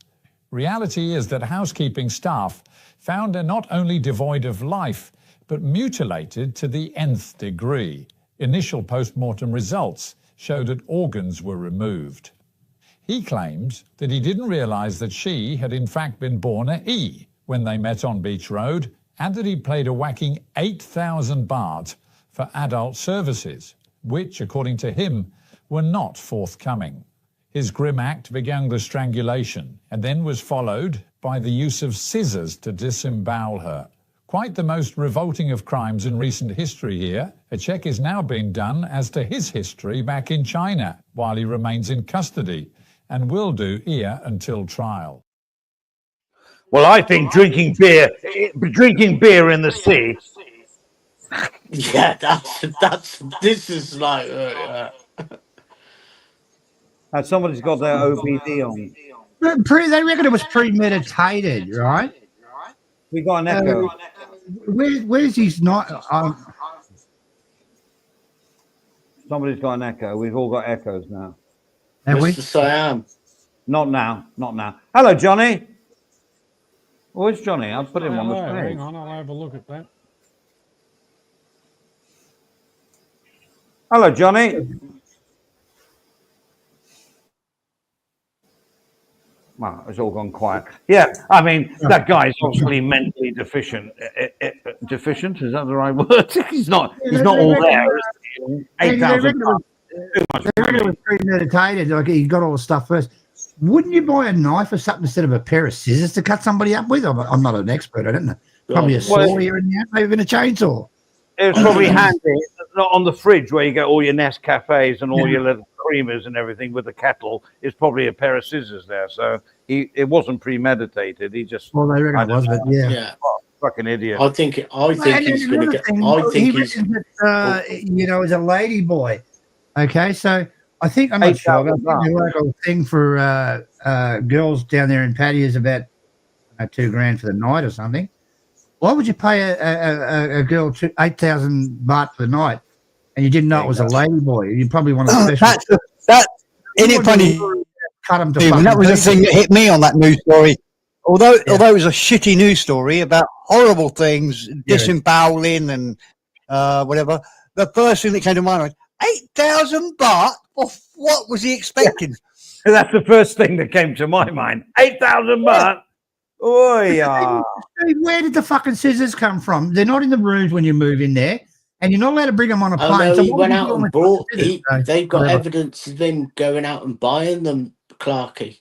Reality is that housekeeping staff found her not only devoid of life, but mutilated to the nth degree. Initial post-mortem results showed that organs were removed. He claims that he didn't realise that she had in fact been born a he when they met on Beach Road, and that he paid a whacking 8,000 baht for adult services, which, according to him, were not forthcoming. His grim act began the strangulation and then was followed by the use of scissors to disembowel her. Quite the most revolting of crimes in recent history here. A check is now being done as to his history back in China while he remains in custody, and will do here until trial. Well, I think drinking beer in the sea. Yeah, this is like... somebody's got their OBD on. They reckon it was premeditated, right? We got an echo. Where's his not? Somebody's got an echo. We've all got echoes now. Mr. Siam. Not now. Hello, Johnny. Where's Johnny? I'll put him on the screen. Hang on, I'll have a look at that. Hello, Johnny. Well, it's all gone quiet. Yeah, I mean, that guy's obviously mentally deficient. Deficient, is that the right word? He's not all there. 8,000. It was premeditated. Like, he got all the stuff first. Wouldn't you buy a knife or something instead of a pair of scissors to cut somebody up with? I'm not an expert. I don't know. Probably a saw here and there, maybe even a chainsaw. It was probably handy, not on the fridge where you get all your Nescafes and all your little creamers and everything with the kettle. It's probably a pair of scissors there. So it wasn't premeditated. He just... Well, they reckon it was, but yeah. Fucking idiot. I think he's going to another get. thing, I think he he's. reckons that, as a lady boy. Okay, so I think, I'm not sure, but I 8,000 think the local thing for girls down there in Pattaya is about $2,000 for the night or something. Why would you pay a girl 8,000 baht for the night and you didn't know it was a lady boy? You probably want a special. That isn't it funny? Cut them to Stephen, fucking that was the pieces. thing that hit me on that news story. Although it was a shitty news story about horrible things, disemboweling and whatever, the first thing that came to mind was 8,000 baht. What was he expecting? That's the first thing that came to my mind. 8,000 baht. Oh yeah. Where did the fucking scissors come from? They're not in the rooms when you move in there, and you're not allowed to bring them on a Oh plane. no, So he what went would you out do and with bought. fucking scissors? They've got Whatever. evidence of him going out and buying them, Clarky.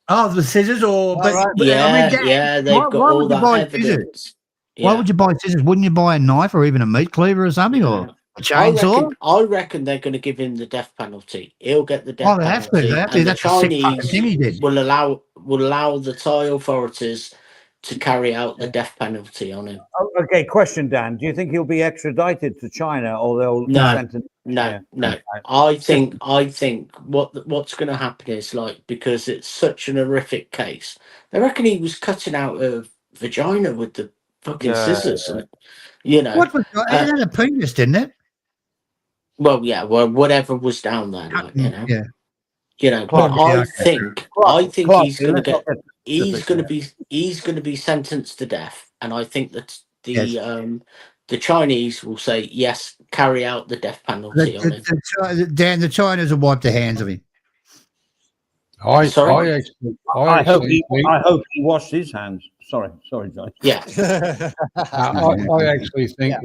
Oh, the scissors, but I Yeah, mean, Dad, yeah, they've got why all would you that buy evidence. scissors? Why would you buy scissors? Wouldn't you buy a knife or even a meat cleaver or something, or a chainsaw? I reckon they're going to give him the death penalty. He'll get the death Oh, they have to. penalty, They have to. and the That's a sick fucking Chinese thing he did. will allow the Thai authorities to carry out the death penalty on him. Oh, okay, question, Dan. Do you think he'll be extradited to China, or they'll sentence? No. I think what's going to happen is, like, because it's such an horrific case. They reckon he was cutting out a vagina with the fucking scissors, and What was it? Had a penis, didn't it? Well, yeah, whatever was down there, like, Yeah. But I think he's going to get. He's He's going to be sentenced to death, and I think that the Chinese will say yes, carry out the death penalty on him. Dan, the Chinese will wipe their hands of him. I hope he washed his hands. Sorry, John. Yeah. I actually think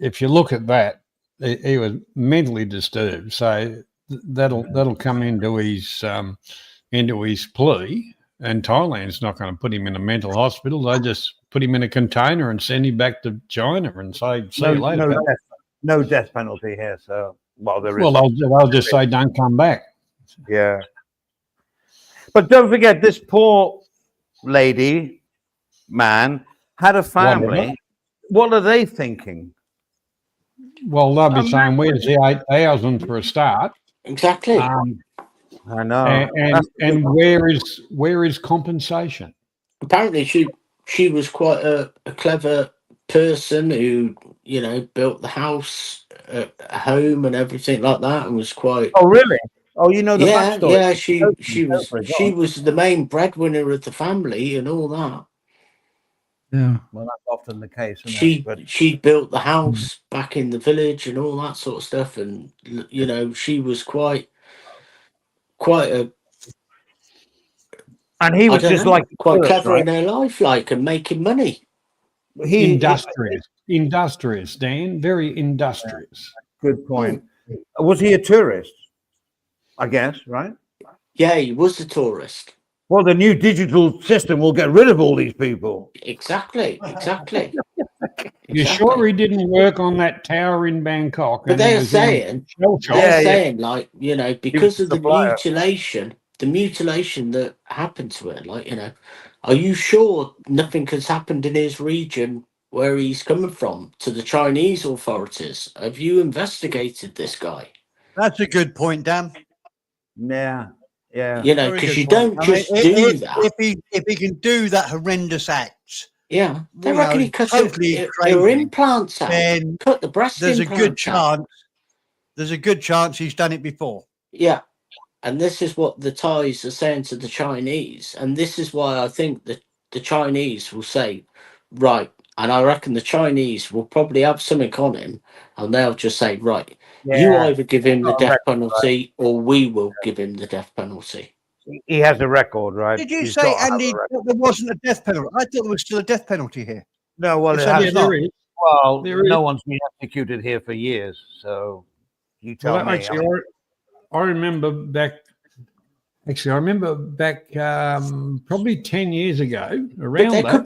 if you look at that, he was mentally disturbed. So that'll come into his plea, and Thailand's not going to put him in a mental hospital. They just put him in a container and send him back to China and say, "See you later." No death penalty here. So, there is. Well, they'll just say, "Don't come back." Yeah. But don't forget, this poor lady, man, had a family. What are they thinking? Well, they'll be saying, "Where's the 8,000 for a start?" Exactly. I know. And where is compensation? Apparently, she was quite a clever person who built the house, a home, and everything like that, and was quite. Oh, really? Oh, you know the backstory. Yeah. She was the main breadwinner of the family and all that. Yeah. Well, that's often the case. She built the house back in the village and all that sort of stuff, and she was quite a. And he was just quite clever in her life, and making money. Industrious, Dan, very industrious. Good point. Was he a tourist? I guess, right? Yeah, he was a tourist. Well, the new digital system will get rid of all these people. Exactly. You sure he didn't work on that tower in Bangkok? But they're saying, because of the mutilation that happened to it, are you sure nothing has happened in his region where he's coming from to the Chinese authorities? Have you investigated this guy? That's a good point, Dan. Yeah. Because you don't just do that. If he can do that horrendous act, they reckon he cut her implants out, then cut the breast there's implants a good chance. out. There's a good chance he's done it before. Yeah, and this is what the Thais are saying to the Chinese, and this is why I think that the Chinese will say, right, and I reckon the Chinese will probably have something on him, and they'll just say, right, you either give him the death penalty or we will give him the death penalty. He has a record, right? Did you say, Andy, that there wasn't a death penalty? I thought there was still a death penalty here. No, well, there is. Well, no one's been executed here for years, so you tell me. Actually, I remember back. Actually, I remember back probably 10 years ago. Around but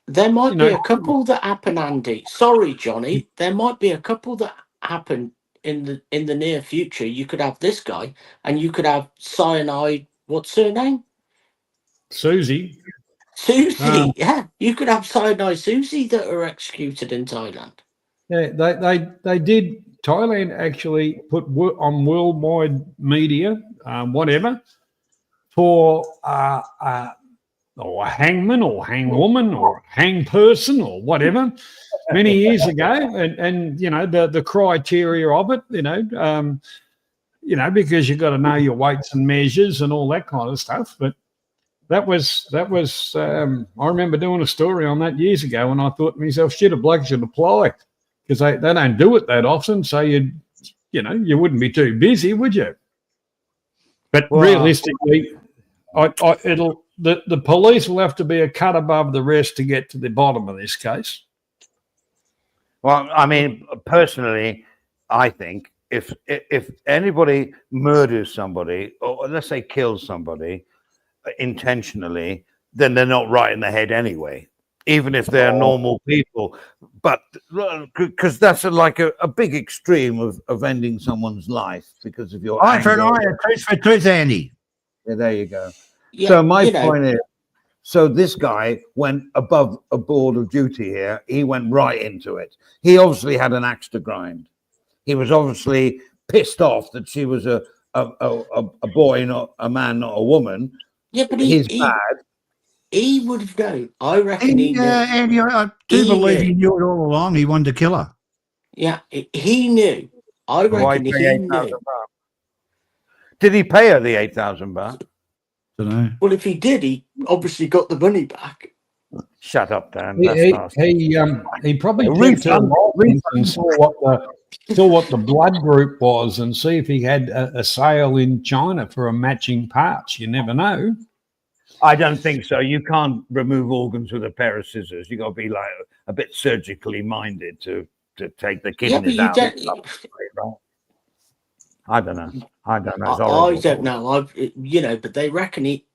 there might be a couple that happen, Andy. Sorry, Johnny. There might be a couple that happen in the near future. You could have this guy, and you could have cyanide. What's her name? Susie. Susie, yeah, you could have cyanide Susie that are executed in Thailand. Yeah, they did. Thailand actually put on worldwide media, whatever, for or a hangman or hangwoman or hang person or whatever many years ago, and you know the criteria of it, you know, because you've got to know your weights and measures and all that kind of stuff. But that was I remember doing a story on that years ago, and I thought to myself, shit, a bloke should apply, because they don't do it that often, so you wouldn't be too busy, would you? But realistically, the police will have to be a cut above the rest to get to the bottom of this case. Well, I mean, personally, I think if anybody murders somebody, or let's say kills somebody intentionally, then they're not right in the head anyway, even if they're normal people. But because that's like a big extreme of ending someone's life because of your Eye for an anger. eye, tooth for tooth, Andy. Yeah, there you go. Yeah, So my point is, so this guy went above a board of duty here. He went right into it. He obviously had an axe to grind. He was obviously pissed off that she was a boy, not a man, not a woman. Yeah, but he's bad. He would have known. I reckon he knew. Andy, I do believe he knew it all along. He wanted to kill her. Yeah, he knew. I reckon he knew. Did he pay her the 8,000 baht? Don't know. Well, if he did, he obviously got the money back. Shut up, Dan. He probably checked her and saw what the blood group was, and see if he had a sale in China for a matching parts. You never know. I don't think so. You can't remove organs with a pair of scissors. You got to be like a bit surgically minded to take the kidneys out. I don't know. I don't know. I don't know. But they reckon he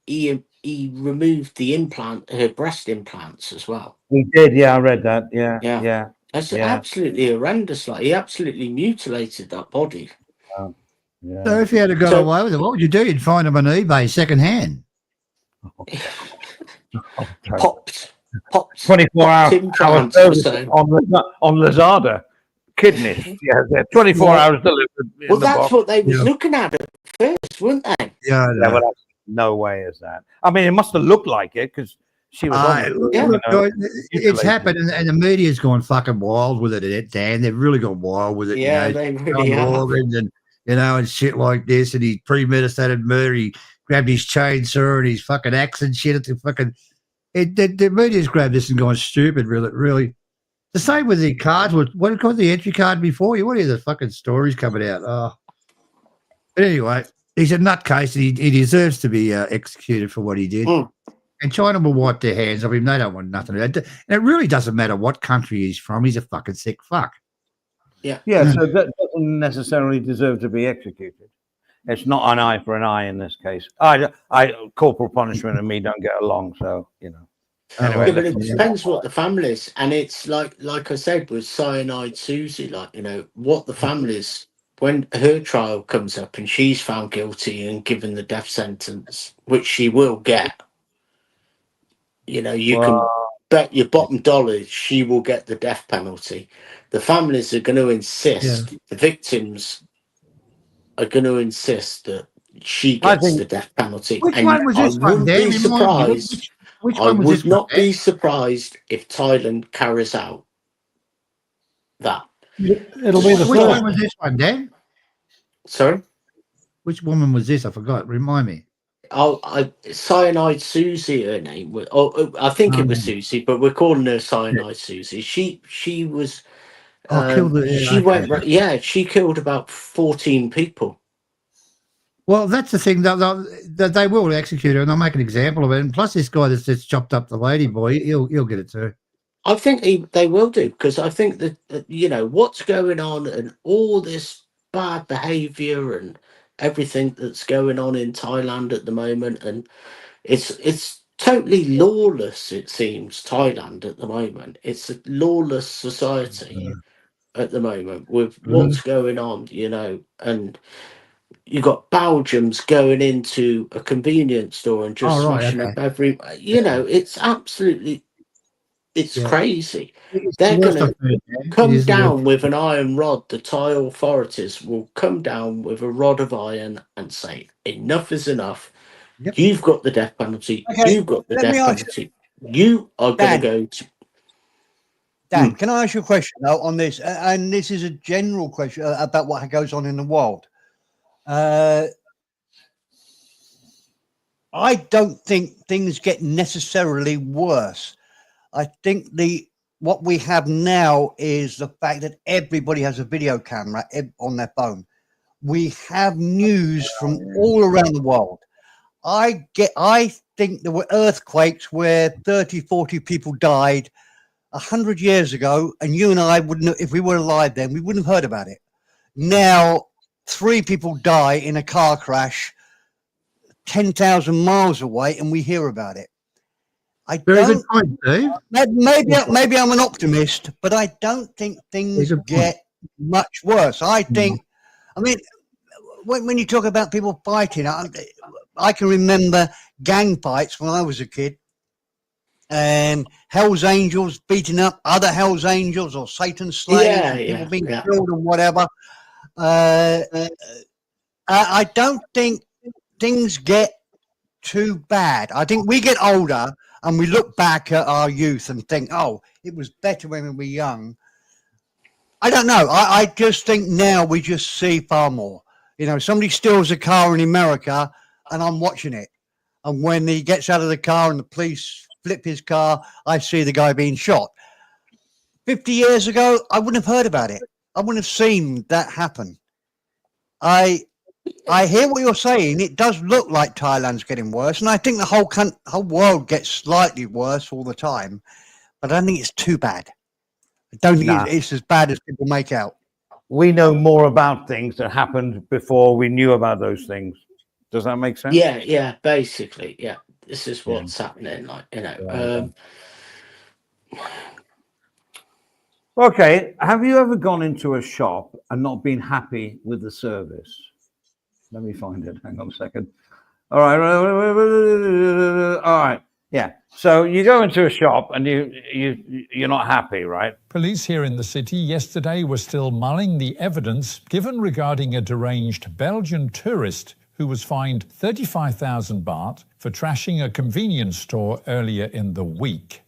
removed the implant, her breast implants as well. He did. Yeah, I read that. Yeah. That's absolutely horrendous. Like, he absolutely mutilated that body. Yeah. So if you had got away with it, what would you do? You'd find them on eBay second hand. Popped 24 hours on Lazada. Kidneys. Yeah, they're 24 hours delivered. Well, that's what they was looking at first, weren't they? Yeah. No way is that. I mean, it must have looked like it because she was. It's happened, and the media's gone fucking wild with it, Dan. They've really gone wild with it. Yeah, they really have. And and shit like this, and he premeditated murder. He grabbed his chainsaw and his fucking axe and shit at the fucking. The media's grabbed this and gone stupid. Really. The same with the cards. What do you call the entry card before you? What are the fucking stories coming out? Oh, but anyway, he's a nutcase, and he deserves to be executed for what he did. And China will wipe their hands of him. They don't want nothing to do. And it really doesn't matter what country he's from. He's a fucking sick fuck. Yeah. Yeah. So that doesn't necessarily deserve to be executed. It's not an eye for an eye in this case. Corporal punishment and me don't get along, so Anyway, yeah, but it depends what the family is, and it's like I said with Cyanide Susie, what the families, when her trial comes up and she's found guilty and given the death sentence, which she will get. You can bet your bottom dollar she will get the death penalty. The families are going to insist. The victims are going to insist that she gets the death penalty. Which one was this one? Be surprised. I would not be surprised if Thailand carries out that. It'll be the Which one was this one, Dan? Sorry? Which woman was this? I forgot. Remind me. Cyanide Susie, her name. I think it was Susie, but we're calling her Cyanide Susie. She was. She killed about 14 people. Well, that's the thing that they will execute her, and they'll make an example of it. And plus, this guy that's just chopped up the lady boy, he'll get it too. I think they will do, because I think that what's going on and all this bad behaviour and everything that's going on in Thailand at the moment, and it's totally lawless. It seems Thailand at the moment. It's a lawless society at the moment with what's going on, and. you got Belgians going into a convenience store and just Oh, right, smashing okay. up every. You know, it's absolutely, it's Yeah. crazy. It's the They're worst going I've to heard. Yeah. It come is the worst. down with an iron rod. The Thai authorities will come down with a rod of iron and say, enough is enough. Yep. You've got the death penalty. Okay, You've got the let me death ask you, penalty. You are going to Dan. go to. Dan, can I ask you a question though on this? And this is a general question about what goes on in the world. I don't think things get necessarily worse. I think what we have now is the fact that everybody has a video camera on their phone. We have news from all around the world. I think there were earthquakes where 30, 40 people died 100 years ago, and you and I wouldn't, if we were alive then, we wouldn't have heard about it. Now, 3 people die in a car crash 10,000 miles away, and we hear about it. Very good point, Dave. Maybe I'm an optimist, but I don't think things get much worse. I think, I mean, when you talk about people fighting, I can remember gang fights when I was a kid, and Hell's Angels beating up other Hell's Angels, or Satan slayers, and people being killed and whatever. I don't think things get too bad. I think we get older and we look back at our youth and think, oh, it was better when we were young. I don't know. I just think now we just see far more. You know, somebody steals a car in America and I'm watching it. And when he gets out of the car and the police flip his car, I see the guy being shot. 50 years ago, I wouldn't have heard about it. I wouldn't have seen that happen. I hear what you're saying. It does look like Thailand's getting worse. And I think the whole world gets slightly worse all the time. But I don't think it's too bad. I don't think it's as bad as people make out. We know more about things that happened before we knew about those things. Does that make sense? Yeah, basically, yeah. This is what's happening, like, you know. Okay, have you ever gone into a shop and not been happy with the service? Let me find it. Hang on a second. All right. Yeah. So you go into a shop and you're not happy, right? Police here in the city yesterday were still mulling the evidence given regarding a deranged Belgian tourist who was fined 35,000 baht for trashing a convenience store earlier in the week.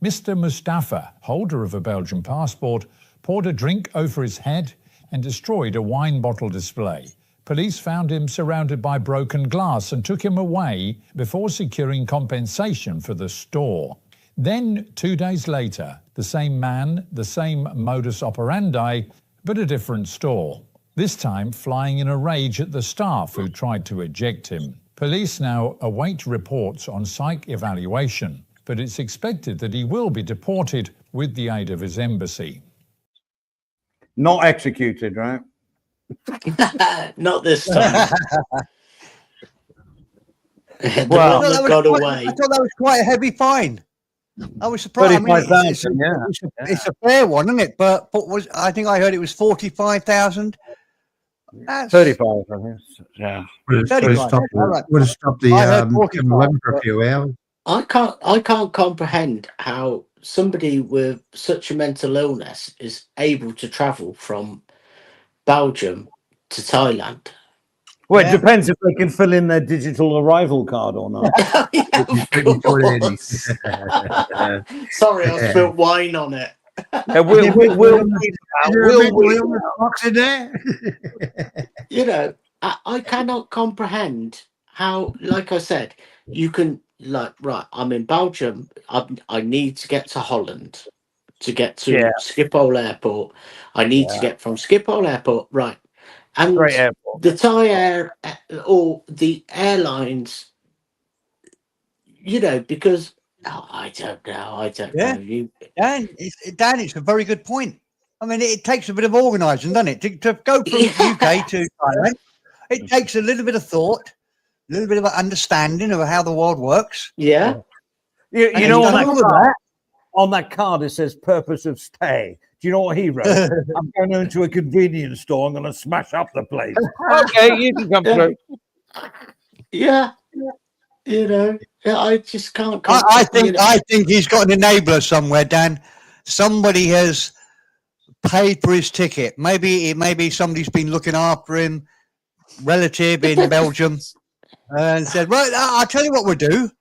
Mr. Mustafa, holder of a Belgian passport, poured a drink over his head and destroyed a wine bottle display. Police found him surrounded by broken glass and took him away before securing compensation for the store. Then, 2 days later, the same man, the same modus operandi, but a different store. This time flying in a rage at the staff who tried to eject him. Police now await reports on psych evaluation, but it's expected that he will be deported with the aid of his embassy. Not executed, right? Not this time. The Well, one that got away. I thought that was quite a heavy fine. I was surprised. I mean, it's a fair one, isn't it? But I think I heard it was 45,000. 35, I think. Yeah. Would have stopped the 11 for a few hours. I can't comprehend how somebody with such a mental illness is able to travel from Belgium to Thailand. Well, it depends if they can fill in their digital arrival card or not. Of course. Sorry, I spilled wine on it. You know, I cannot comprehend how, like I said, you can, like, right, I'm in Belgium, I need to get to Holland to get to Schiphol Airport. I need to get from Schiphol Airport, right. And the Thai Air or the airlines, you know, because I don't know. Dan, it's a very good point. I mean, it takes a bit of organising, doesn't it? To go from UK to Thailand, it takes a little bit of thought, a little bit of understanding of how the world works. Yeah. You know, on that card it says purpose of stay. Do Do you know what he wrote? I'm going into a convenience store. I'm going to smash up the place. Okay, you can come through. Yeah. You know, I just can't. I think he's got an enabler somewhere, Dan. Somebody has paid for his ticket. Maybe somebody's been looking after him, relative in Belgium, and said, "Right, I'll tell you what we'll do.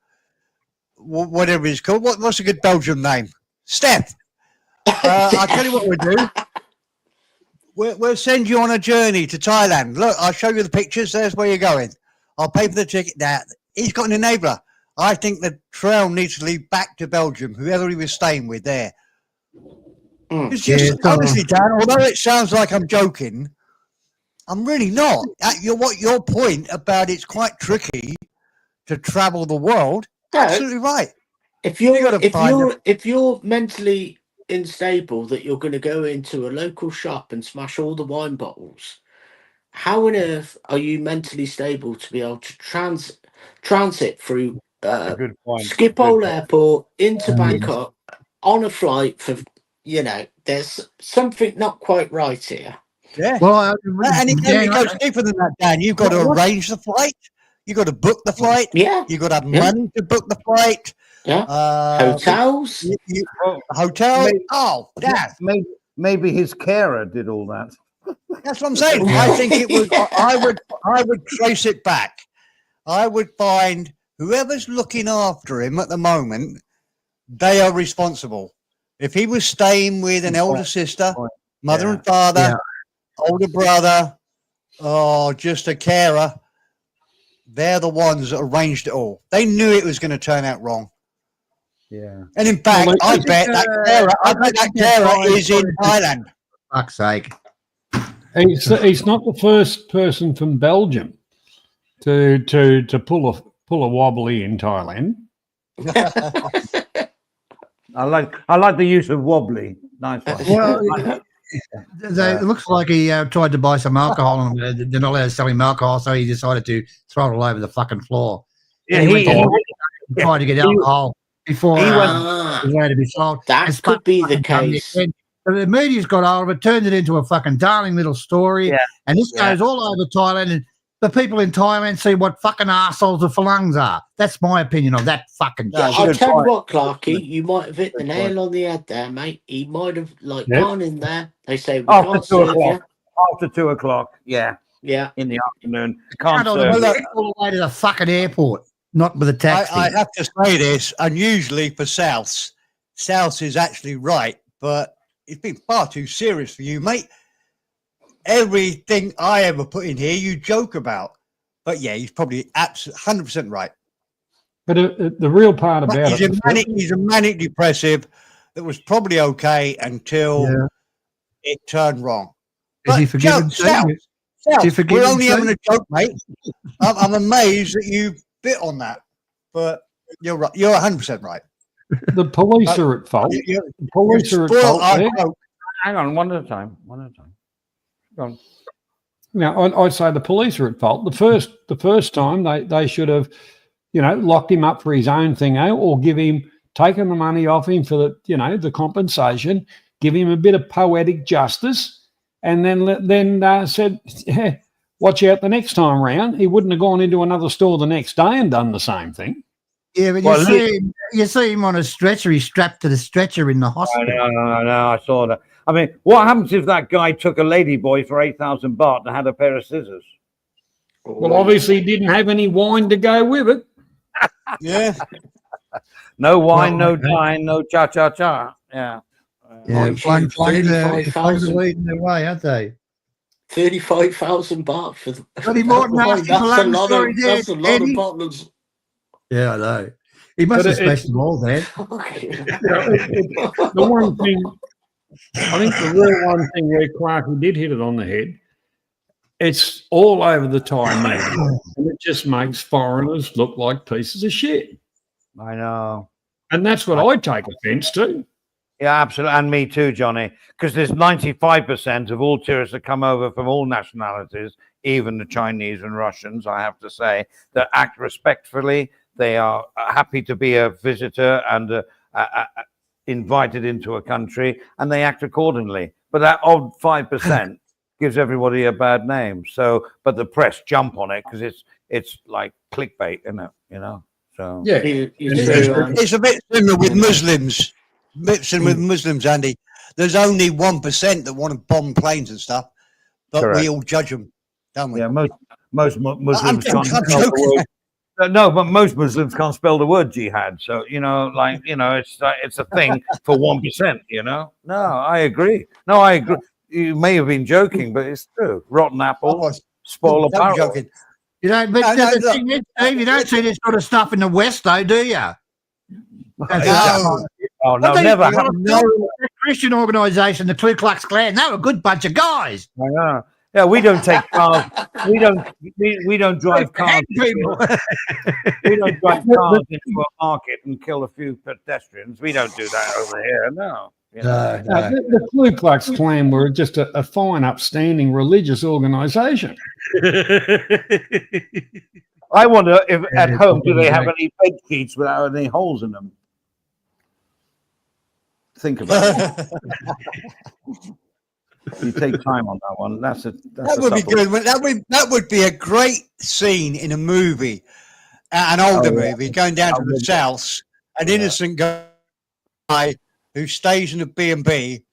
Whatever it's called. What's a good Belgium name? Steph. I'll tell you what we'll do. We'll send you on a journey to Thailand. Look, I'll show you the pictures. There's where you're going. I'll pay for the ticket." Now, he's got an enabler. I think the trail needs to lead back to Belgium, whoever he was staying with there. It's just, honestly, Dan, although it sounds like I'm joking, I'm really not. Your point about it's quite tricky to travel the world, absolutely right. If you're mentally unstable that you're going to go into a local shop and smash all the wine bottles, how on earth are you mentally stable to be able to transit through Schiphol Airport into Bangkok on a flight for, there's something not quite right here. Yeah. Well, and it goes deeper than that, Dan. You've got to arrange the flight. You've got to book the flight. Yeah. You've got to have money to book the flight. Yeah. Hotels. Hotel. Dan. Maybe his carer did all that. That's what I'm saying. I think it was. I would trace it back. I would find whoever's looking after him at the moment. They are responsible. If he was staying with an elder sister, mother and father, older brother, or just a carer, they're the ones that arranged it all. They knew it was going to turn out wrong. Yeah. And in fact, I bet that carer is in Thailand. Fuck's sake. He's not the first person from Belgium to pull a wobbly in Thailand. I like the use of wobbly. Nice one. Well, it looks like he tried to buy some alcohol, and they're not allowed to sell him alcohol, so he decided to throw it all over the fucking floor. Yeah, he tried to get alcohol before it was allowed to be sold. That could be the case. But the media's got hold of it, turned it into a fucking darling little story, and this goes all over Thailand, and the people in Thailand see what fucking arseholes the Falungs are. That's my opinion of that fucking shit. I'll tell you what, Clarky, you might have hit the nail on the head there, mate. He might have gone in there. They say we can't serve you. After 2 o'clock, yeah, in the afternoon. Can't all the way to the fucking airport, not with a taxi. I have to say this, unusually for Souths is actually right, but it's been far too serious for you, mate. Everything I ever put in here, you joke about. But yeah, he's probably absolutely 100% right. But the real part about he's a manic depressive that was probably okay until it turned wrong. Is he forgiven? We're only having a joke, mate. I'm amazed that you bit on that. But you're right. You're 100% right. The police are at fault. The police are at fault. Hang on, one at a time. Go on. Now, I'd say the police are at fault. The first time they should have, locked him up for his own thing, or taken the money off him for the compensation, give him a bit of poetic justice, and then said, watch out the next time round. He wouldn't have gone into another store the next day and done the same thing. Yeah, but you see him on a stretcher. He's strapped to the stretcher in the hospital. No, I saw that. I mean, what happens if that guy took a ladyboy for 8,000 baht and had a pair of scissors? Well, obviously he didn't have any wine to go with it. Yeah. No wine, no dine, no cha-cha-cha. Yeah. Yeah, the leading their way, aren't they? 35,000 baht for the But he more than that's a lot of bottles. Yeah, I know. He must have smashed them all then. The one thing, I think the real one thing where Clarky did hit it on the head, it's all over the Thai media, and it just makes foreigners look like pieces of shit. I know. And that's what I take offence to. Yeah, absolutely. And me too, Johnny, because there's 95% of all tourists that come over from all nationalities, even the Chinese and Russians, I have to say, that act respectfully. They are happy to be a visitor and invited into a country and they act accordingly. But that odd 5% gives everybody a bad name. So, but the press jump on it because it's like clickbait, isn't it? You know. So Yeah, It's a bit similar with Muslims. Andy. There's only 1% that want to bomb planes and stuff, but Correct. we all judge them, don't we? yeah, most Muslims can't I'm spell the joking. word. No, but most Muslims can't spell the word jihad. So it's a thing for 1%. No, I agree. No, I agree. You may have been joking, but it's true. Rotten apple, spoil a Don't barrel. be joking. You know, but No, the look, thing is, Steve, you don't see this sort of stuff in the West, though, do you? No. Oh no, What never. The Christian organisation, the Ku Klux Klan, they were a good bunch of guys. I know. Yeah, we don't take cars. We don't drive cars. We don't drive cars into a market and kill a few pedestrians. We don't do that over here. No. The Ku Klux Klan were just a fine, upstanding religious organisation. I wonder if at home do they have any bed sheets without any holes in them? Think about it. You take time on that one. That would be good. That would be a great scene in a movie, an older movie, going down to the south. An innocent guy who stays in a B&B,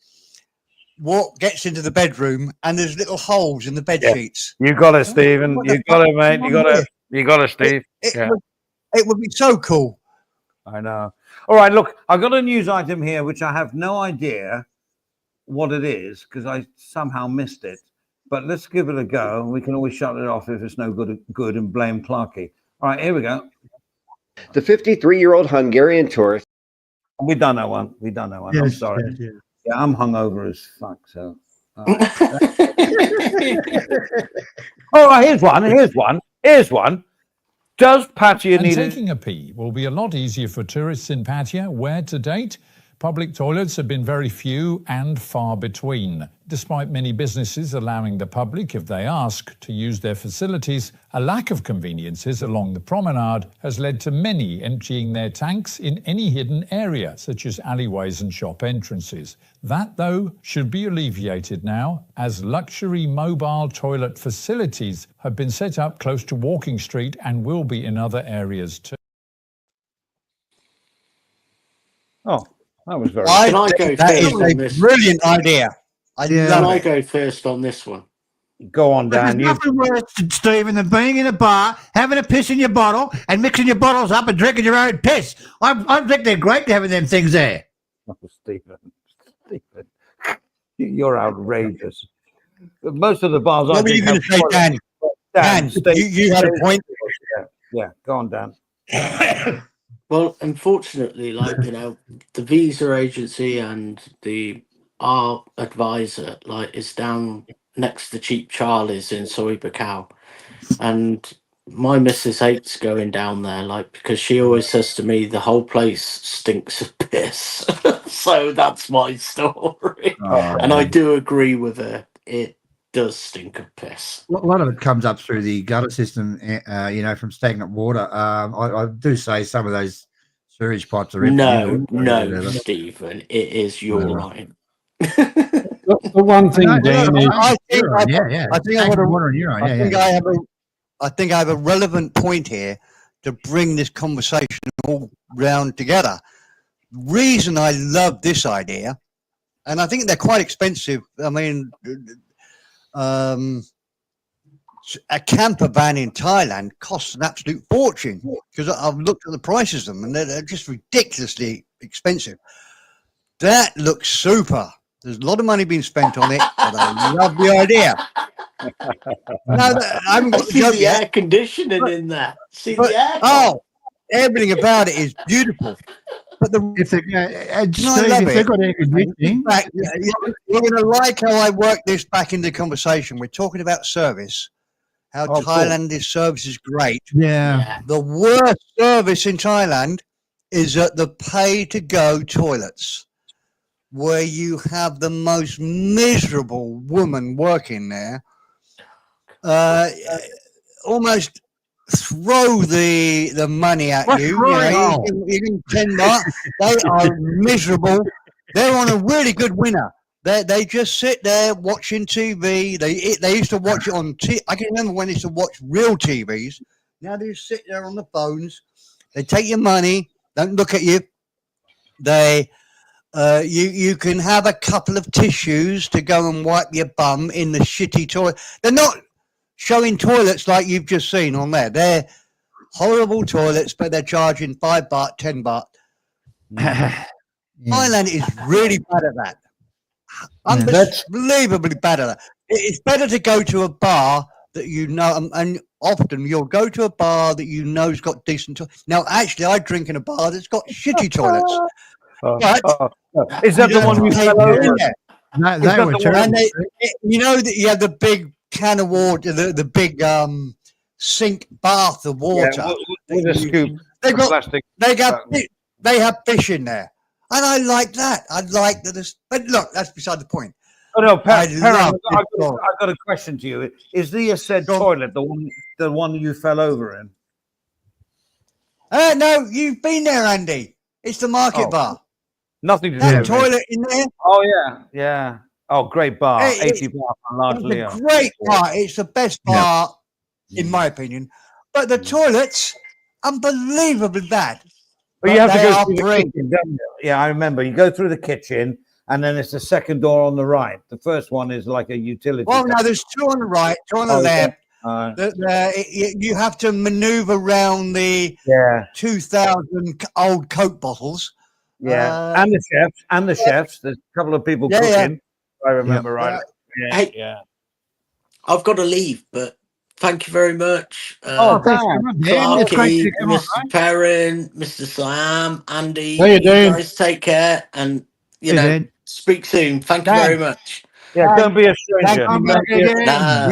gets into the bedroom, and there's little holes in the bed sheets. You got it, Stephen. You got it, mate. You got it, Steve. It would be so cool. I know. All right, look, I've got a news item here which I have no idea what it is because I somehow missed it. But let's give it a go. We can always shut it off if it's no good and blame Clarky. All right, here we go. The 53-year-old Hungarian tourist. We done that one. I'm sorry. Yes. Yeah, I'm hungover as fuck. So. All right, here's one. Does Pattaya And need taking a pee will be a lot easier for tourists in Pattaya, where to date, public toilets have been very few and far between. Despite many businesses allowing the public, if they ask, to use their facilities, a lack of conveniences along the promenade has led to many emptying their tanks in any hidden area, such as alleyways and shop entrances. That, though, should be alleviated now, as luxury mobile toilet facilities have been set up close to Walking Street and will be in other areas too. Oh, that was very. Can I go That is first on a this? brilliant idea. Can I go first on this one? Go on, Dan. There's nothing worse, Stephen, than being in a bar, having a piss in your bottle, and mixing your bottles up and drinking your own piss. I think they're great having them things there. Oh, Stephen, you're outrageous. Most of the bars What were you going to say, Dan? Dan, you had a point. Yeah, go on, Dan. Well, unfortunately, the visa agency and our advisor, is down next to Cheap Charlie's in Soy Bacau, and my missus hates going down there, because she always says to me the whole place stinks of piss. So that's my story, and I do agree with her. It does stink of piss. A lot of it comes up through the gutter system, from stagnant water. I do say some of those sewage pots are empty. No, Stephen, it is your line. The one thing, Dan, is I think I have a relevant point here to bring this conversation all round together. Reason I love this idea, and I think they're quite expensive. I mean, a camper van in Thailand costs an absolute fortune because I've looked at the prices of them and they're just ridiculously expensive. That looks super. There's a lot of money being spent on it, but I love the idea. I see the air conditioning in that. See the air. Oh, everything about it is beautiful. But if they've got air conditioning, you're going to like how I work this back into the conversation. We're talking about service. How Thailand's service is great. Yeah. The worst service in Thailand is at the pay-to-go toilets, where you have the most miserable woman working there, almost throw the money at That's you. right. You can tend that. They are miserable. They're on a really good winner. They just sit there watching TV. They used to watch it on I can remember when they used to watch real TVs. Now they just sit there on the phones. They take your money, don't look at you. They you can have a couple of tissues to go and wipe your bum in the shitty toilet. They're not showing toilets like you've just seen on there. They're horrible toilets, but they're charging $5, $10. Thailand is really bad at that. Unbelievably bad at that. It's better to go to a bar that you know, and often you'll go to a bar that you know's got decent toilets. Now, actually, I drink in a bar that's got shitty toilets. But is that the one you fell over? They were terrible. And you know that you have the big can of water, the big sink bath of water. Yeah, with a scoop. They've got Plastic. they have fish in there, and I like that. I like that. But look, that's beside the point. Oh no, I love I've got a question to you. Is the said toilet the one you fell over in? No, you've been there, Andy. It's the market bar. Nothing to do That with toilet in there. Oh yeah. Oh, great bar. 80 bar from largely. It's a great bar. It's the best bar, in my opinion. But the toilets, unbelievably bad. But you have to go through the kitchen, don't you? Yeah, I remember. You go through the kitchen, and then it's the second door on the right. The first one is like a utility. Well, no, there's two on the right, two on the left. You have to maneuver around the 2,000 old Coke bottles. Yeah, and the chefs. There's a couple of people cooking. Yeah. I remember right. Hey, I've got to leave, but thank you very much. Clarky, Mr. Perrin, Mr. Siam, Andy. How you doing? Guys, take care, and speak soon. Thank you very much. Yeah, don't be a stranger.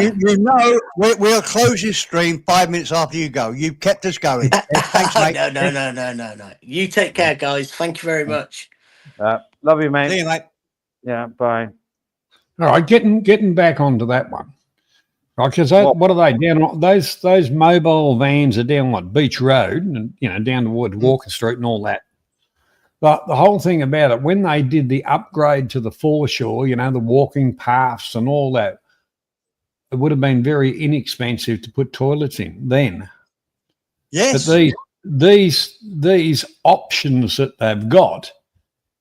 You know, we'll close this stream 5 minutes after you go. You kept us going. Thanks, mate. No. You take care, guys. Thank you very much. Love you, mate. See you, mate. Yeah, bye. All right, getting back onto that one. Right, because what are they down? Those mobile vans are down like Beach Road, and down towards Walker Street and all that. But the whole thing about it, when they did the upgrade to the foreshore, the walking paths and all that, it would have been very inexpensive to put toilets in then. Yes. But these options that they've got,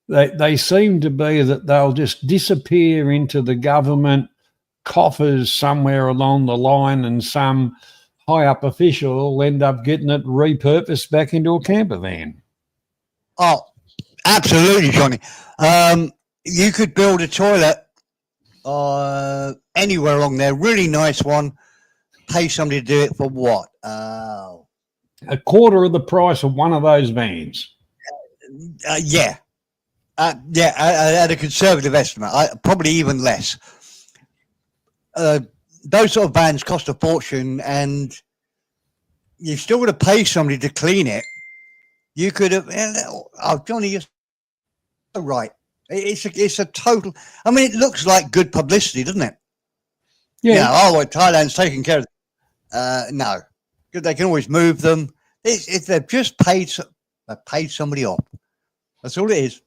they seem to be that they'll just disappear into the government coffers somewhere along the line, and some high up official will end up getting it repurposed back into a camper van. Oh, absolutely, Johnny. You could build a toilet anywhere along there, really nice one. Pay somebody to do it for what? A quarter of the price of one of those vans. At a conservative estimate, probably even less. Those sort of vans cost a fortune, and you've still got to pay somebody to clean it. You could have, Johnny, you're so right. It's a total. I mean, it looks like good publicity, doesn't it? Yeah. Thailand's taking care of it. No, they can always move them. If they've just paid somebody off. That's all it is.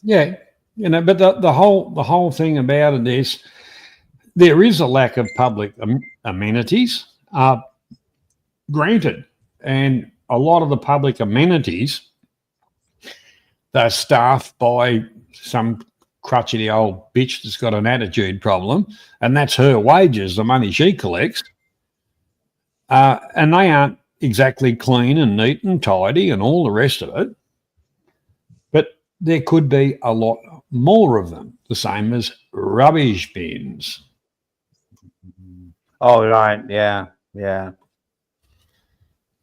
Yeah, but the whole thing about it is there is a lack of public amenities. Granted, and a lot of the public amenities, they're staffed by some crotchety old bitch that's got an attitude problem, and that's her wages, the money she collects. And they aren't exactly clean and neat and tidy and all the rest of it. But there could be a lot more of them, the same as rubbish bins. Oh, right. Yeah.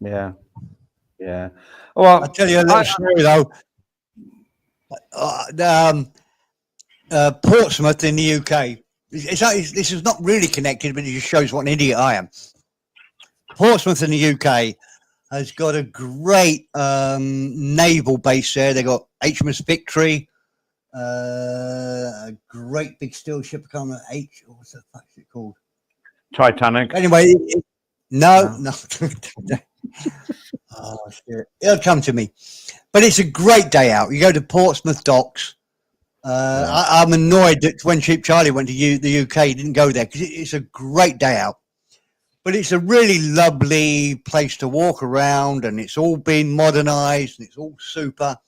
Well, I'll tell you a little story, though. Portsmouth in the UK. This is not really connected, but it just shows what an idiot I am. Portsmouth in the UK has got a great naval base there. They got HMS Victory, a great big steel ship. I can't remember what's the fuck is it called? Titanic. Anyway, No. Oh, shit. It'll come to me. But it's a great day out. You go to Portsmouth Docks. I'm annoyed that when Cheap Charlie went to the UK, he didn't go there because it's a great day out. But it's a really lovely place to walk around, and it's all been modernised, and it's all super.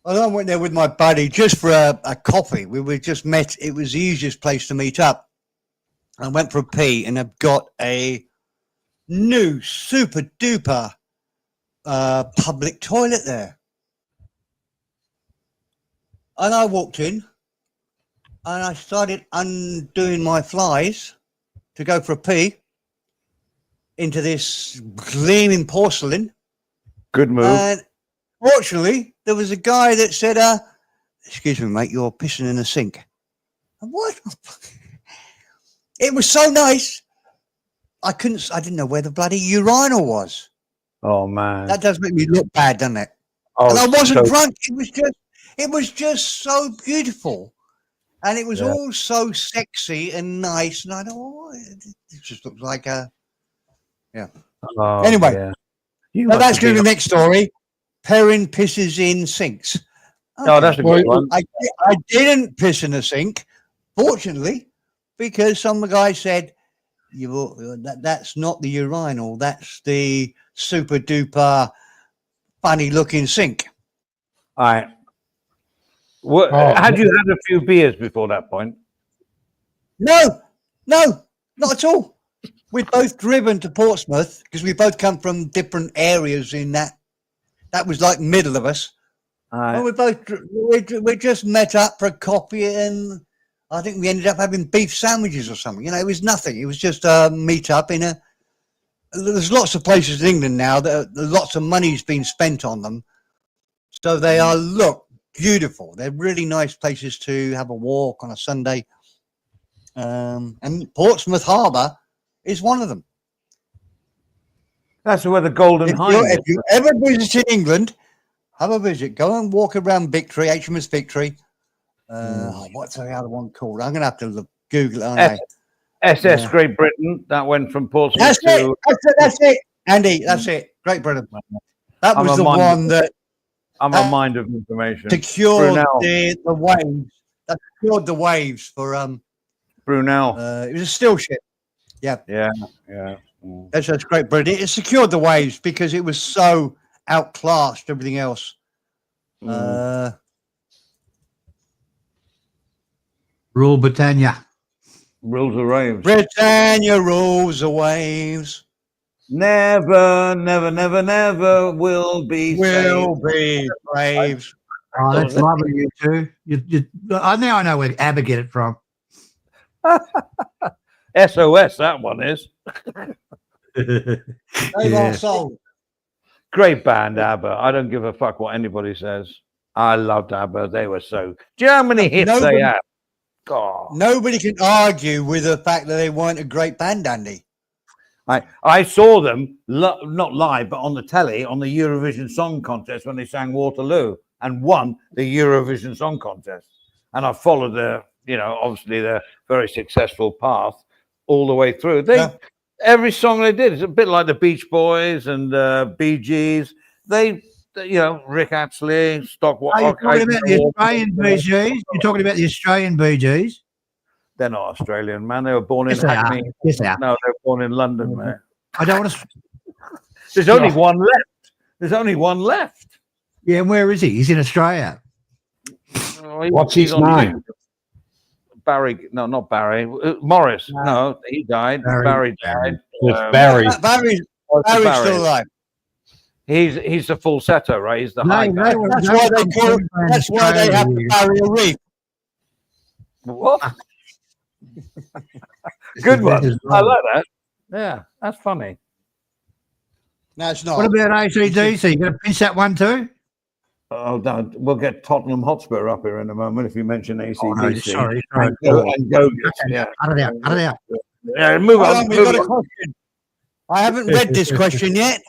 And I went there with my buddy just for a coffee. We just met. It was the easiest place to meet up. I went for a pee, and I've got a new super duper public toilet there. And I walked in, and I started undoing my flies to go for a pee into this gleaming porcelain. Good move. And fortunately, there was a guy that said, excuse me, mate, you're pissing in a sink. And what? It was so nice. I didn't know where the bloody urinal was. Oh, man. That does make me look bad, doesn't it? Oh, and I wasn't so- drunk. It was just so beautiful. And it was all so sexy and nice. And I thought, oh, it just looks like a, yeah. Oh, Anyway, yeah. so that's going to be the next story. Perrin pisses in sinks. Oh, that's a good one. I didn't piss in a sink, fortunately, because some guy said, that's not the urinal. That's the super duper funny looking sink. All right. Had you had a few beers before that point? No, not at all. We've both driven to Portsmouth because we both come from different areas in that. That was like middle of us. Well, we just met up for a coffee, and I think we ended up having beef sandwiches or something. It was nothing. It was just a meet up there's lots of places in England now that lots of money's been spent on them. So they look beautiful. They're really nice places to have a walk on a Sunday. And Portsmouth Harbour is one of them. That's where the Golden Hind is. If you ever visited England, have a visit. Go and walk around Victory, HMS Victory. What's the other one called? I'm going to have to Google it, aren't I? SS Great Britain. That went from Portsmouth to... That's it, Andy. That's it. Great Britain. That was the one that... I'm a mind of information. Secured the waves. That secured the waves for... Brunel. It was a still ship. Yeah. That's Great Britain. It secured the waves because it was so outclassed everything else. Rule Britannia. Rules the waves. Britannia rules the waves. Never, never, never, never will be waves. Oh, that's lovely, you two. Now I know where ABBA get it from. SOS, that one is. Great band, ABBA. I don't give a fuck what anybody says. I loved ABBA. They were so... Do you know how many hits they had? God. Nobody can argue with the fact that they weren't a great band, Andy. I saw them, not live, but on the telly, on the Eurovision Song Contest when they sang Waterloo and won the Eurovision Song Contest. And I followed obviously their very successful path all the way through. Every song they did is a bit like the Beach Boys and Bee Gees. Rick Astley, Stockwell. You're talking about the Australian Bee Gees? You're talking about the Australian Bee Gees? They're not Australian, man. They were born in Hackney. Yes, they are. No, they were born in London, man. I don't want to... There's only one left. There's only one left. Yeah, and where is he? He's in Australia. What's his name? Barry. No, not Barry. Morris. No, he died. Barry died. Barry's still alive. He's the falsetto, right? He's the high guy. That's why they have to Barry a reef. What? Good one. I like that. Yeah, that's funny. No, it's not. What about AC/DC? You going to pinch that one too? Oh, no, we'll get Tottenham Hotspur up here in a moment if you mention AC/DC. Oh, no, sorry. And go. Yeah. Cut it out. Yeah, move on. We've got a question. I haven't read this question yet,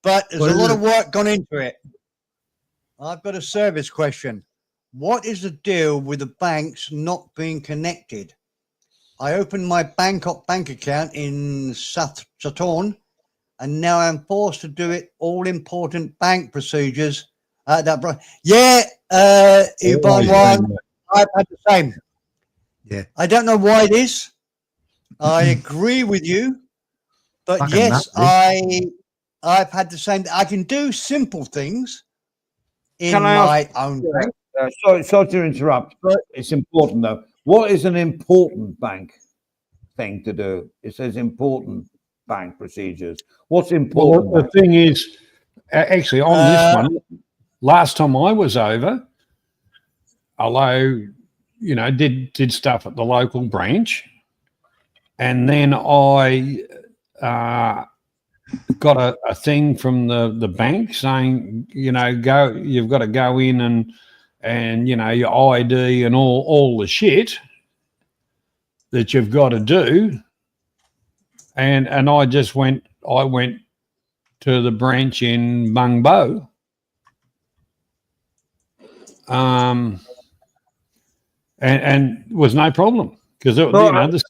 but there's a lot of work gone into it. I've got a service question. What is the deal with the banks not being connected? I opened my Bangkok bank account in Saturn, and now I'm forced to do it all important bank procedures. Ubon one, I've had the same. Yeah. I don't know why it is. I agree with you, but Fucking yes, nuts, I've had the same. I can do simple things in Can I ask? my own bank. Sorry to interrupt, but it's important though. What is an important bank thing to do? It says important bank procedures. What's important? Well, the thing is, actually, on this one, last time I was over, although, you know, did stuff at the local branch, and then I got a thing from the bank saying, you know, you've got to go in and you know, your ID and all the shit that you've got to do, and I went to the branch in Bung Bo, and was no problem because you know this.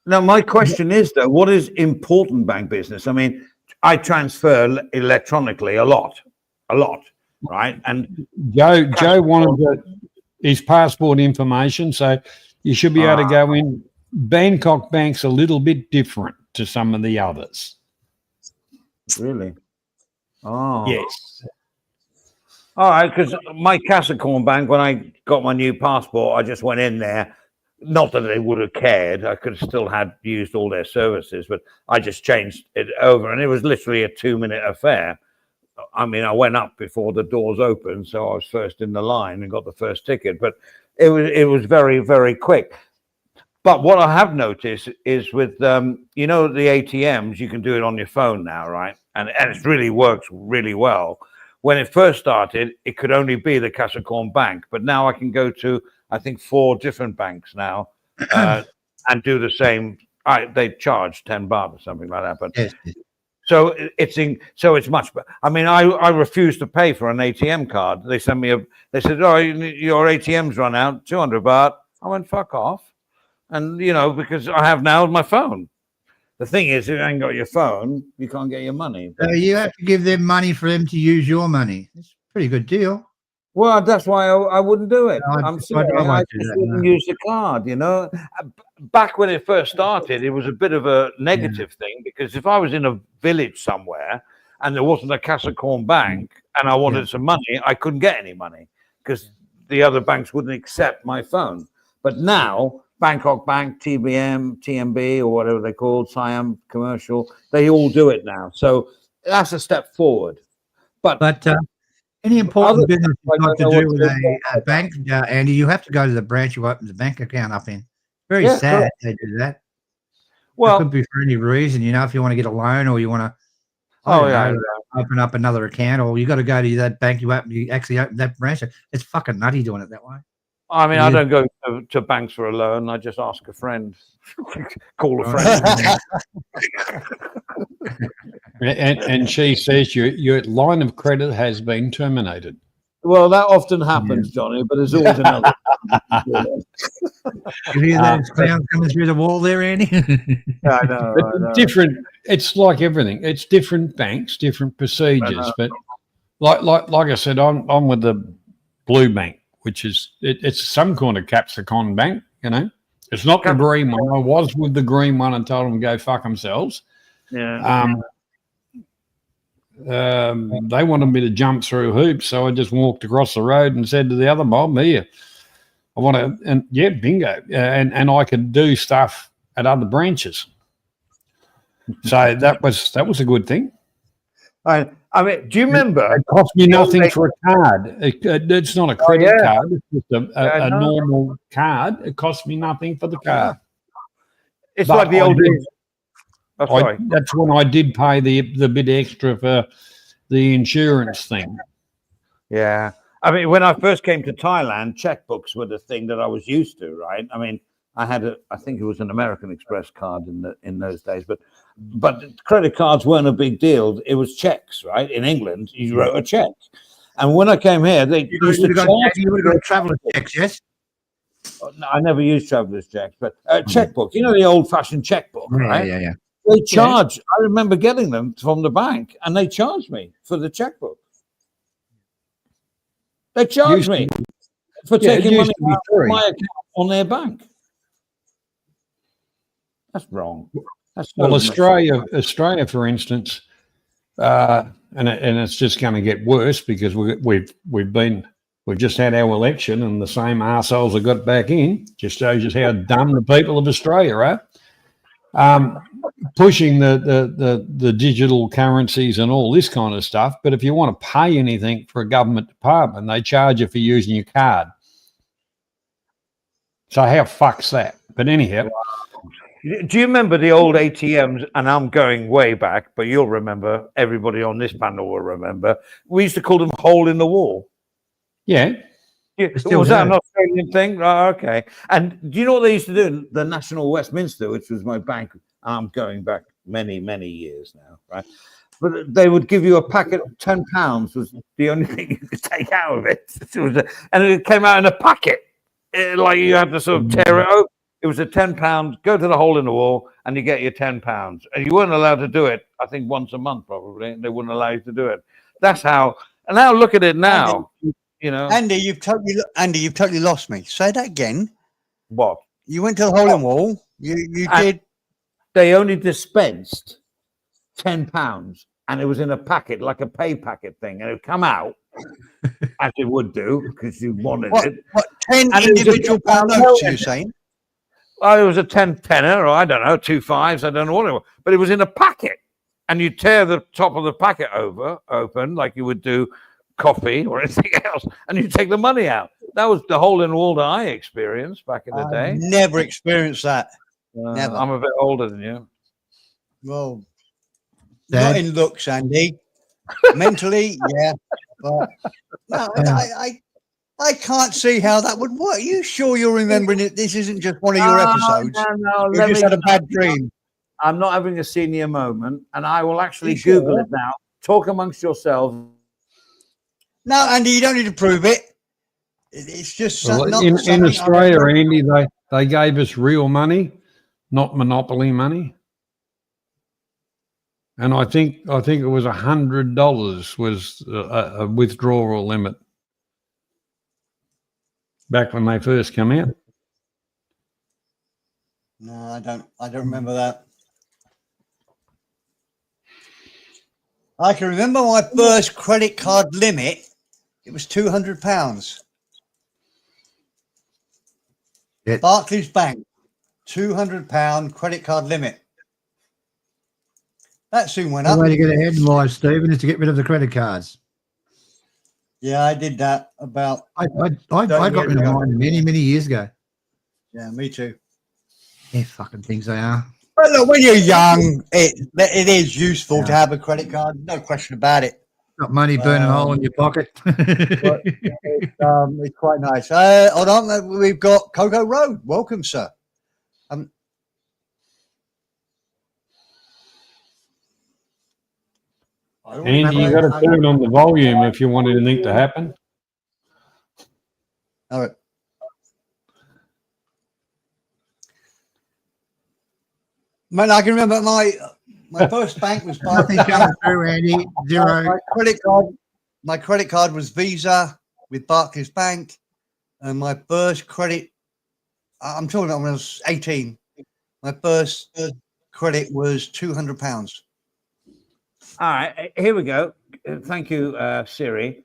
Now, my question is though, what is important bank business? I mean, I transfer electronically a lot, right? And Joe wanted his passport information, so you should be able to go in. Bangkok Bank's a little bit different to some of the others. Really? Oh, yes. All right, because my Capricorn Bank, when I got my new passport, I just went in there. Not that they would have cared. I could have still used all their services, but I just changed it over, and it was literally a 2-minute affair. I mean, I went up before the doors opened, so I was first in the line and got the first ticket. But it was very, very quick. But what I have noticed is with you know, the ATMs, you can do it on your phone now, right? And it really works really well. When it first started, it could only be the Capricorn Bank, but now I can go to, I think, 4 different banks now and do the same. They charge $10 or something like that, but Yes. so it's much better. I mean, I refused to pay for an ATM card. They sent me they said, oh, your ATM's run out, 200 baht. I went, fuck off. And, you know, because I have now my phone. The thing is, if you ain't got your phone, you can't get your money. So you have to give them money for them to use your money. It's a pretty good deal. Well, that's why I wouldn't do it. No, I'm sorry, I just wouldn't use the card, you know. Back when it first started, it was a bit of a negative thing, because if I was in a village somewhere and there wasn't a Capricorn Bank and I wanted some money, I couldn't get any money because the other banks wouldn't accept my phone. But now, Bangkok Bank, TBM, TMB, or whatever they're called, Siam Commercial, they all do it now. So that's a step forward. But any important business you've got to do with a bank, Andy, you have to go to the branch you open the bank account up in. Very sad they do that. Well, it could be for any reason, you know, if you want to get a loan or you want to open up another account, or you got to go to that bank you actually open that branch. It's fucking nutty doing it that way. I mean, I don't go to banks for a loan. I just ask a friend, call a friend. And she says your line of credit has been terminated. Well, that often happens, Johnny, but there's always another. You hear those clowns coming through the wall there, Andy? I know. Different. It's like everything. It's different banks, different procedures. But like I said, I'm with the Blue Bank, which is it's some kind of Capricorn Bank. You know, it's not the green one. I was with the green one and told them to go fuck themselves. Yeah. They wanted me to jump through hoops, so I just walked across the road and said to the other mob, "Here, I want to," and yeah, bingo, and I could do stuff at other branches. So that was a good thing. I mean, do you remember? It cost me nothing for a card. It's not a credit card; it's just a normal card. It cost me nothing for the card. It's like the old days. That's when I did pay the bit extra for the insurance thing. Yeah. I mean, when I first came to Thailand, checkbooks were the thing that I was used to, right? I mean, I think it was an American Express card in those days, but credit cards weren't a big deal. It was checks, right? In England, you wrote a check. And when I came here, they used to charge. You would have got traveller checks, yes? No, I never used traveller's checks, but checkbook. You know the old-fashioned checkbook, right? Yeah. They charge. I remember getting them from the bank, and they charged me for the checkbook. They charged me for taking money out of my account on their bank. That's wrong. That's well, Australia, for instance, and it's just going to get worse because we've just had our election and the same arseholes have got back in. Just shows you how dumb the people of Australia are. Pushing the digital currencies and all this kind of stuff. But if you want to pay anything for a government department, they charge you for using your card. So how fuck's that? But anyhow. Do you remember the old ATMs? And I'm going way back, but you'll remember, everybody on this panel will remember. We used to call them hole in the wall. Yeah. Was that an Australian thing? Oh, okay. And do you know what they used to do? The National Westminster, which was my bank, I'm going back many, many years now, right? But they would give you a packet of £10 was the only thing you could take out of it. And it came out in a packet. Like you had to sort of tear it open. It was a £10, go to the hole in the wall and you get your £10. And you weren't allowed to do it, I think, once a month probably, and they wouldn't allow you to do it. That's how, and now look at it now. You know, Andy, you've totally lost me. Say that again. What? You went to the hole in the wall. You did. They only dispensed £10, and it was in a packet, like a pay packet thing, and it would come out as it would do because you wanted it. What 10 individual pound notes? You're saying? Well, it was a 10-penner, or I don't know, 2 5s. I don't know what it was, but it was in a packet, and you tear the top of the packet open like you would do coffee or anything else, and you take the money out. That was the hole in the wall that I experienced back in the day. Never experienced that. Never. I'm a bit older than you. Well, not in looks, Andy. Mentally, yeah. But no, I can't see how that would work. Are you sure you're remembering it? This isn't just one of your episodes. No, you just had a bad dream. I'm not having a senior moment, and I will actually Google it now. Talk amongst yourselves. No, Andy, you don't need to prove it. It's just in Australia, Andy, they gave us real money, not monopoly money. And I think it was $100 was a withdrawal limit back when they first come out. No, I don't remember that. I can remember my first credit card limit. It was £200. Barclays Bank, £200 credit card limit. That soon went up. The way to get ahead in life, Stephen, is to get rid of the credit cards. Yeah, I did that about. I got rid of mine many years ago. Yeah, me too. Yeah, fucking things they are. But look, when you're young, it is useful to have a credit card. No question about it. Got money burning a hole in your pocket. But, it's quite nice. Hold on, we've got Coco Road. Welcome, sir. Andy, you got to turn on the volume if you want anything to happen. All right. Man, I can remember my first bank was Nothing coming through, Andy. Zero. My credit card was Visa with Barclays Bank, and my first credit. I'm talking about when I was 18. My first credit was £200. All right, here we go. Thank you, Siri.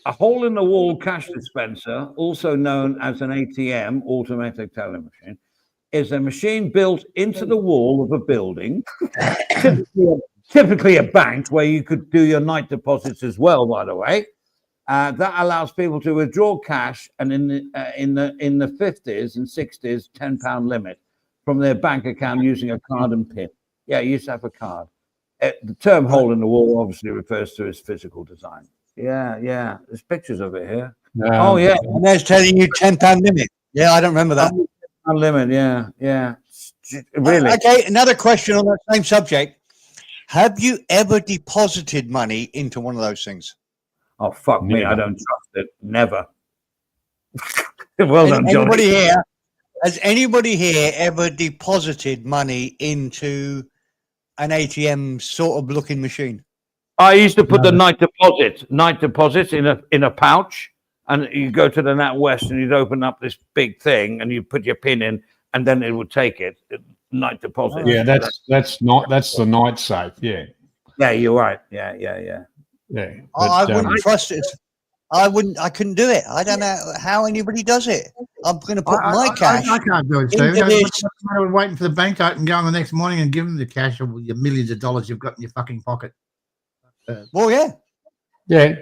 A hole-in-the-wall cash dispenser, also known as an ATM, automatic teller machine, is a machine built into the wall of a building, typically a bank, where you could do your night deposits as well, by the way. That allows people to withdraw cash and in the 50s and 60s, £10 limit from their bank account using a card and PIN. Yeah, you used to have a card. The term hole in the wall obviously refers to its physical design. Yeah. There's pictures of it here. Oh, yeah. And there's telling you £10 limit. Yeah, I don't remember that. £10 limit, yeah. Really? Okay, another question on that same subject. Have you ever deposited money into one of those things? Oh, fuck me. I don't trust it. Never. Well done, Johnny. Has anybody here ever deposited money into an ATM sort of looking machine? I used to put the night deposits in a pouch, and you go to the NatWest and you'd open up this big thing and you put your pin in, and then it would take it. Night deposit. Yeah, that's the night safe. Yeah. Yeah, you're right. Yeah. Yeah. I wouldn't trust it. I couldn't do it. I don't know how anybody does it. I'm going to put my cash. I can't do it, Steve. into this. What's the matter with waiting for the bank to open, go on the next morning and give them the cash or your millions of dollars you've got in your fucking pocket? Well, yeah. Yeah.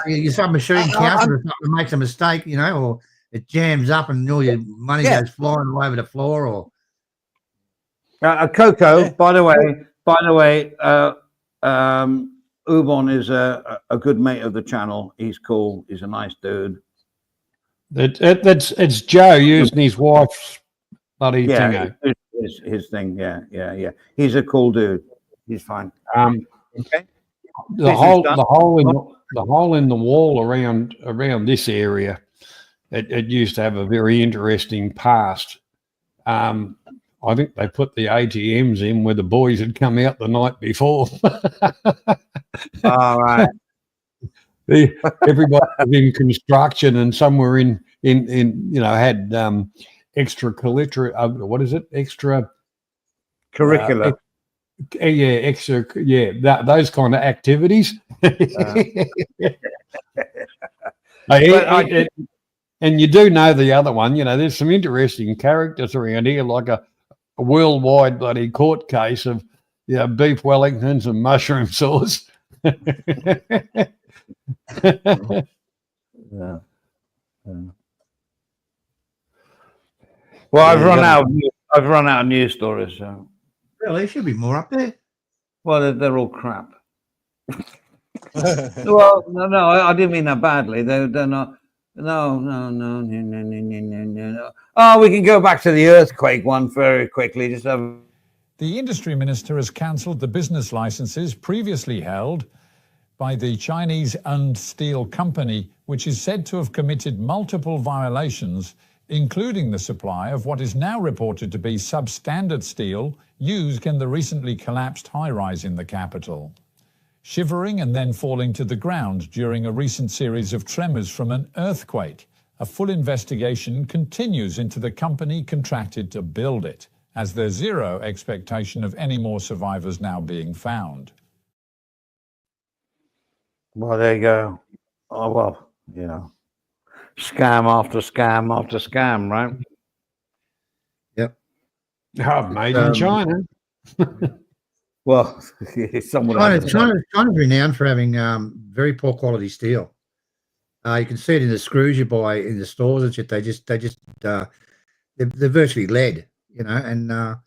Your submachine counter or something makes a mistake, or it jams up and all your money goes flying all over the floor. Or Coco, by the way, Ubon is a good mate of the channel. He's cool. He's a nice dude. It's Joe using his wife's bloody thing. His thing. Yeah. He's a cool dude. He's fine. Okay. The hole in the wall around this area, it used to have a very interesting past. I think they put the ATMs in where the boys had come out the night before. All right. Everybody was in construction, and somewhere in had extracurricular. What is it? Extra curricular. Those kind of activities. And you do know the other one. There's some interesting characters around here, like a worldwide bloody court case of beef Wellingtons and mushroom sauce. Yeah. Well, I've run out of news stories. So. Really, there should be more up there. Well, they're all crap. Well, no, I didn't mean that badly. They're not. No. Oh, we can go back to the earthquake one very quickly. The industry minister has cancelled the business licenses previously held by the Chinese-owned steel company, which is said to have committed multiple violations, including the supply of what is now reported to be substandard steel used in the recently collapsed high-rise in the capital. Shivering and then falling to the ground during a recent series of tremors from an earthquake. A full investigation continues into the company contracted to build it, as there's zero expectation of any more survivors now being found. Well, there you go. Oh, well, scam after scam after scam, right? Yep. Made in China. Well, China's renowned for having very poor quality steel. You can see it in the screws you buy in the stores and shit. They're virtually lead, and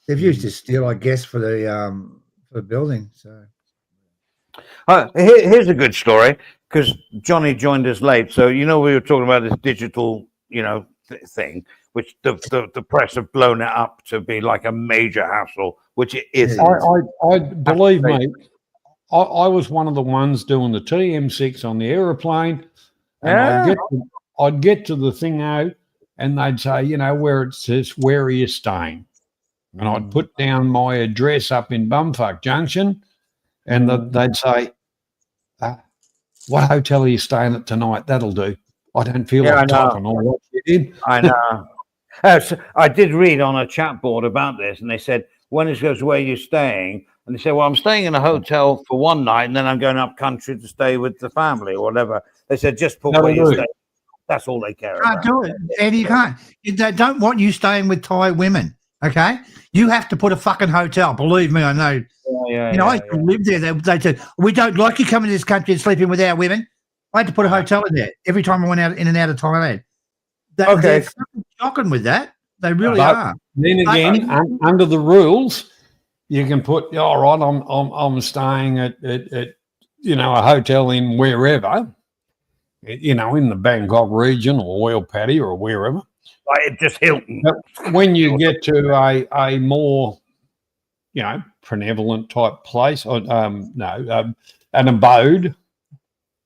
they've used this steel, I guess, for the building. So here's a good story, because Johnny joined us late. So we were talking about this digital, thing, which the press have blown it up to be like a major hassle, which it isn't. I believe me. I was one of the ones doing the TM6 on the aeroplane, and I'd get to the thing out, and they'd say, where it says, "Where are you staying?" And I'd put down my address up in Bumfuck Junction, and they'd say, "What hotel are you staying at tonight?" That'll do. I don't feel like typing all that shit in. I know. So I did read on a chat board about this, and they said, when it goes, "Where are you staying?" And they said, "Well, I'm staying in a hotel for one night, and then I'm going up country to stay with the family or whatever." They said, "Just put where you stay." That's all they care about. Can't do it, Eddie. You can't. They don't want you staying with Thai women. Okay, you have to put a fucking hotel. Believe me, I know. I used to live there. They said, "We don't like you coming to this country and sleeping with our women." I had to put a hotel in there every time I went out in and out of Thailand. They're fucking shocking with that. They really are. Then again, under the rules, you can put, all right, I'm staying at a hotel in wherever, in the Bangkok region or Royal Patty or wherever. Like just Hilton. But when you get to a more, benevolent type place, or an abode,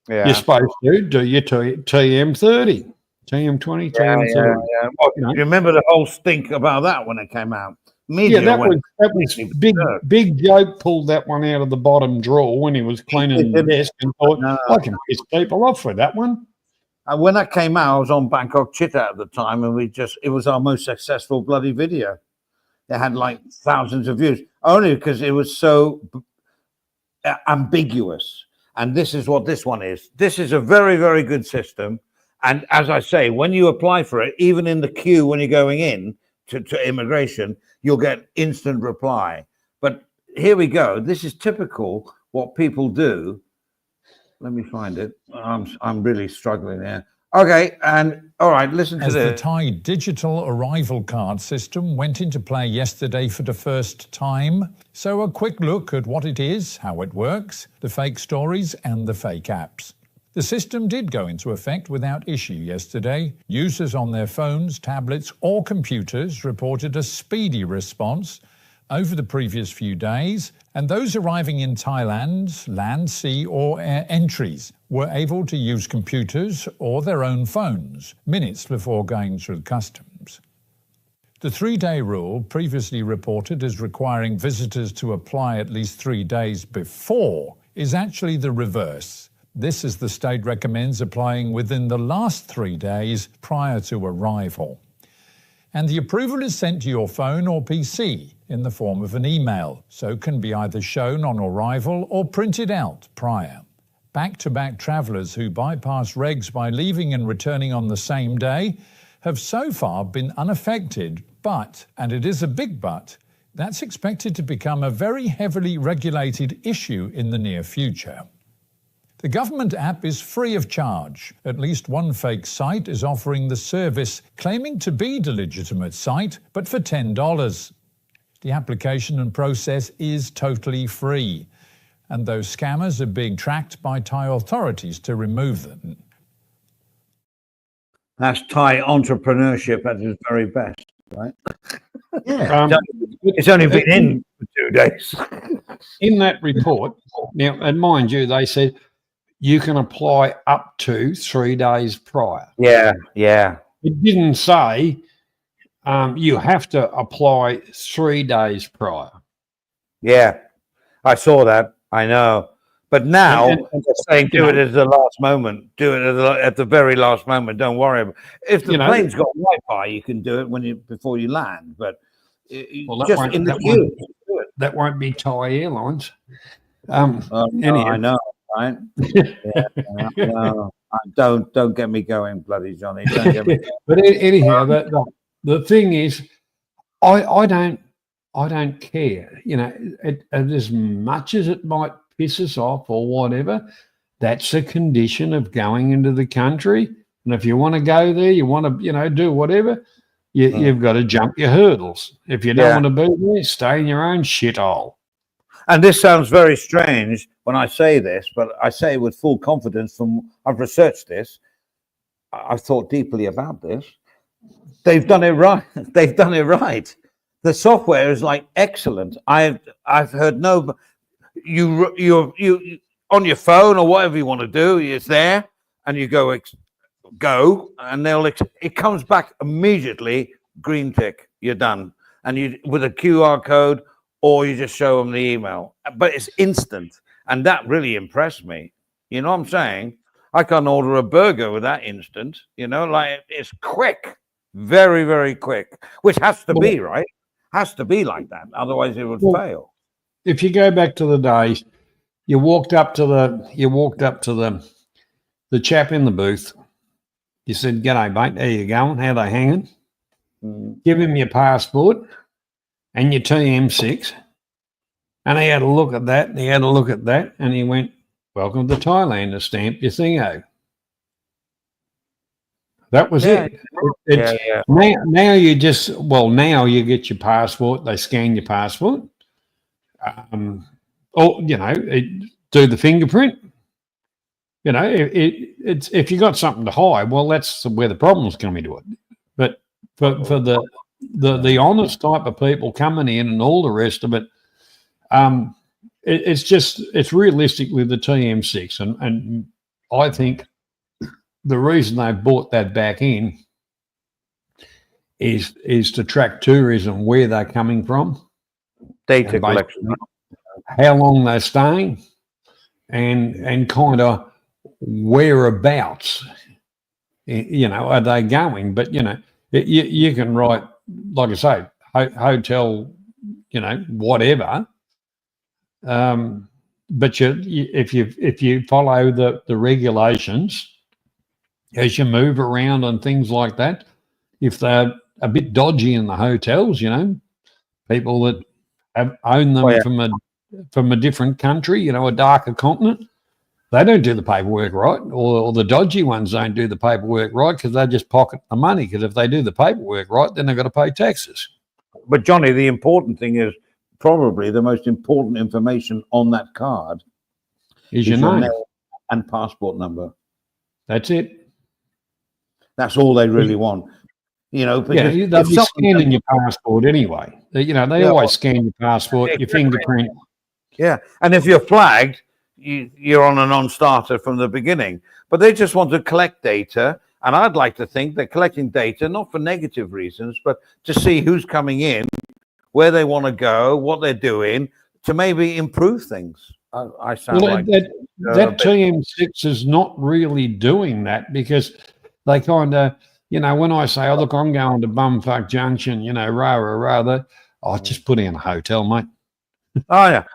you're supposed to do your TM30. TM20, Yeah, TM30. yeah. Well, You know? you remember the whole stink about that when it came out? Media Yeah, that went was completely berserk. Big Joe pulled that one out of the bottom drawer when he was cleaning the desk and thought, No. I can piss people off with that one. And when that came out, I was on Bangkok Chit at the time, and it was our most successful bloody video. It had like thousands of views, only because it was so ambiguous. And this is what this one is. This is a very, very good system. And as I say, when you apply for it, even in the queue when you're going in to immigration, you'll get instant reply. But here we go. This is typical what people do. Let me find it. I'm really struggling there. Okay, and all right, listen to As this. the Thai digital arrival card system went into play yesterday for the first time. So a quick look at what it is, how it works, the fake stories and the fake apps. The system did go into effect without issue yesterday. Users on their phones, tablets or computers reported a speedy response over the previous few days, and those arriving in Thailand, land, sea or air entries were able to use computers or their own phones minutes before going through customs. The 3-day rule, previously reported as requiring visitors to apply at least 3 days before, is actually the reverse. This is the state recommends applying within the last 3 days prior to arrival. And the approval is sent to your phone or PC in the form of an email, so can be either shown on arrival or printed out prior. Back-to-back travellers who bypass regs by leaving and returning on the same day have so far been unaffected, but, and it is a big but, that's expected to become a very heavily regulated issue in the near future. The government app is free of charge. At least one fake site is offering the service, claiming to be the legitimate site, but for $10. The application and process is totally free, and those scammers are being tracked by Thai authorities to remove them. That's Thai entrepreneurship at its very best, right? Yeah. It's only been in for 2 days. In that report, now, and mind you, they said you can apply up to 3 days prior. Yeah, yeah. It didn't say you have to apply 3 days prior. Yeah, I saw that. I know. But now they're saying do it at the last moment. Do it at the very last moment. Don't worry. If the plane's got Wi-Fi, you can do it before you land. But just in the queue. That won't be Thai Airlines. Anyhow. I know, right? Yeah, don't get me going, bloody Johnny. Don't get me going. But anyhow, the thing is, I don't care. You know, as much as it might piss us off or whatever, that's a condition of going into the country. And if you want to go there, you want to, do whatever, you've got to jump your hurdles. If you don't want to be there, stay in your own shithole. And this sounds very strange when I say this, but I say it with full confidence. I've researched this. I've thought deeply about this. They've done it right. They've done it right. The software is like excellent. I've heard you on your phone or whatever you want to do. It's there, and you go, and it comes back immediately. Green tick. You're done. And you with a QR code, or you just show them the email. But it's instant, and that really impressed me. You know what I'm saying? I can order a burger with that instant. Like it's quick, very, very quick. Which has to be right. Has to be like that, otherwise it would fail. If you go back to the days, you walked up to the chap in the booth. You said, "G'day, mate. How you going? How they hanging?" Give him your passport and your TM6, and he had a look at that. And he had a look at that, and he went, "Welcome to Thailand," to stamp your thingo. That was it. Now you now you get your passport. They scan your passport. Do the fingerprint. It's if you got something to hide, well, that's where the problem's coming to it. But for the honest type of people coming in and all the rest of it, it's realistically the TM6, and I think the reason they brought that back in is to track tourism, where they're coming from, Data and collection. basically how long they're staying, and kind of whereabouts, are they going. But you can write, like I say, hotel, whatever. But if you follow the regulations as you move around and things like that, if they're a bit dodgy in the hotels, people that own them from a different country, a darker continent, they don't do the paperwork right, or the dodgy ones don't do the paperwork right, because they just pocket the money. Because if they do the paperwork right, then they've got to pay taxes. But Johnny, the important thing is, probably the most important information on that card is your name and passport number. That's it. That's all they really want. Because they'll be scanning your passport anyway. They always scan your passport, your fingerprint. Yeah, and if you're flagged, you're on a non-starter from the beginning. But they just want to collect data, and I'd like to think they're collecting data not for negative reasons, but to see who's coming in, where they want to go, what they're doing, to maybe improve things. I sound like that TM6 is not really doing that, because they kind of, when I say, oh, look, I'm going to Bumfuck Junction, just put in a hotel, mate. Oh, yeah.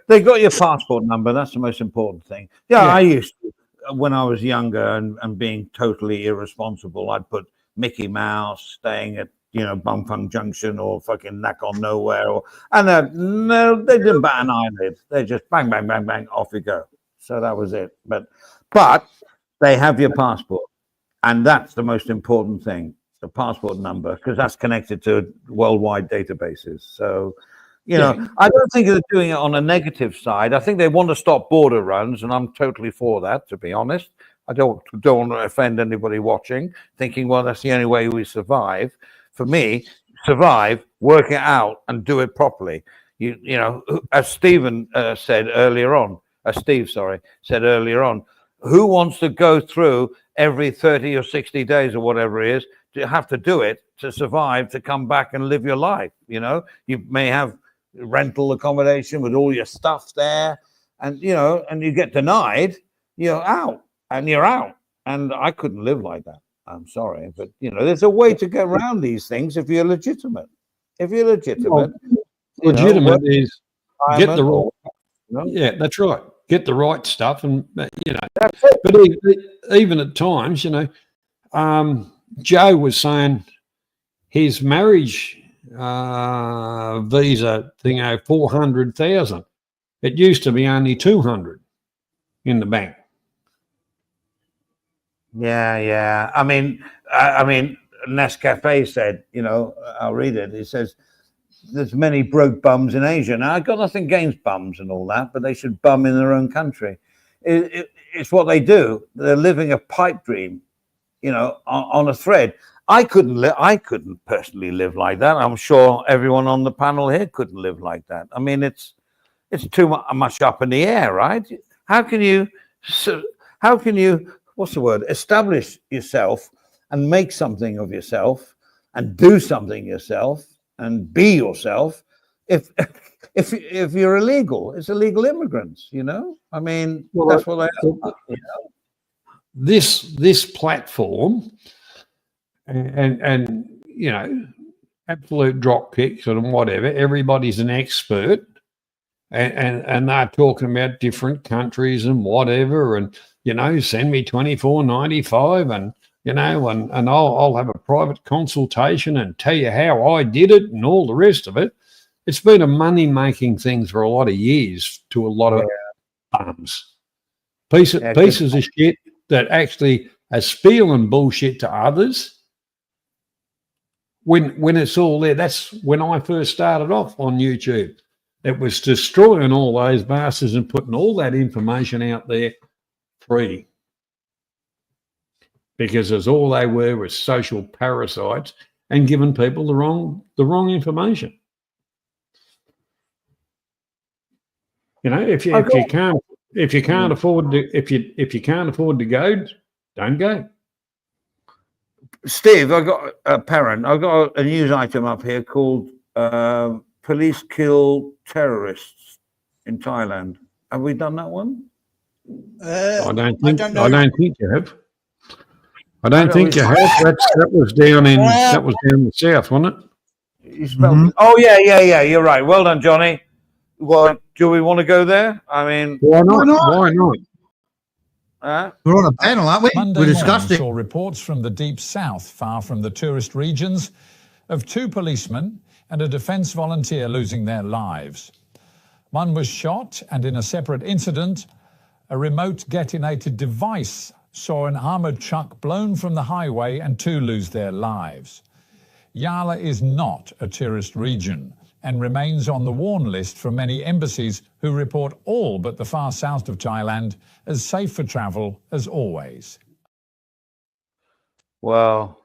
They got your passport number. That's the most important thing. Yeah, I used to, when I was younger and being totally irresponsible, I'd put Mickey Mouse staying at, Bumfuck Junction or fucking Knack on Nowhere. No, they didn't bat an eyelid. They just bang, bang, bang, bang, off you go. So that was it. But they have your passport. And that's the most important thing, the passport number, because that's connected to worldwide databases. So, I don't think they're doing it on a negative side. I think they want to stop border runs, and I'm totally for that, to be honest. I don't want to offend anybody watching, thinking, well, that's the only way we survive. For me, survive, work it out, and do it properly. As Steve said earlier on, who wants to go through every 30 or 60 days or whatever it is to have to do it to survive, to come back and live your life? You may have rental accommodation with all your stuff there, and you get denied, you're out. And I couldn't live like that. I'm sorry, but there's a way to get around these things if you're legitimate. Legitimate is get the right. Yeah, that's right. Get the right stuff, and But even at times, Joe was saying his marriage visa thing, 400,000. It used to be only 200 in the bank. Yeah. I mean, Nescafe said, I'll read it. It says, there's many broke bums in Asia. Now, I've got nothing against bums and all that, but they should bum in their own country. It's what they do. They're living a pipe dream, on a thread. I couldn't personally live like that. I'm sure everyone on the panel here couldn't live like that. I mean, it's too much up in the air, right? How can you, what's the word, establish yourself and make something of yourself and do something yourself and be yourself if you're illegal? It's illegal immigrants, I mean, that's what they are. This platform and absolute drop kicks and whatever, everybody's an expert, and they're talking about different countries and whatever, and send me $24.95 and and I'll have a private consultation and tell you how I did it and all the rest of it. It's been a money-making thing for a lot of years to a lot of bums. Pieces of shit that actually are spieling bullshit to others. When it's all there, that's when I first started off on YouTube. It was destroying all those bastards and putting all that information out there free. Because as all they were was social parasites and giving people the wrong information. If you can't afford to go, don't go. Steve, I got a parent. I got a news item up here called "Police Kill Terrorists in Thailand." Have we done that one? I don't I think. don't I know. don't think you have. I don't think you have. That was down in. That was down the south, wasn't it? You spelled it. Oh yeah. You're right. Well done, Johnny. Well, do we want to go there? I mean, Why not? Why not? We're on a panel, aren't we? Monday We're morning discussing. saw reports from the deep south, far from the tourist regions, of 2 policemen and a defence volunteer losing their lives. One was shot, and in a separate incident, a remote detonated device saw an armoured truck blown from the highway and 2 lose their lives. Yala is not a tourist region and remains on the warn list for many embassies who report all but the far south of Thailand as safe for travel as always. well,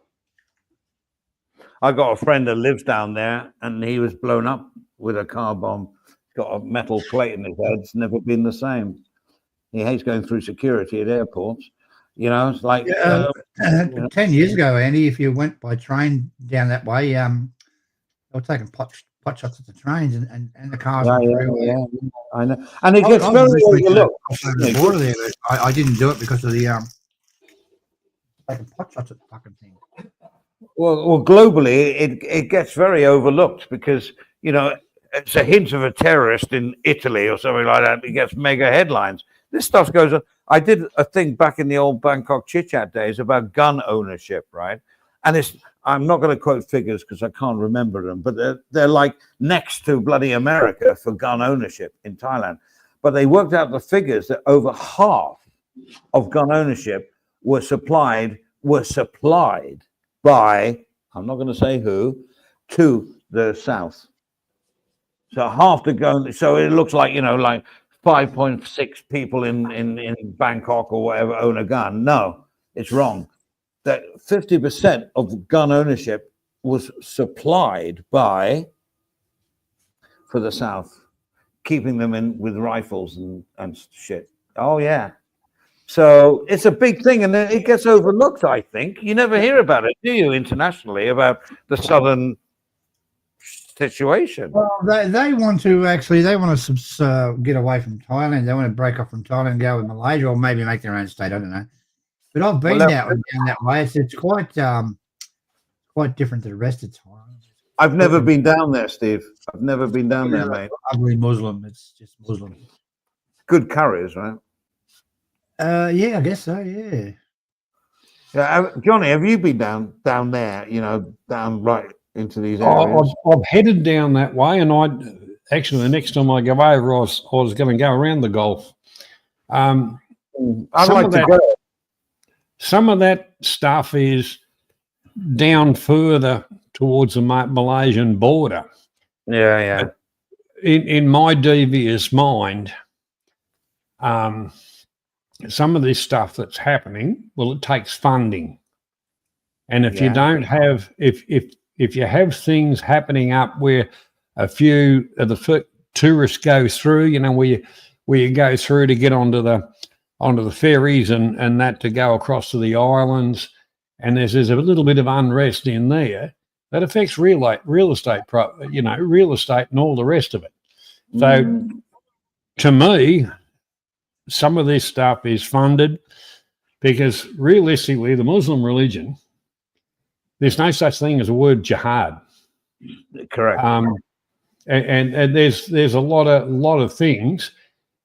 I got a friend that lives down there, and he was blown up with a car bomb. Got a metal plate in his head. It's never been the same. He hates going through security at airports. You know, it's like 10 years ago, Andy, if you went by train down that way, they were taking pot shots at the trains and the cars on the freeway. Yeah, I know. And it gets very overlooked. I didn't do it because of the taking pot shots at the fucking thing. Well, globally, it gets very overlooked because, you know, it's a hint of a terrorist in Italy or something like that. It gets mega headlines. This stuff goes on. I did a thing back in the old Bangkok chit-chat days about gun ownership, right? And I'm not going to quote figures because I can't remember them, but they're like next to bloody America for gun ownership in Thailand. But they worked out the figures that over half of gun ownership were supplied by, I'm not going to say who, to the south. So half the gun, so it looks like, you know, like 5.6 people in Bangkok or whatever own a gun. No, it's wrong. That 50% of gun ownership was supplied for the South, keeping them in with rifles and shit. Oh, yeah. So it's a big thing, and it gets overlooked, I think. You never hear about it, do you, internationally, about the southern situation? Well, they want to get away from Thailand. They want to break off from Thailand and go with Malaysia, or maybe make their own state. I don't know. But I've been down that way. It's quite different to the rest of Thailand. I've never been down there, Steve. I've never been down there, mate. Ugly Muslim. It's just Muslim. Good curries, right? Yeah, I guess so. Yeah. Yeah, Johnny, have you been down there? You know, down right into these areas. I've headed down that way, and actually the next time I go over, I was going to go around the Gulf. I'd like to go. Some of that stuff is down further towards the Malaysian border. Yeah. In my devious mind, some of this stuff that's happening, well, it takes funding, and if you don't have, if you have things happening up where a few of the tourists go through, you know, where you go through to get onto the ferries and that to go across to the islands, and there's a little bit of unrest in there that affects real estate, real estate and all the rest of it. So, to me, some of this stuff is funded because realistically, the Muslim religion, there's no such thing as a word jihad. Correct. And there's a lot of things.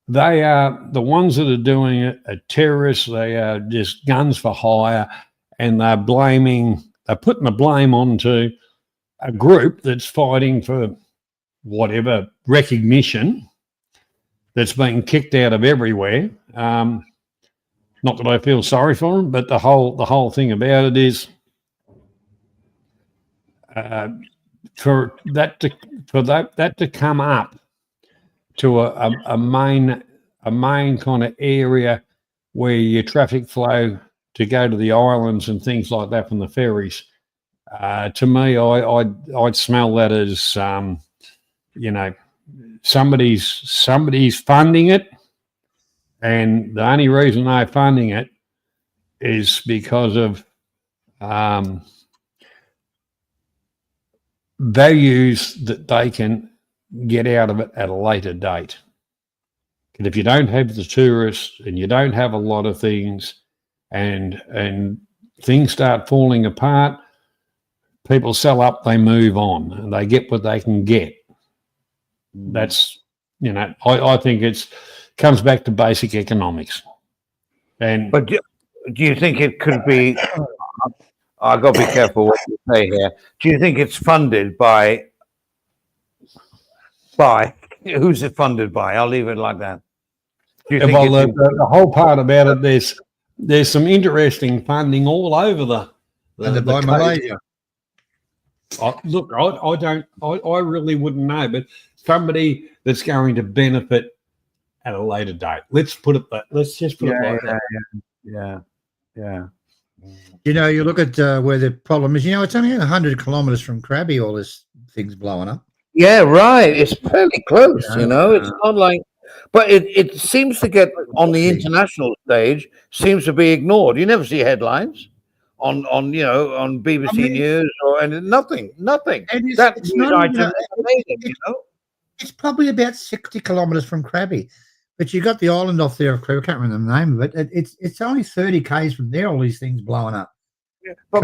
They are the ones that are doing it are terrorists. They are just guns for hire, and they're putting the blame onto a group that's fighting for whatever recognition that's being kicked out of everywhere. Not that I feel sorry for them, but the whole thing about it is for that to come up to a main kind of area where your traffic flow to go to the islands and things like that from the ferries. To me, I'd smell that as somebody's funding it, and the only reason they're funding it is because of values that they can get out of it at a later date. And if you don't have the tourists and you don't have a lot of things and things start falling apart, people sell up, they move on, and they get what they can get. That's, I think it's comes back to basic economics. But do you think it could be? I've got to be careful what you say here. Do you think it's funded by who's it funded by? I'll leave it like that. Do you think the whole part about it, there's some interesting funding all over the by Malaysia. Look, I really wouldn't know, but somebody that's going to benefit at a later date. Let's just put it like that. Yeah. You look at where the problem is. It's only 100 kilometres from Krabi. All this thing's blowing up. Yeah, right. It's fairly close. It's not like, but it seems to get on the international stage. Seems to be ignored. You never see headlines on BBC News or nothing. It's not. It's probably about 60 kilometres from Krabi. But you got the island off there of Krabi. I can't remember the name of it. It's only 30 k's from there. All these things blowing up. Yeah, but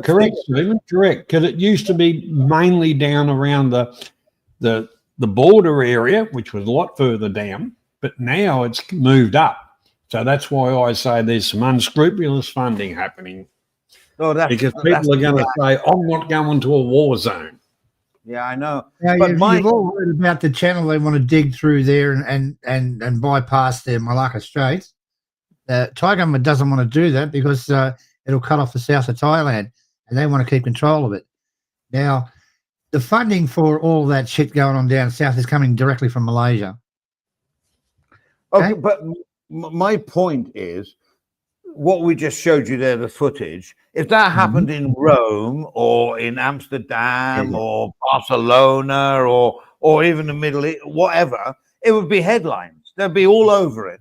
correct, Stephen. Correct, because it used to be mainly down around the border area, which was a lot further down. But now it's moved up. So that's why I say there's some unscrupulous funding happening. Because people are going to say, "I'm not going to a war zone." Yeah, I know. Now, you've all heard about the channel they want to dig through there and bypass their Malacca Straits. The Thai government doesn't want to do that because it'll cut off the south of Thailand, and they want to keep control of it. Now, the funding for all that shit going on down south is coming directly from Malaysia. Okay, but my point is, what we just showed you there, the footage, if that happened in Rome or in Amsterdam or Barcelona or even the Middle East, whatever, it would be headlines. They'd be all over it.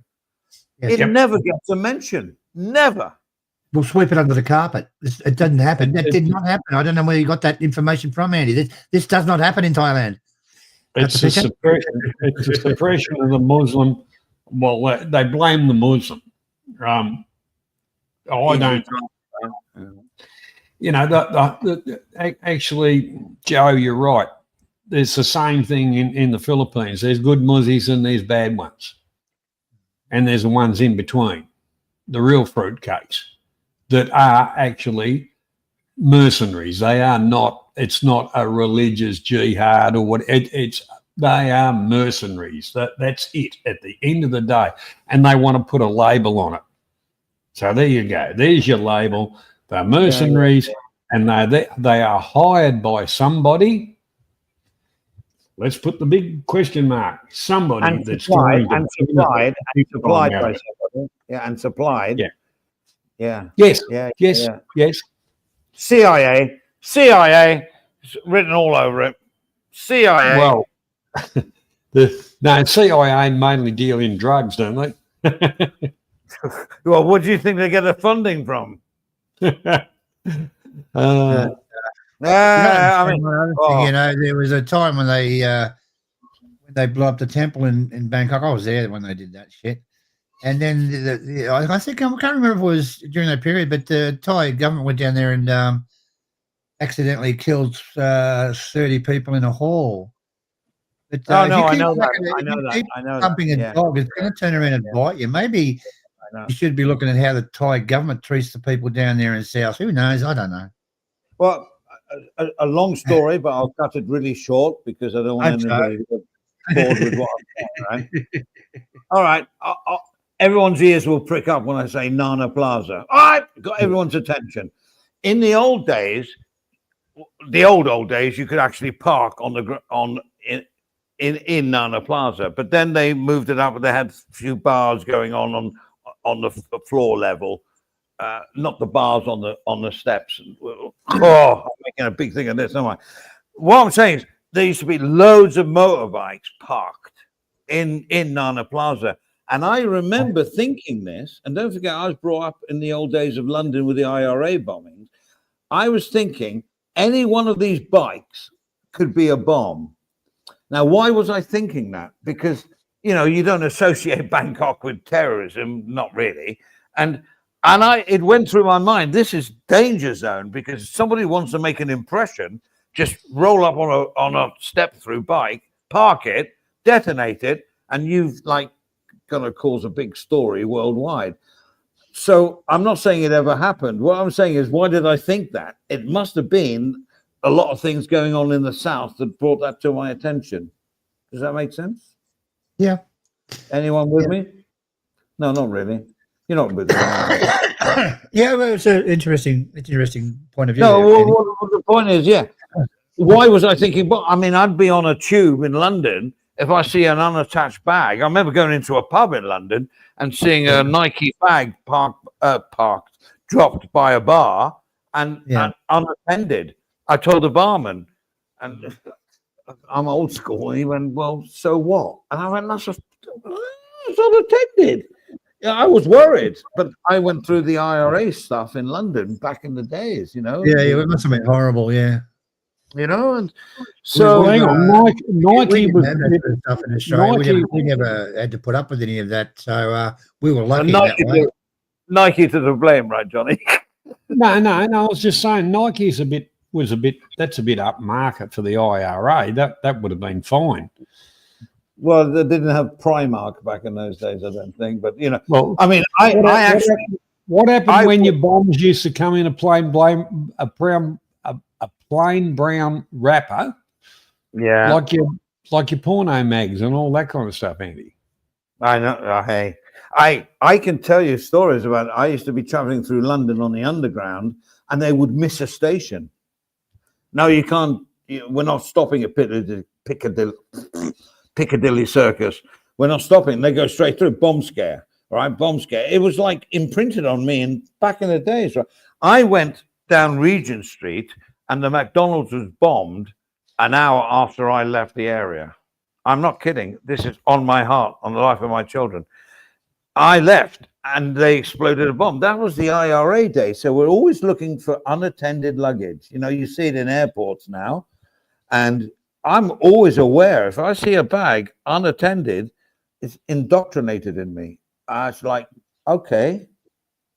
Yes. It never gets a mention. Never. We'll sweep it under the carpet. It doesn't happen. That did not happen. I don't know where you got that information from, Andy. This does not happen in Thailand. It's a suppression of the Muslim. Well, they blame the Muslim. I don't. Actually, Joe, you're right. It's the same thing in the Philippines. There's good Muzzies and there's bad ones, and there's the ones in between, the real fruitcakes that are actually mercenaries. They are not. It's not a religious jihad or what. They are mercenaries. That's it. At the end of the day, and they want to put a label on it. So there you go. There's your label. They're mercenaries, and they are hired by somebody. Let's put the big question mark. Somebody that's supplied by somebody. Yeah, and supplied. Yeah. Yes. CIA. It's written all over it. CIA. Well, CIA mainly deal in drugs, don't they? Well, what do you think they get their funding from? There was a time when they blew up the temple in Bangkok. I was there when they did that shit. And then I think I can't remember if it was during that period, but the Thai government went down there and accidentally killed 30 people in a hall. But, I know that. Pumping a dog, it's going to turn around and bite you. Maybe you should be looking at how the Thai government treats the people down there in South. Who knows? I don't know. Well, a long story, but I'll cut it really short because I don't want anybody to get bored with what I'm saying, right? All right. Everyone's ears will prick up when I say Nana Plaza. All right, got everyone's attention. In the old days, you could actually park in Nana Plaza, but then they moved it up. They had a few bars going on the floor level, not the bars on the steps. I'm making a big thing of this, am I? What I'm saying is there used to be loads of motorbikes parked in Nana Plaza. And I remember thinking this, and don't forget, I was brought up in the old days of London with the IRA bombings. I was thinking any one of these bikes could be a bomb. Now, why was I thinking that? Because, you know, you don't associate Bangkok with terrorism, not really. And it went through my mind, this is danger zone, because somebody wants to make an impression, just roll up on a step through bike, park it, detonate it, and you've like going to cause a big story worldwide. So I'm not saying it ever happened. What I'm saying is, why did I think that? It must have been a lot of things going on in the South that brought that to my attention. Does that make sense? Yeah. Anyone with me? No, not really. You're not with me. Yeah, well, it's an interesting point of view. No, there, well, the point is, yeah. Why was I thinking? Well, I mean, I'd be on a tube in London if I see an unattached bag. I remember going into a pub in London and seeing a Nike bag parked, dropped by a bar and unattended. I told the barman, and I'm old school, and he went, "Well, so what?" And I went, "That's it's unattended." Yeah, I was worried, but I went through the IRA stuff in London back in the days, you know. Yeah, it must have been horrible. Yeah. You know, and so hang on, Nike was that stuff in Australia. We never had to put up with any of that, so we were lucky that way. Nike to the blame, right, Johnny? No. I was just saying Nike's that's a bit upmarket for the IRA. That would have been fine. Well, they didn't have Primark back in those days, I don't think. But you know, well, I mean, what happened when your bombs used to come in a plain brown wrapper? Yeah, like your porno mags and all that kind of stuff, Andy. I know. Hey, I can tell you stories about. I used to be traveling through London on the underground, and they would miss a station. No, you can't. We're not stopping at Piccadilly Circus. We're not stopping. They go straight through. Bomb scare. All right, bomb scare. It was like imprinted on me. And back in the days, right, I went down Regent Street, and the McDonald's was bombed an hour after I left the area. I'm not kidding. This is on my heart, on the life of my children. I left, and they exploded a bomb. That was the IRA day. So we're always looking for unattended luggage. You know, you see it in airports now, and I'm always aware if I see a bag unattended, it's indoctrinated in me. It's like, okay,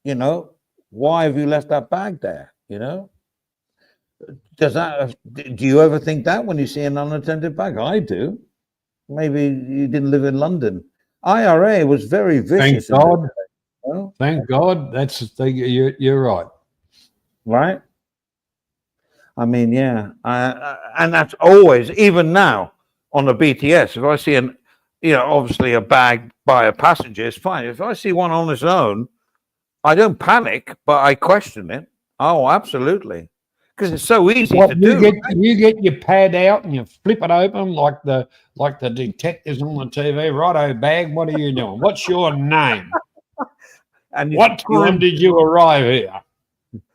you know, why have you left that bag there? You know, do you ever think that when you see an unattended bag? I do. Maybe you didn't live in London. IRA was very vicious. Thank God. Thank God. That's the thing. You're right. Right. I mean, yeah, and that's always, even now on the BTS, if I see obviously a bag by a passenger, it's fine. If I see one on its own, I don't panic, but I question it. Oh, absolutely. Because it's so easy to do. You get your pad out and you flip it open like the detectives on the TV. Righto, bag, what are you doing? What's your name? And what time did you arrive here?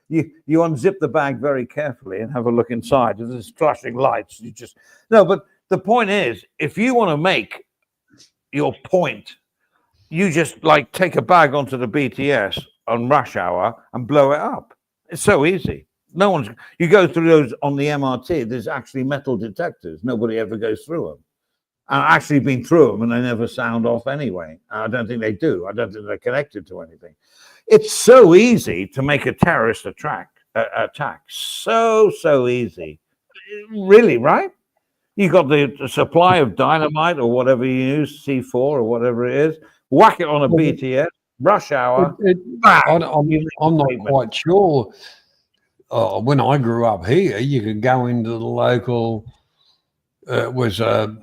You unzip the bag very carefully and have a look inside. If there's flashing lights, but the point is, if you want to make your point, you just like take a bag onto the BTS on rush hour and blow it up. It's so easy. You go through those on the MRT, there's actually metal detectors. Nobody ever goes through them. I've actually been through them and they never sound off anyway. I don't think they do. I don't think they're connected to anything. It's so easy to make a terrorist attack. So easy. Really, right? You got the supply of dynamite or whatever you use, C4 or whatever it is, whack it on a BTS, rush hour. I'm not quite sure. When I grew up here, you could go into the local, was a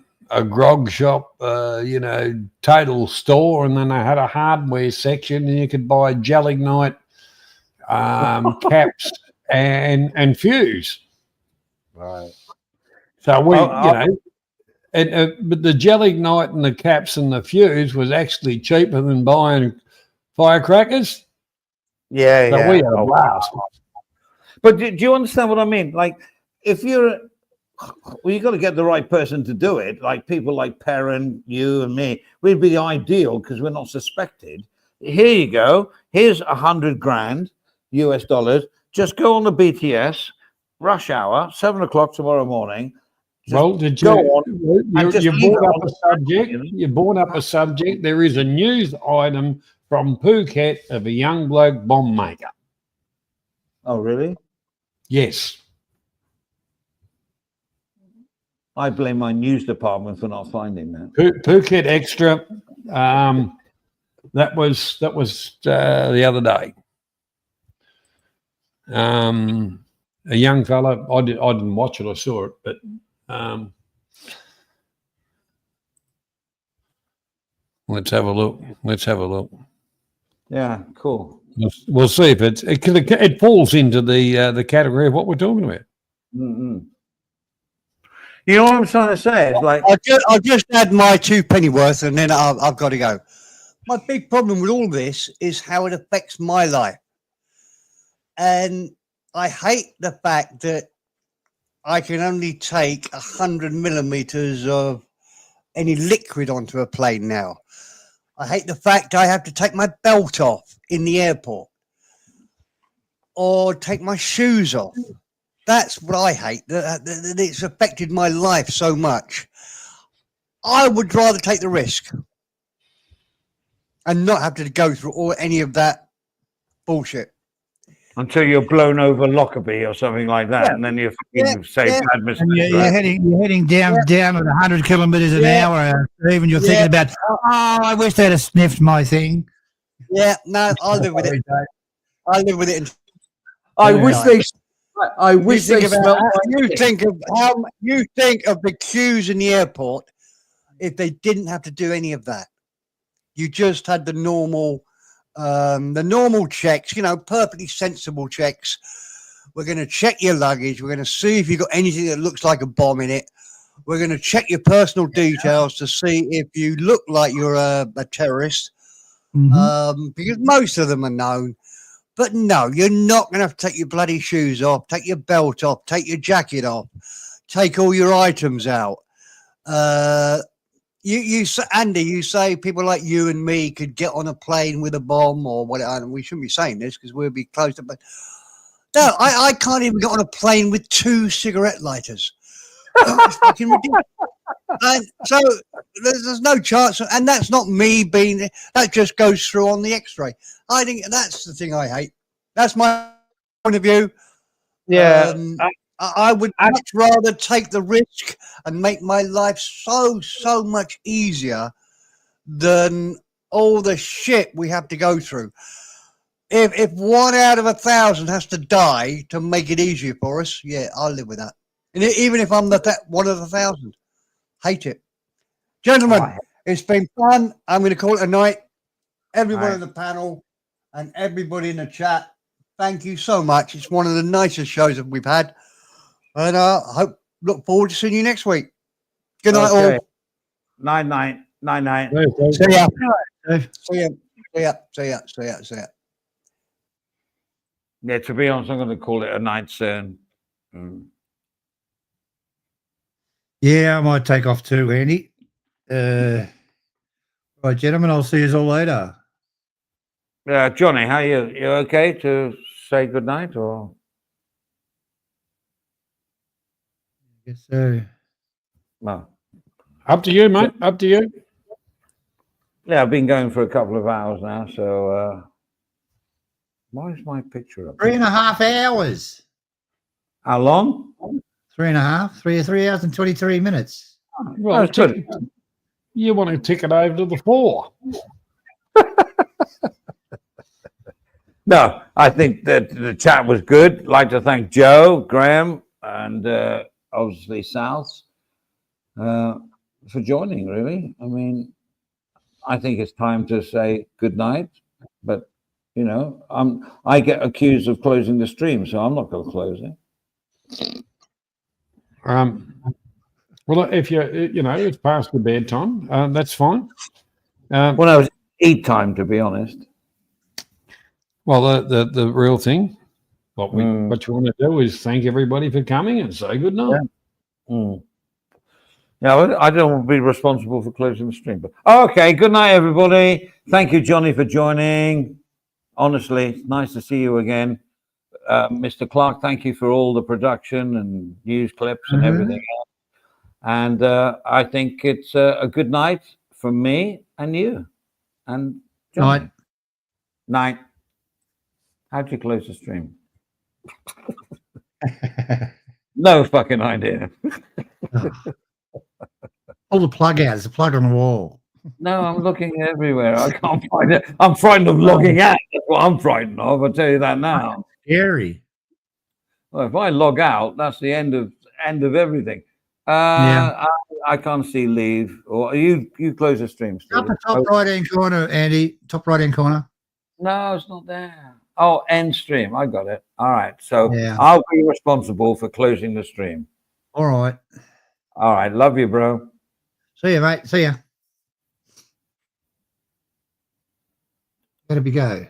grog shop, total store, and then they had a hardware section, and you could buy gelignite caps and fuse. Right. So but the gelignite and the caps and the fuse was actually cheaper than buying firecrackers. Yeah, so we had a blast. But do you understand what I mean? Like, if you're Well, you got to get the right person to do it. Like people like Perrin, you and me, we'd be ideal because we're not suspected. Here you go. Here's 100 grand US dollars. Just go on the BTS, rush hour, 7 o'clock tomorrow morning. Well, did go you? on and just You leave brought it up on a the subject. You brought up a subject. There is a news item from Phuket of a young bloke bomb maker. Oh, really? Yes. I blame my news department for not finding that. Phuket Extra. That was the other day. A young fella. I didn't watch it. I saw it, but let's have a look. Yeah, cool. We'll see if it falls into the category of what we're talking about. Mm-mm. You know what I'm trying to say? It's like I'll just add my 2 pennyworth, and then I've got to go. My big problem with all this is how it affects my life, and I hate the fact that I can only take 100 millimeters of any liquid onto a plane now. I hate the fact I have to take my belt off in the airport or take my shoes off. That's what I hate, that it's affected my life so much. I would rather take the risk and not have to go through any of that bullshit. until you're blown over Lockerbie or something like that, and then you say bad mistakes. And you're heading down at 100 kilometres an hour. Even you're thinking about, I wish they'd have sniffed my thing. Yeah, no, I'll live with it. I'll live with it. I wish they smelled. You think of the queues in the airport if they didn't have to do any of that. You just had the normal checks, perfectly sensible checks. We're going to check your luggage. We're going to see if you've got anything that looks like a bomb in it. We're going to check your personal details to see if you look like you're a terrorist, because most of them are known. But no, you're not going to have to take your bloody shoes off, take your belt off, take your jacket off, take all your items out. Andy, you say people like you and me could get on a plane with a bomb or whatever. We shouldn't be saying this because we'll be close to. But no, I can't even get on a plane with 2 cigarette lighters. It's fucking ridiculous. And so there's no chance, and that's not me being. That just goes through on the X-ray. I think that's the thing I hate. That's my point of view. Yeah, I would much rather take the risk and make my life so much easier than all the shit we have to go through. If 1 out of 1,000 has to die to make it easier for us, yeah, I'll live with that. And even if I'm one of 1,000, hate it. Gentlemen, it's been fun. I'm going to call it a night. Everyone on the panel and everybody in the chat, thank you so much. It's one of the nicest shows that we've had. And look forward to seeing you next week. Good night, all. Night. See ya. See ya. Yeah, to be honest, I'm going to call it a night soon. Yeah, I might take off too, Andy. Right, gentlemen, I'll see you all later. Johnny, how are you? You okay to say good night or? Yes, sir. Well, up to you, mate. Up to you. Yeah, I've been going for a couple of hours now, so why is my picture up? 3.5 hours. How long? 3.5. 3 hours and 23 minutes. Well, you want to tick it over to the 4. No, I think that the chat was good. I'd like to thank Joe, Graham, and obviously South for joining, really. I mean, I think it's time to say good night, but, I get accused of closing the stream, so I'm not going to close it. Well, if it's past the bedtime, that's fine. Well, no, it's eat time, to be honest. Well, the real thing, what you want to do is thank everybody for coming and say good night. Mm. Yeah, I don't want to be responsible for closing the stream. But okay, good night, everybody. Thank you, Johnny, for joining. Honestly, it's nice to see you again. Mr. Clark, thank you for all the production and news clips and everything else. And I think it's a good night from me and you and Johnny. Night. How'd you close the stream? No fucking idea. Pull the plug out. There's a plug on the wall. No, I'm looking everywhere. I can't find it. I'm frightened of logging out. That's what I'm frightened of. I'll tell you that now. Scary. Well, if I log out, that's the end of everything. Yeah. I can't see leave. Or you close the stream, Steve. Up the top right-hand corner, Andy. Top right-hand corner. No, it's not there. Oh, end stream. I got it. All right. So Yeah. I'll be responsible for closing the stream. All right. All right. Love you, bro. See you, mate. See ya. Better be go.